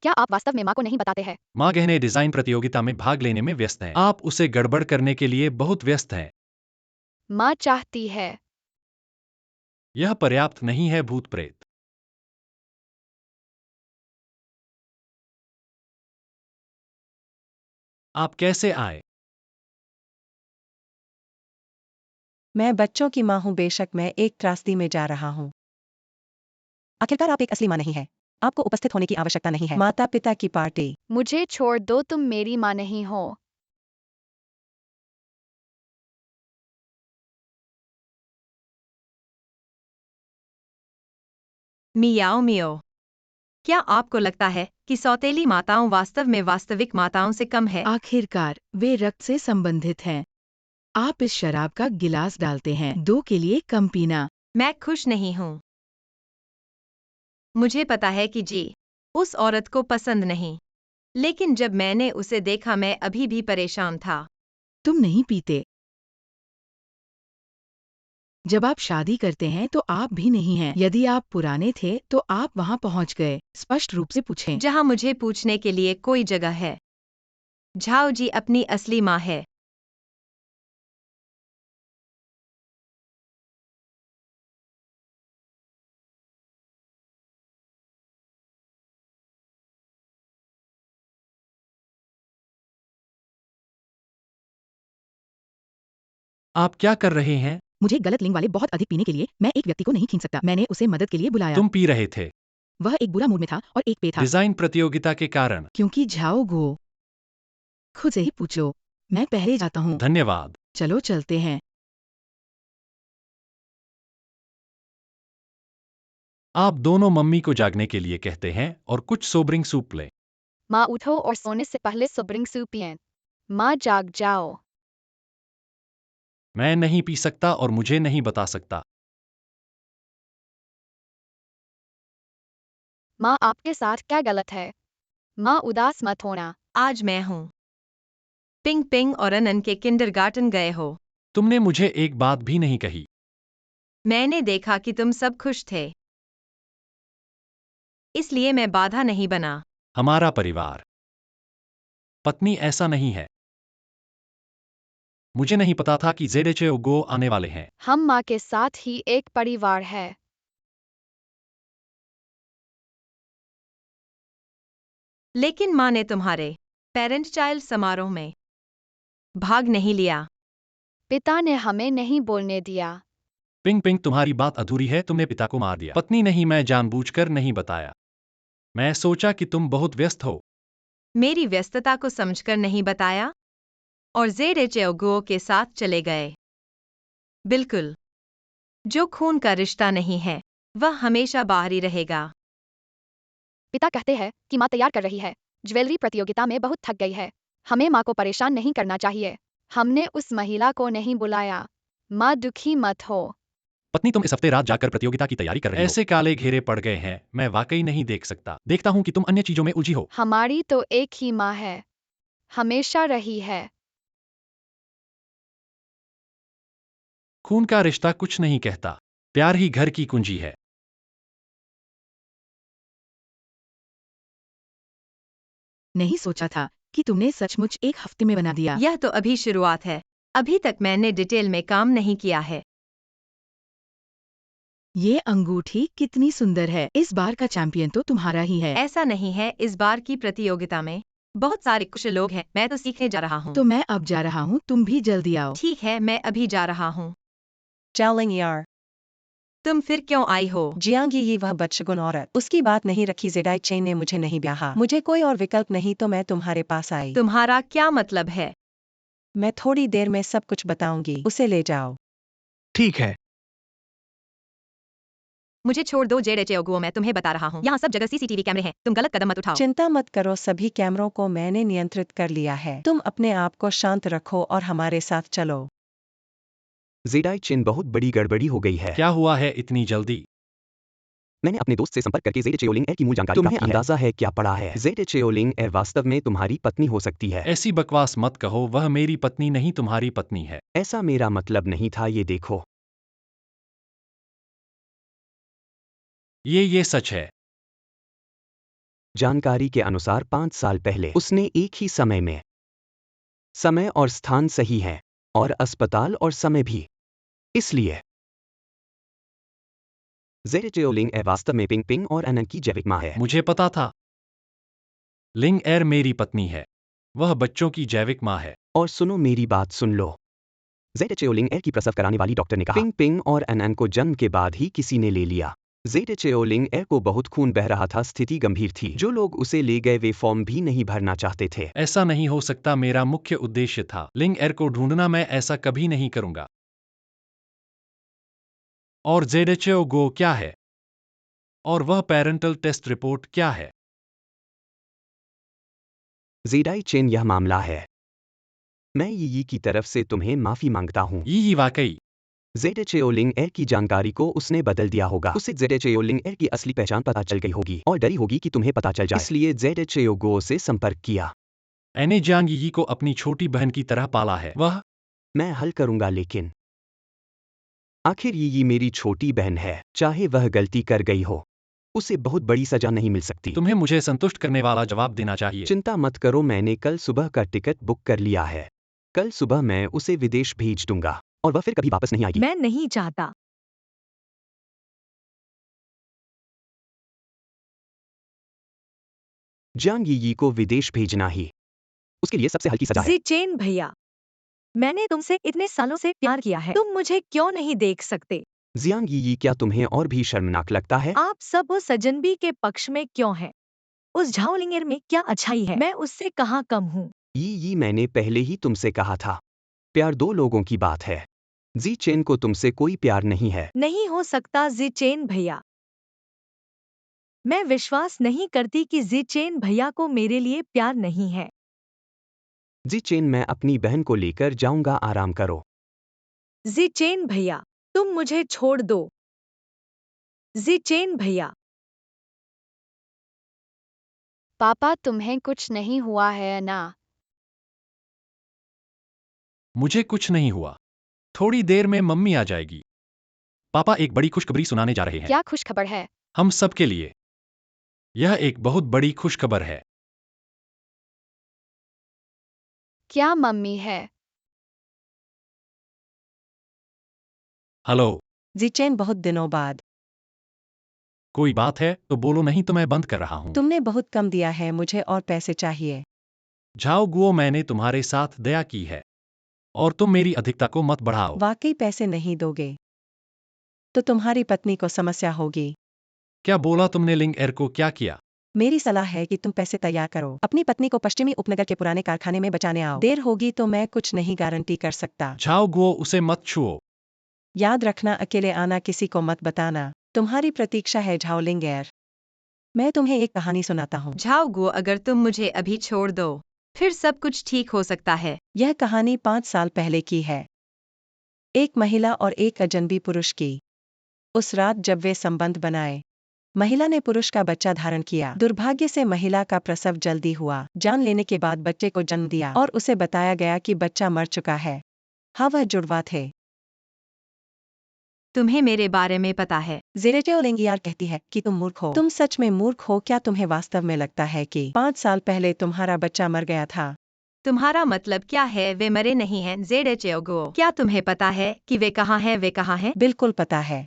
क्या आप वास्तव में माँ को नहीं बताते हैं? माँ गहने डिजाइन प्रतियोगिता में भाग लेने में व्यस्त हैं। आप उसे गड़बड़ करने के लिए बहुत व्यस्त हैं। माँ चाहती है। यह पर्याप्त नहीं है भूत प्रेत। आप कैसे आए? मैं बच्चों की माँ हूँ, बेशक मैं एक त्रासदी में जा रहा हूँ। आखिरकार आप एक असली माँ नहीं है। आपको उपस्थित होने की आवश्यकता नहीं है। माता पिता की पार्टी। मुझे छोड़ दो, तुम मेरी माँ नहीं हो। मियाओ मियो। क्या आपको लगता है कि सौतेली माताओं वास्तव में वास्तविक माताओं से कम है? आखिरकार वे रक्त से संबंधित हैं। आप इस शराब का गिलास डालते हैं, 2 के लिए कम पीना। मैं खुश नहीं हूँ। मुझे पता है कि जी उस औरत को पसंद नहीं, लेकिन जब मैंने उसे देखा मैं अभी भी परेशान था। तुम नहीं पीते। जब आप शादी करते हैं तो आप भी नहीं हैं। यदि आप पुराने थे तो आप वहां पहुंच गए। स्पष्ट रूप से पूछें। जहाँ मुझे पूछने के लिए कोई जगह है। झाओ जी अपनी असली माँ है। आप क्या कर रहे हैं? मुझे गलत लिंग वाले बहुत अधिक पीने के लिए मैं एक व्यक्ति को नहीं खींच सकता। मैंने उसे मदद के लिए बुलाया। तुम पी रहे थे। वह एक बुरा मूड में था और एक पे था। डिजाइन प्रतियोगिता के कारण। क्योंकि झाओ गो। खुद से ही पूछ लो। मैं पहले जाता हूँ। धन्यवाद। चलो चलते हैं। आप दोनों मम्मी को जागने के लिए कहते हैं और कुछ सोबरिंग सूप लें। माँ उठो और सोने से पहले सोबरिंग सूप पिएं। माँ जाग जाओ। मैं नहीं पी सकता और मुझे नहीं बता सकता। माँ आपके साथ क्या गलत है? माँ उदास मत होना। आज मैं हूँ। पिंग पिंग और अनन के किंडरगार्टन गए हो। तुमने मुझे एक बात भी नहीं कही। मैंने देखा कि तुम सब खुश थे। इसलिए मैं बाधा नहीं बना। हमारा परिवार। पत्नी ऐसा नहीं है। मुझे नहीं पता था कि जेडेचेओगो आने वाले हैं। हम माँ के साथ ही एक परिवार है। लेकिन माँ ने तुम्हारे पेरेंट चाइल्ड समारोह में भाग नहीं लिया। पिता ने हमें नहीं बोलने दिया। पिंग पिंग, तुम्हारी बात अधूरी है, तुमने पिता को मार दिया। पत्नी नहीं, मैं जानबूझकर नहीं बताया। मैं सोचा कि तुम बहुत व्यस्त हो। मेरी व्यस्तता को समझकर नहीं बताया और जेडेचेओगो के साथ चले गए। बिल्कुल। जो खून का रिश्ता नहीं है वह हमेशा बाहरी रहेगा। पिता कहते हैं कि माँ तैयार कर रही है। ज्वेलरी प्रतियोगिता में बहुत थक गई है। हमें माँ को परेशान नहीं करना चाहिए। हमने उस महिला को नहीं बुलाया। माँ दुखी मत हो। पत्नी, तुम इस हफ्ते रात जाकर प्रतियोगिता की तैयारी कर रही हो। ऐसे काले घेरे पड़ गए हैं, मैं वाकई नहीं देख सकता। देखता हूँ कि तुम अन्य चीजों में उलझी हो। हमारी तो एक ही माँ है, हमेशा रही है। खून का रिश्ता कुछ नहीं कहता। प्यार ही घर की कुंजी है। नहीं सोचा था कि तुमने सचमुच एक हफ्ते में बना दिया। यह तो अभी शुरुआत है। अभी तक मैंने डिटेल में काम नहीं किया है। ये अंगूठी कितनी सुंदर है। इस बार का चैंपियन तो तुम्हारा ही है। ऐसा नहीं है, इस बार की प्रतियोगिता में बहुत सारे कुशल लोग हैं। मैं तो सीखने जा रहा हूँ। तो मैं अब जा रहा हूँ, तुम भी जल्दी आओ। ठीक है, मैं अभी जा रहा हूँ। चाओलिंग यार, तुम फिर क्यों आई हो? जियांगी ये वह बदशगुन औरत, उसकी बात नहीं रखी। जेडाई चेन ने मुझे नहीं ब्याहा। मुझे कोई और विकल्प नहीं तो मैं तुम्हारे पास आई। तुम्हारा क्या मतलब है? मैं थोड़ी देर में सब कुछ बताऊंगी। उसे ले जाओ। ठीक है। मुझे छोड़ दो जेडेचेओगो, मैं तुम्हें बता रहा हूँ, यहाँ सब जगह सीसीटीवी कैमरे हैं। तुम गलत कदम मत उठाओ। चिंता मत करो, सभी कैमरों को मैंने नियंत्रित कर लिया है। तुम अपने आप को शांत रखो और हमारे साथ चलो। जेडाई चिन, बहुत बड़ी गड़बड़ी हो गई है। क्या हुआ है इतनी जल्दी? मैंने अपने दोस्त से संपर्क करके जेडेचेओलिंग एर की मूल जानकारी तुम्हें प्राप्त की है। अंदाजा है क्या पड़ा है? जेडेचेओलिंग एर वास्तव में तुम्हारी पत्नी हो सकती है। ऐसी बकवास मत कहो, वह मेरी पत्नी नहीं, तुम्हारी पत्नी है। ऐसा मेरा मतलब नहीं था, ये देखो। ये सच है। जानकारी के अनुसार 5 साल पहले उसने एक ही समय में, समय और स्थान सही है, और अस्पताल और समय भी। इसलिए जेडेचेओलिंग एर वास्तव में पिंग पिंग और अनन की जैविक माँ है। मुझे पता था। लिंग एर मेरी पत्नी है। वह बच्चों की जैविक माँ है। और सुनो, मेरी बात सुन लो। जेडेचेओलिंग एर की प्रसव कराने वाली डॉक्टर ने कहा पिंग पिंग और अनन को जन्म के बाद ही किसी ने ले लिया। जेडेचेओलिंग एर को बहुत खून बह रहा था, स्थिति गंभीर थी। जो लोग उसे ले गए वे फॉर्म भी नहीं भरना चाहते थे। ऐसा नहीं हो सकता, मेरा मुख्य उद्देश्य था लिंग एर को ढूंढना, मैं ऐसा कभी नहीं करूंगा। और जेडेचेओगो क्या है? और वह पेरेंटल टेस्ट रिपोर्ट क्या है? जेडाई चेन, यह मामला है। मैं यी की तरफ से तुम्हें माफी मांगता हूँ। ये वाकई। जेडेचेओलिंग एर की जानकारी को उसने बदल दिया होगा। उसे जेडेचेओलिंग एर की असली पहचान पता चल गई होगी और डरी होगी कि तुम्हें पता चल जाए, इसलिए जेडेचेओगो से संपर्क किया। एने जांग यी को अपनी छोटी बहन की तरह पाला है। वह मैं हल करूंगा, लेकिन आखिर यी मेरी छोटी बहन है। चाहे वह गलती कर गई हो, उसे बहुत बड़ी सजा नहीं मिल सकती। तुम्हें मुझे संतुष्ट करने वाला जवाब देना चाहिए। चिंता मत करो, मैंने कल सुबह का टिकट बुक कर लिया है। कल सुबह मैं उसे विदेश भेज दूंगा और वह फिर कभी वापस नहीं आएगी। मैं नहीं चाहता। जांग यी को विदेश भेजना ही उसके लिए सबसे हल्की सजा है। जिचेन भैया, मैंने तुमसे इतने सालों से प्यार किया है, तुम मुझे क्यों नहीं देख सकते? जियांग यी, क्या तुम्हें और भी शर्मनाक लगता है? आप सब उस सजनबी के पक्ष में क्यों हैं? उस झाओलिंगर में क्या अच्छाई है? मैं उससे कहाँ कम हूँ? यी, मैंने पहले ही तुमसे कहा था, प्यार दो लोगों की बात है। जी चेन को तुमसे कोई प्यार नहीं है। नहीं हो सकता जिचेन भैया। मैं विश्वास नहीं करती कि जिचेन भैया को मेरे लिए प्यार नहीं है। जी चेन, मैं अपनी बहन को लेकर जाऊंगा, आराम करो। जिचेन भैया, तुम मुझे छोड़ दो। जिचेन भैया, पापा, तुम्हें कुछ नहीं हुआ है ना? मुझे कुछ नहीं हुआ। थोड़ी देर में मम्मी आ जाएगी। पापा एक बड़ी खुशखबरी सुनाने जा रहे हैं। क्या खुशखबर है? हम सब के लिए। यह एक बहुत बड़ी खुशखबर है। क्या मम्मी है? हेलो, जिचेन, बहुत दिनों बाद। कोई बात है तो बोलो, नहीं तो मैं बंद कर रहा हूँ। तुमने बहुत कम दिया है, मुझे और पैसे चाहिए। झाओ गुओ, मैंने तुम्हारे साथ दया की है और तुम मेरी अधिकता को मत बढ़ाओ। वाकई पैसे नहीं दोगे तो तुम्हारी पत्नी को समस्या होगी। क्या बोला तुमने? लिंग एर को क्या किया? मेरी सलाह है कि तुम पैसे तैयार करो, अपनी पत्नी को पश्चिमी उपनगर के पुराने कारखाने में बचाने आओ। देर होगी तो मैं कुछ नहीं गारंटी कर सकता। झाओ गुओ, उसे मत छुओ। याद रखना, अकेले आना, किसी को मत बताना। तुम्हारी प्रतीक्षा है झाओ लिंगेर। मैं तुम्हें एक कहानी सुनाता हूँ। झाओ गुओ, अगर तुम मुझे अभी छोड़ दो फिर सब कुछ ठीक हो सकता है। यह कहानी 5 साल पहले की है, एक महिला और एक अजनबी पुरुष की। उस रात जब वे संबंध बनाए, महिला ने पुरुष का बच्चा धारण किया। दुर्भाग्य से महिला का प्रसव जल्दी हुआ। जान लेने के बाद बच्चे को जन्म दिया और उसे बताया गया कि बच्चा मर चुका है। हाँ, वह जुड़वा थे। तुम्हें मेरे बारे में पता है? जेरेटेओ लिंगियार कहती है कि तुम मूर्ख हो। तुम सच में मूर्ख हो। क्या तुम्हें वास्तव में लगता है कि 5 साल पहले तुम्हारा बच्चा मर गया था? तुम्हारा मतलब क्या है? वे मरे नहीं हैं। जेडेचेओ गुओ, क्या तुम्हें पता है कि वे कहाँ हैं? वे कहाँ हैं? बिल्कुल पता है।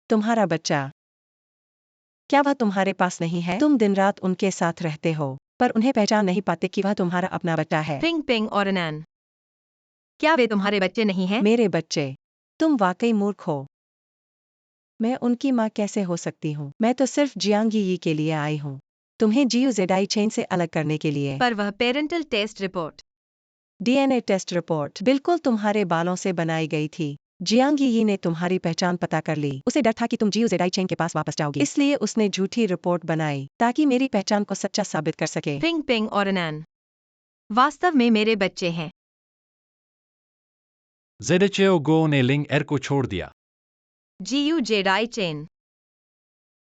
तुम्हारा बच्चा, क्या वह तुम्हारे पास नहीं है? तुम दिन रात उनके साथ रहते हो पर उन्हें पहचान नहीं पाते कि वह तुम्हारा अपना बच्चा है। पिंग पिंग और अनैन, क्या वे तुम्हारे बच्चे नहीं हैं? मेरे बच्चे, तुम वाकई मूर्ख हो। मैं उनकी माँ कैसे हो सकती हूँ? मैं तो सिर्फ जियांग यी के लिए आई हूँ, तुम्हें जियू जेडाई चेन से अलग करने के लिए। पर वह parental test report, DNA test report बिल्कुल तुम्हारे बालों से बनाई गई थी। जियांग यी ने तुम्हारी पहचान पता कर ली। उसे डर था कि तुम जियू जेडाई चेन के पास वापस जाओगी, इसलिए उसने झूठी रिपोर्ट बनाई ताकि मेरी पहचान को सच्चा साबित कर सके। पिंग पिंग और अनैन वास्तव में मेरे बच्चे हैं। जेडेचेओ गुओ ने लिंग एर को छोड़ दिया। जीयू जेडाई चेन,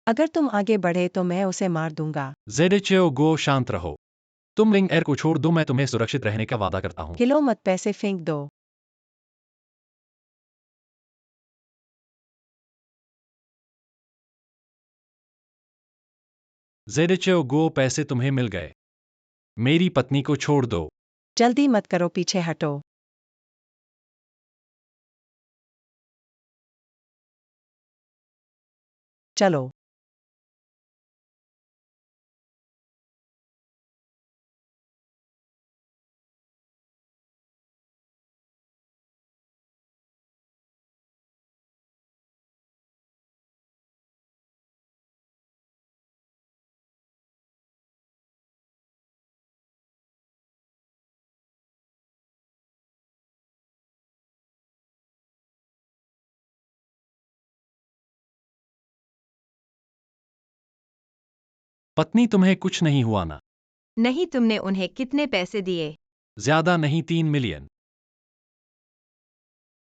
अगर तुम आगे बढ़े तो मैं उसे मार दूंगा। जेडेचेओ गुओ, शांत रहो। तुम लिंग एर को छोड़ दो, मैं तुम्हें सुरक्षित रहने का वादा करता हूँ। हिलो मत, पैसे फेंक दो। जेडेचेओ गुओ, पैसे तुम्हें मिल गए। मेरी पत्नी को छोड़ दो। जल्दी मत करो, पीछे हटो। चलो। पत्नी, तुम्हें कुछ नहीं हुआ ना? नहीं, तुमने उन्हें कितने पैसे दिए? ज्यादा नहीं, 3 मिलियन।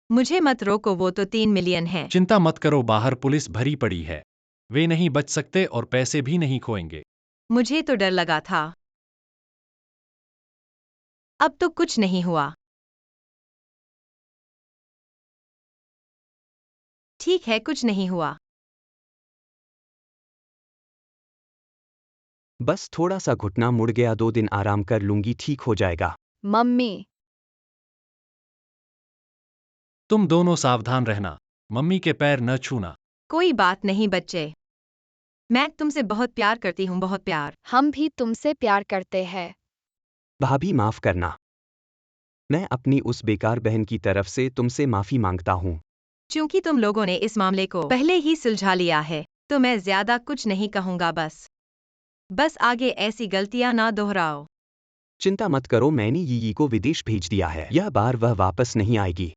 मुझे मत रोको, वो तो 3 मिलियन है। चिंता मत करो, बाहर पुलिस भरी पड़ी है। वे नहीं बच सकते और पैसे भी नहीं खोएंगे। मुझे तो डर लगा था। अब तो कुछ नहीं हुआ। ठीक है, कुछ नहीं हुआ। बस थोड़ा सा घुटना मुड़ गया, 2 दिन आराम कर लूंगी, ठीक हो जाएगा। मम्मी, तुम दोनों सावधान रहना। मम्मी के पैर न छूना। कोई बात नहीं बच्चे, मैं तुमसे बहुत प्यार करती हूँ, बहुत प्यार। हम भी तुमसे प्यार करते हैं। भाभी, माफ करना। मैं अपनी उस बेकार बहन की तरफ से तुमसे माफी मांगता हूँ। क्योंकि तुम लोगों ने इस मामले को पहले ही सुलझा लिया है तो मैं ज्यादा कुछ नहीं कहूंगा। बस आगे ऐसी गलतियां ना दोहराओ। चिंता मत करो, मैंने यी को विदेश भेज दिया है। यह बार वह वापस नहीं आएगी।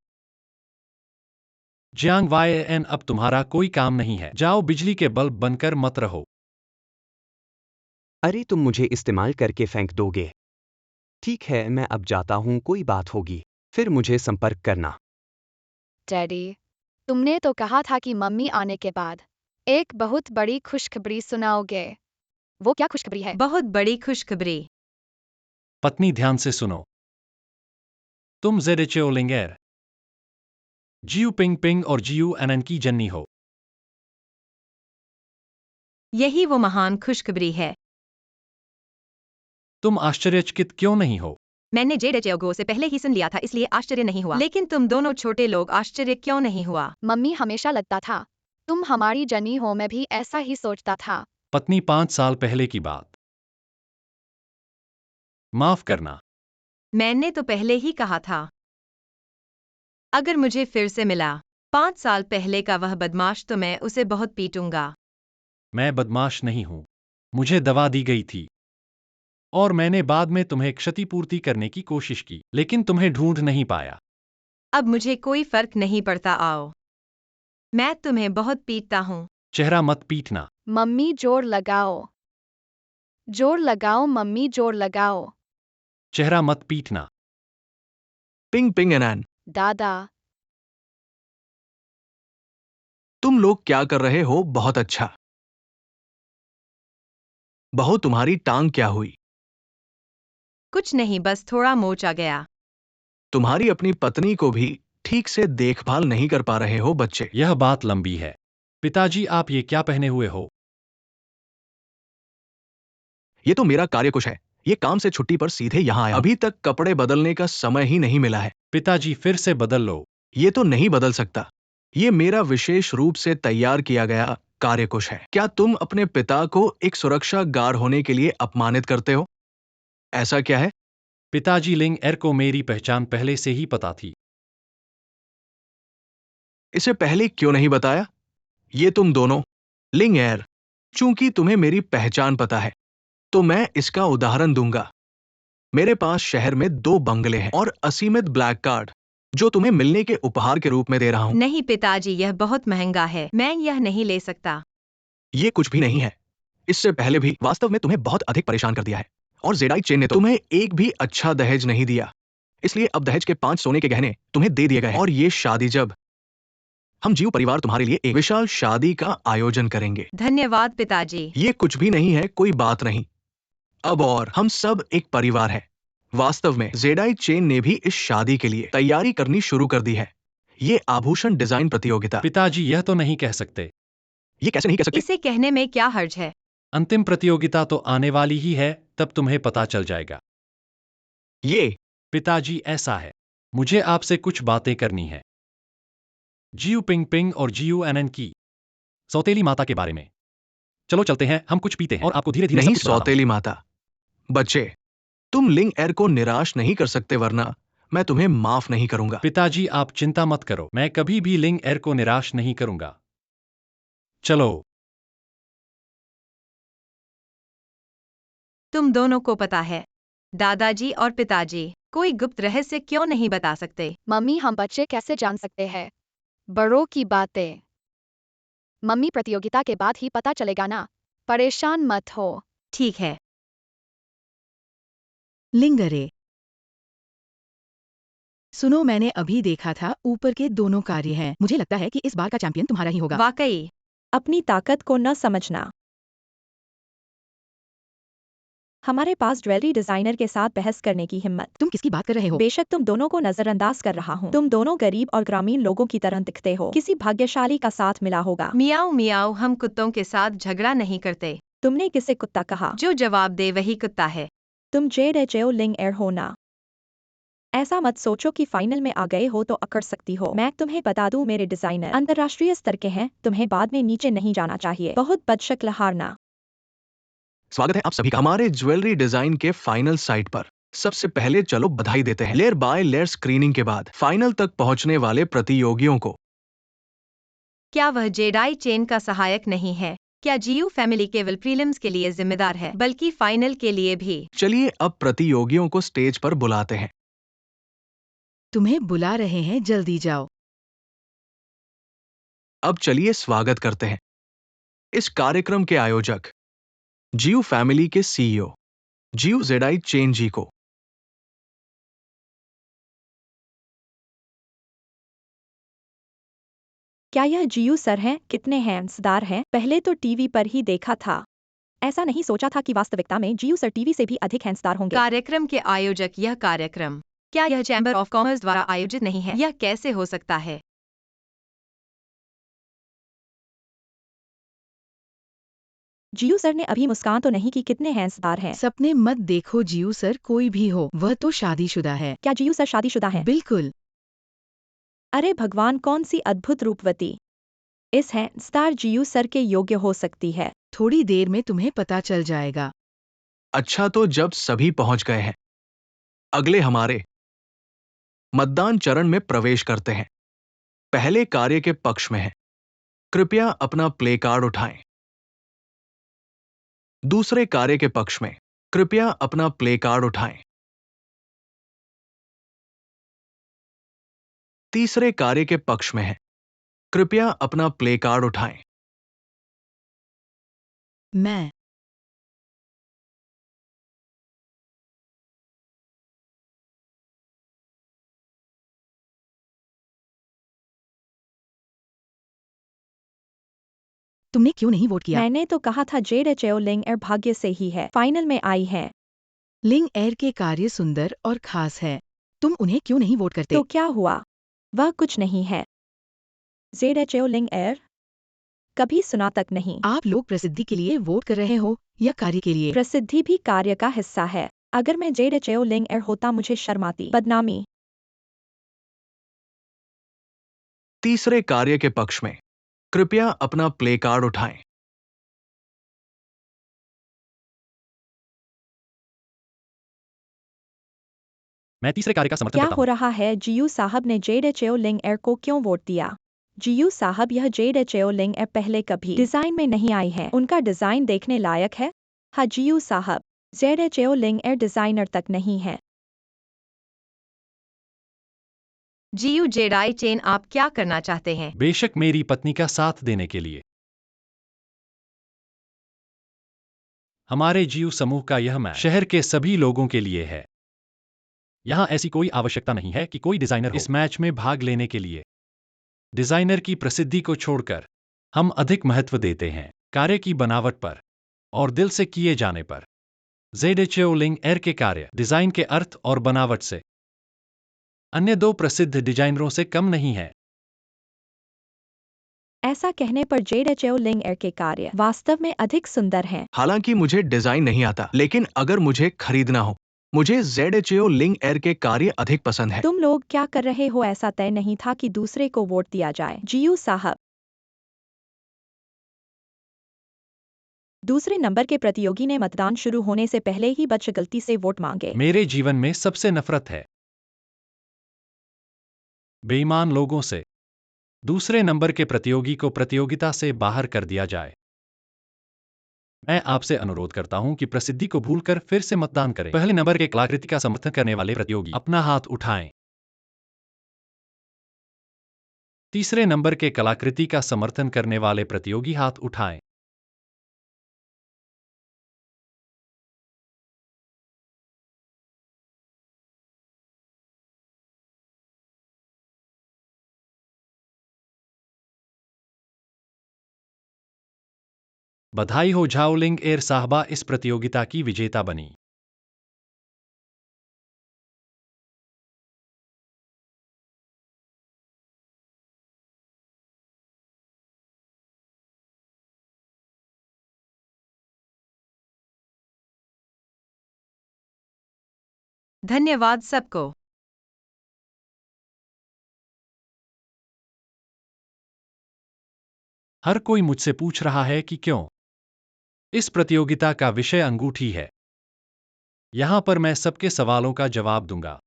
जियांग वाईएन, अब तुम्हारा कोई काम नहीं है। जाओ, बिजली के बल्ब बनकर मत रहो। अरे, तुम मुझे इस्तेमाल करके फेंक दोगे? ठीक है, मैं अब जाता हूँ, कोई बात होगी फिर मुझे संपर्क करना। डैडी, तुमने तो कहा था कि मम्मी आने के बाद एक बहुत बड़ी खुशखबरी सुनाओगे। वो क्या खुशखबरी है? बहुत बड़ी खुशखबरी। पत्नी, ध्यान से सुनो। तुम जेडेचेओ लिंगेर, जियू पिंग पिंग और जियू एनएन की जन्नी हो। यही वो महान खुशखबरी है। तुम आश्चर्यचकित क्यों नहीं हो? मैंने जेडेचेओगो से पहले ही सुन लिया था, इसलिए आश्चर्य नहीं हुआ। लेकिन तुम दोनों छोटे लोग आश्चर्य क्यों नहीं हुआ? मम्मी हमेशा लगता था तुम हमारी जनी हो, मैं भी ऐसा ही सोचता था। पत्नी 5 साल पहले की बात। माफ करना। मैंने तो पहले ही कहा था। अगर मुझे फिर से मिला 5 साल पहले का वह बदमाश तो मैं उसे बहुत पीटूंगा। मैं बदमाश नहीं हूं। मुझे दवा दी गई थी और मैंने बाद में तुम्हें क्षतिपूर्ति करने की कोशिश की, लेकिन तुम्हें ढूंढ नहीं पाया। अब मुझे कोई फर्क नहीं पड़ता, आओ। मैं तुम्हें बहुत पीटता हूँ। चेहरा मत पीटना। मम्मी जोर लगाओ, जोर लगाओ मम्मी जोर लगाओ। चेहरा मत पीटना। पिंग पिंग एनैन, दादा तुम लोग क्या कर रहे हो? बहुत अच्छा। बहू, तुम्हारी टांग क्या हुई? कुछ नहीं, बस थोड़ा मोच आ गया। तुम्हारी अपनी पत्नी को भी ठीक से देखभाल नहीं कर पा रहे हो बच्चे। यह बात लंबी है। पिताजी, आप ये क्या पहने हुए हो? ये तो मेरा कार्यकुश है। ये काम से छुट्टी पर सीधे यहाँ आया। अभी तक कपड़े बदलने का समय ही नहीं मिला है। पिताजी, फिर से बदल लो। ये तो नहीं बदल सकता। ये मेरा विशेष रूप से तैयार किया गया कार्यकुश है। क्या तुम अपने पिता को एक सुरक्षा गार्ड होने के लिए अपमानित करते हो? ऐसा क्या है? पिताजी, लिंग एर को मेरी पहचान पहले से ही पता थी। इसे पहले क्यों नहीं बताया? ये तुम दोनों लिंग एयर, चूंकि तुम्हें मेरी पहचान पता है तो मैं इसका उदाहरण दूंगा। मेरे पास शहर में 2 बंगले हैं और असीमित ब्लैक कार्ड जो तुम्हें मिलने के उपहार के रूप में दे रहा हूं। नहीं पिताजी, यह बहुत महंगा है, मैं यह नहीं ले सकता। ये कुछ भी नहीं है। इससे पहले भी वास्तव में तुम्हें बहुत अधिक परेशान कर दिया है और जेडाई चेन ने तुम्हें एक भी अच्छा दहेज नहीं दिया। इसलिए अब दहेज के 5 सोने के गहने तुम्हें दे दिए गए हैं और ये शादी, जब हम जीव परिवार तुम्हारे लिए एक विशाल शादी का आयोजन करेंगे। धन्यवाद पिताजी। ये कुछ भी नहीं है, कोई बात नहीं। अब और हम सब एक परिवार है। वास्तव में जेडाई चेन ने भी इस शादी के लिए तैयारी करनी शुरू कर दी है। ये आभूषण डिजाइन प्रतियोगिता। पिताजी, यह तो नहीं कह सकते। ये कैसे नहीं कह सकते? इसे कहने में क्या हर्ज है? अंतिम प्रतियोगिता तो आने वाली ही है, तब तुम्हें पता चल जाएगा। ये पिताजी, ऐसा है, मुझे आपसे कुछ बातें करनी है। जियू पिंग पिंग और जियू एनएन की सौतेली माता के बारे में। चलो चलते हैं, हम कुछ पीते हैं और आपको धीरे धीरे नहीं, सब कुछ बताता हूं। सौतेली माता। बच्चे, तुम लिंग एर को निराश नहीं कर सकते, वरना मैं तुम्हें माफ नहीं करूंगा। पिताजी, आप चिंता मत करो, मैं कभी भी लिंग एर को निराश नहीं करूंगा। चलो। तुम दोनों को पता है, दादाजी और पिताजी कोई गुप्त रहस्य क्यों नहीं बता सकते? मम्मी हम बच्चे कैसे जान सकते हैं बड़ों की बातें? मम्मी प्रतियोगिता के बाद ही पता चलेगा ना, परेशान मत हो। ठीक है। लिंगरे, सुनो, मैंने अभी देखा था ऊपर के दोनों कार्य हैं। मुझे लगता है कि इस बार का चैंपियन तुम्हारा ही होगा। वाकई? अपनी ताकत को न समझना। हमारे पास ज्वेलरी डिजाइनर के साथ बहस करने की हिम्मत। तुम किसकी बात कर रहे हो? बेशक तुम दोनों को नजरअंदाज कर रहा हूँ। तुम दोनों गरीब और ग्रामीण लोगों की तरह दिखते हो। किसी भाग्यशाली का साथ मिला होगा। मियाऊ मियाऊ, हम कुत्तों के साथ झगड़ा नहीं करते। तुमने किसे कुत्ता कहा? जो जवाब दे वही कुत्ता है। तुम जेडेचेओ लिंग एर हो ना? ऐसा मत सोचो कि फाइनल में आ गए हो तो अकड़ सकती हो। मैं तुम्हें बता दूं, मेरे डिजाइनर अंतर्राष्ट्रीय स्तर के हैं। तुम्हें बाद में नीचे नहीं जाना चाहिए। बहुत बदशक्ल हारना। स्वागत है आप सभी का हमारे ज्वेलरी डिजाइन के फाइनल साइट पर। सबसे पहले चलो बधाई देते हैं। लेयर बाय लेयर स्क्रीनिंग के बाद फाइनल तक पहुंचने वाले प्रतियोगियों को। क्या वह जेडाई चेन का सहायक नहीं है? क्या जीयू फैमिली केवल प्रीलिम्स के लिए जिम्मेदार है, बल्कि फाइनल के लिए भी? चलिए अब प्रतियोगियों को स्टेज पर बुलाते हैं। तुम्हें बुला रहे हैं, जल्दी जाओ। अब चलिए स्वागत करते हैं इस कार्यक्रम के आयोजक जियू फैमिली के सीईओ जियू जेडाई चेन जी को। क्या यह जियू सर हैं? कितने हैंसदार हैं। पहले तो टीवी पर ही देखा था। ऐसा नहीं सोचा था कि वास्तविकता में जियू सर टीवी से भी अधिक हैंसदार होंगे। कार्यक्रम के आयोजक, यह कार्यक्रम क्या यह चैम्बर ऑफ कॉमर्स द्वारा आयोजित नहीं है? यह कैसे हो सकता है? जीयू सर ने अभी मुस्कान तो नहीं कि कितने हैंसदार हैं। सपने मत देखो जीयू सर, कोई भी हो वह तो शादीशुदा है। क्या जीयू सर शादीशुदा है? बिल्कुल। अरे भगवान, कौन सी अद्भुत रूपवती इस हैंसदार जीयू सर के योग्य हो सकती है। थोड़ी देर में तुम्हें पता चल जाएगा। अच्छा, तो जब सभी पहुंच गए हैं, अगले हमारे मतदान चरण में प्रवेश करते हैं। पहले कार्य के पक्ष में है, कृपया अपना प्ले कार्ड उठाएं। दूसरे कार्य के पक्ष में, कृपया अपना प्ले कार्ड उठाएं। तीसरे कार्य के पक्ष में है, कृपया अपना प्ले कार्ड उठाएं। मैं तुमने क्यों नहीं वोट किया? मैंने तो कहा था जेड चेओ लिंग एर भाग्य से ही है, फाइनल में आई है। लिंग एयर के कार्य सुंदर और खास है। तुम उन्हें क्यों नहीं वोट करते? तो क्या हुआ? वह कुछ नहीं है। जेड चेओ लिंग एर कभी सुना तक नहीं। आप लोग प्रसिद्धि के लिए वोट कर रहे हो या कार्य के लिए? प्रसिद्धि भी कार्य का हिस्सा है। अगर मैं जेड चेओ लिंग एर होता मुझे शर्माती बदनामी। तीसरे कार्य के पक्ष में, कृपया अपना प्ले कार्ड उठाएं। मैं तीसरे कार्य का समर्थन क्या करता हो हूँ। रहा है? जीयू साहब ने जेड चेओ लिंग एर को क्यों वोट दिया? जीयू साहब, यह जेड चेओ लिंग एर पहले कभी डिजाइन में नहीं आई है। उनका डिजाइन देखने लायक है। हाँ जीयू साहब, जेड चेओ लिंग एर डिजाइनर तक नहीं है। जीयू जेडाई चेन, आप क्या करना चाहते हैं? बेशक मेरी पत्नी का साथ देने के लिए। हमारे जीव समूह का यह मैच शहर के सभी लोगों के लिए है। यहाँ ऐसी कोई आवश्यकता नहीं है कि कोई डिजाइनर हो इस मैच में भाग लेने के लिए। डिजाइनर की प्रसिद्धि को छोड़कर हम अधिक महत्व देते हैं कार्य की बनावट पर और दिल से किए जाने पर। जेडएचओ लिंग एर के कार्य डिजाइन के अर्थ और बनावट से अन्य दो प्रसिद्ध डिजाइनरों से कम नहीं है। ऐसा कहने पर जेड चेओ लिंग एर के कार्य वास्तव में अधिक सुंदर हैं। हालांकि मुझे डिजाइन नहीं आता, लेकिन अगर मुझे खरीदना हो, मुझे जेडएचओ लिंग एर के कार्य अधिक पसंद है। तुम लोग क्या कर रहे हो? ऐसा तय नहीं था कि दूसरे को वोट दिया जाए। जीयू साहब, दूसरे नंबर के प्रतियोगी ने मतदान शुरू होने से पहले ही बच गलती से वोट मांगे। मेरे जीवन में सबसे नफरत है बेईमान लोगों से। दूसरे नंबर के प्रतियोगी को प्रतियोगिता से बाहर कर दिया जाए। मैं आपसे अनुरोध करता हूं कि प्रसिद्धि को भूलकर फिर से मतदान करें। पहले नंबर के कलाकृति का समर्थन करने वाले प्रतियोगी अपना हाथ उठाएं। तीसरे नंबर के कलाकृति का समर्थन करने वाले प्रतियोगी हाथ उठाएं। बधाई हो झाओ लिंग एर साहबा, इस प्रतियोगिता की विजेता बनी। धन्यवाद सबको। हर कोई मुझसे पूछ रहा है कि क्यों। इस प्रतियोगिता का विषय अंगूठी है। यहां पर मैं सबके सवालों का जवाब दूंगा।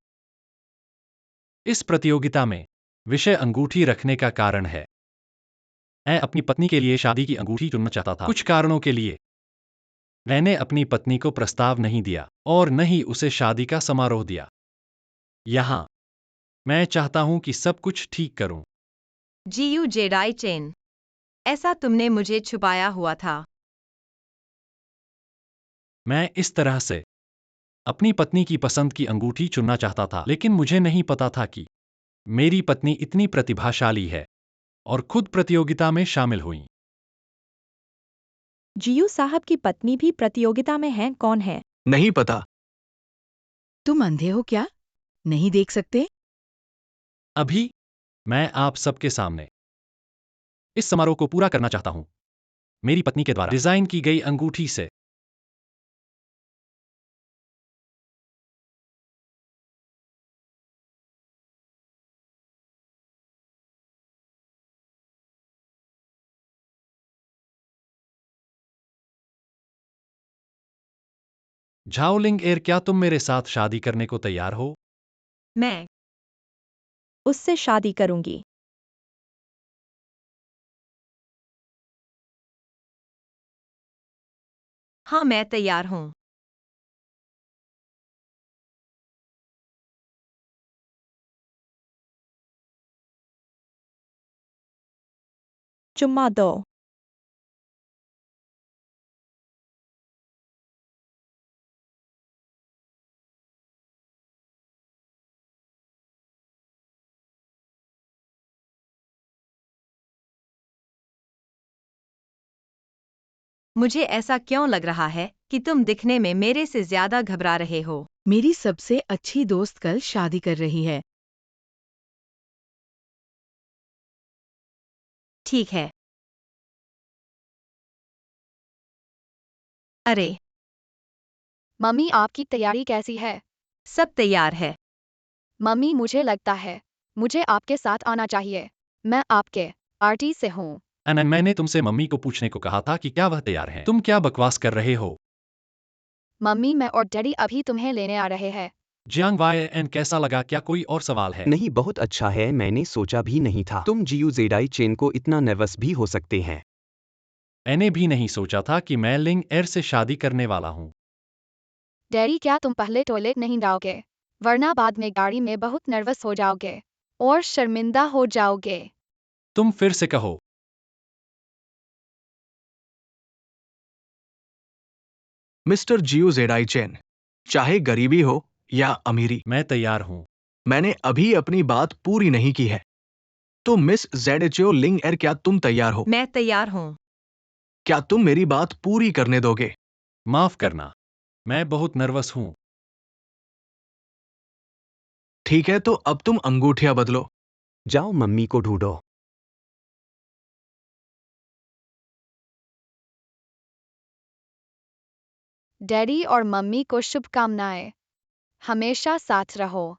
इस प्रतियोगिता में विषय अंगूठी रखने का कारण है मैं अपनी पत्नी के लिए शादी की अंगूठी चुनना चाहता था। कुछ कारणों के लिए मैंने अपनी पत्नी को प्रस्ताव नहीं दिया और न ही उसे शादी का समारोह दिया। यहां मैं चाहता हूं कि सब कुछ ठीक करूं। जीयू जेडाई चेन, ऐसा तुमने मुझे छुपाया हुआ था। मैं इस तरह से अपनी पत्नी की पसंद की अंगूठी चुनना चाहता था, लेकिन मुझे नहीं पता था कि मेरी पत्नी इतनी प्रतिभाशाली है और खुद प्रतियोगिता में शामिल हुई। जीयू साहब की पत्नी भी प्रतियोगिता में है। कौन है? नहीं पता। तुम अंधे हो क्या? नहीं देख सकते? अभी मैं आप सबके सामने इस समारोह को पूरा करना चाहता हूं। मेरी पत्नी के द्वारा डिजाइन की गई अंगूठी से। झाओलिंग एर, क्या तुम मेरे साथ शादी करने को तैयार हो? मैं उससे शादी करूंगी। हाँ, मैं तैयार हूँ। चुम्मा दो। मुझे ऐसा क्यों लग रहा है कि तुम दिखने में मेरे से ज्यादा घबरा रहे हो? मेरी सबसे अच्छी दोस्त कल शादी कर रही है। ठीक है। अरे, मम्मी आपकी तैयारी कैसी है? सब तैयार है। मम्मी मुझे लगता है मुझे आपके साथ आना चाहिए। मैं आपके पार्टी से हूँ। मैंने तुमसे मम्मी को पूछने को कहा था कि क्या वह तैयार हैं। तुम क्या बकवास कर रहे हो? मम्मी मैं और डैडी अभी तुम्हें लेने आ रहे हैं। जियांग वाई एन, कैसा लगा? क्या कोई और सवाल है? नहीं, बहुत अच्छा है, मैंने सोचा भी नहीं था तुम जियू जेडाई चेन को इतना नर्वस भी हो सकते हैं। मैंने भी नहीं सोचा था कि मैं लिंग एर से शादी करने वाला हूँ। डैडी क्या तुम पहले टॉयलेट नहीं जाओगे? वरना बाद में गाड़ी में बहुत नर्वस हो जाओगे और शर्मिंदा हो जाओगे। तुम फिर से कहो। मिस्टर जियो जेडाई चेन, चाहे गरीबी हो या अमीरी, मैं तैयार हूँ। मैंने अभी अपनी बात पूरी नहीं की है। तो मिस जेडएचओ लिंग एर, क्या तुम तैयार हो? मैं तैयार हूँ। क्या तुम मेरी बात पूरी करने दोगे? माफ करना, मैं बहुत नर्वस हूँ। ठीक है, तो अब तुम अंगूठियां बदलो। जाओ मम्मी को ढूंढो। डैडी और मम्मी को शुभकामनाएं। हमेशा साथ रहो।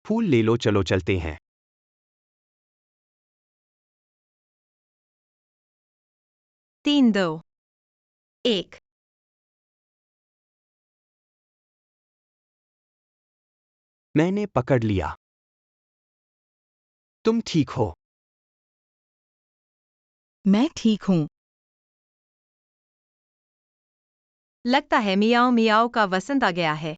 फूल ले लो, चलो चलते हैं। 3, 2, 1। मैंने पकड़ लिया। तुम ठीक हो? मैं ठीक हूँ। लगता है मियाओ मियाओ का वसंत आ गया है।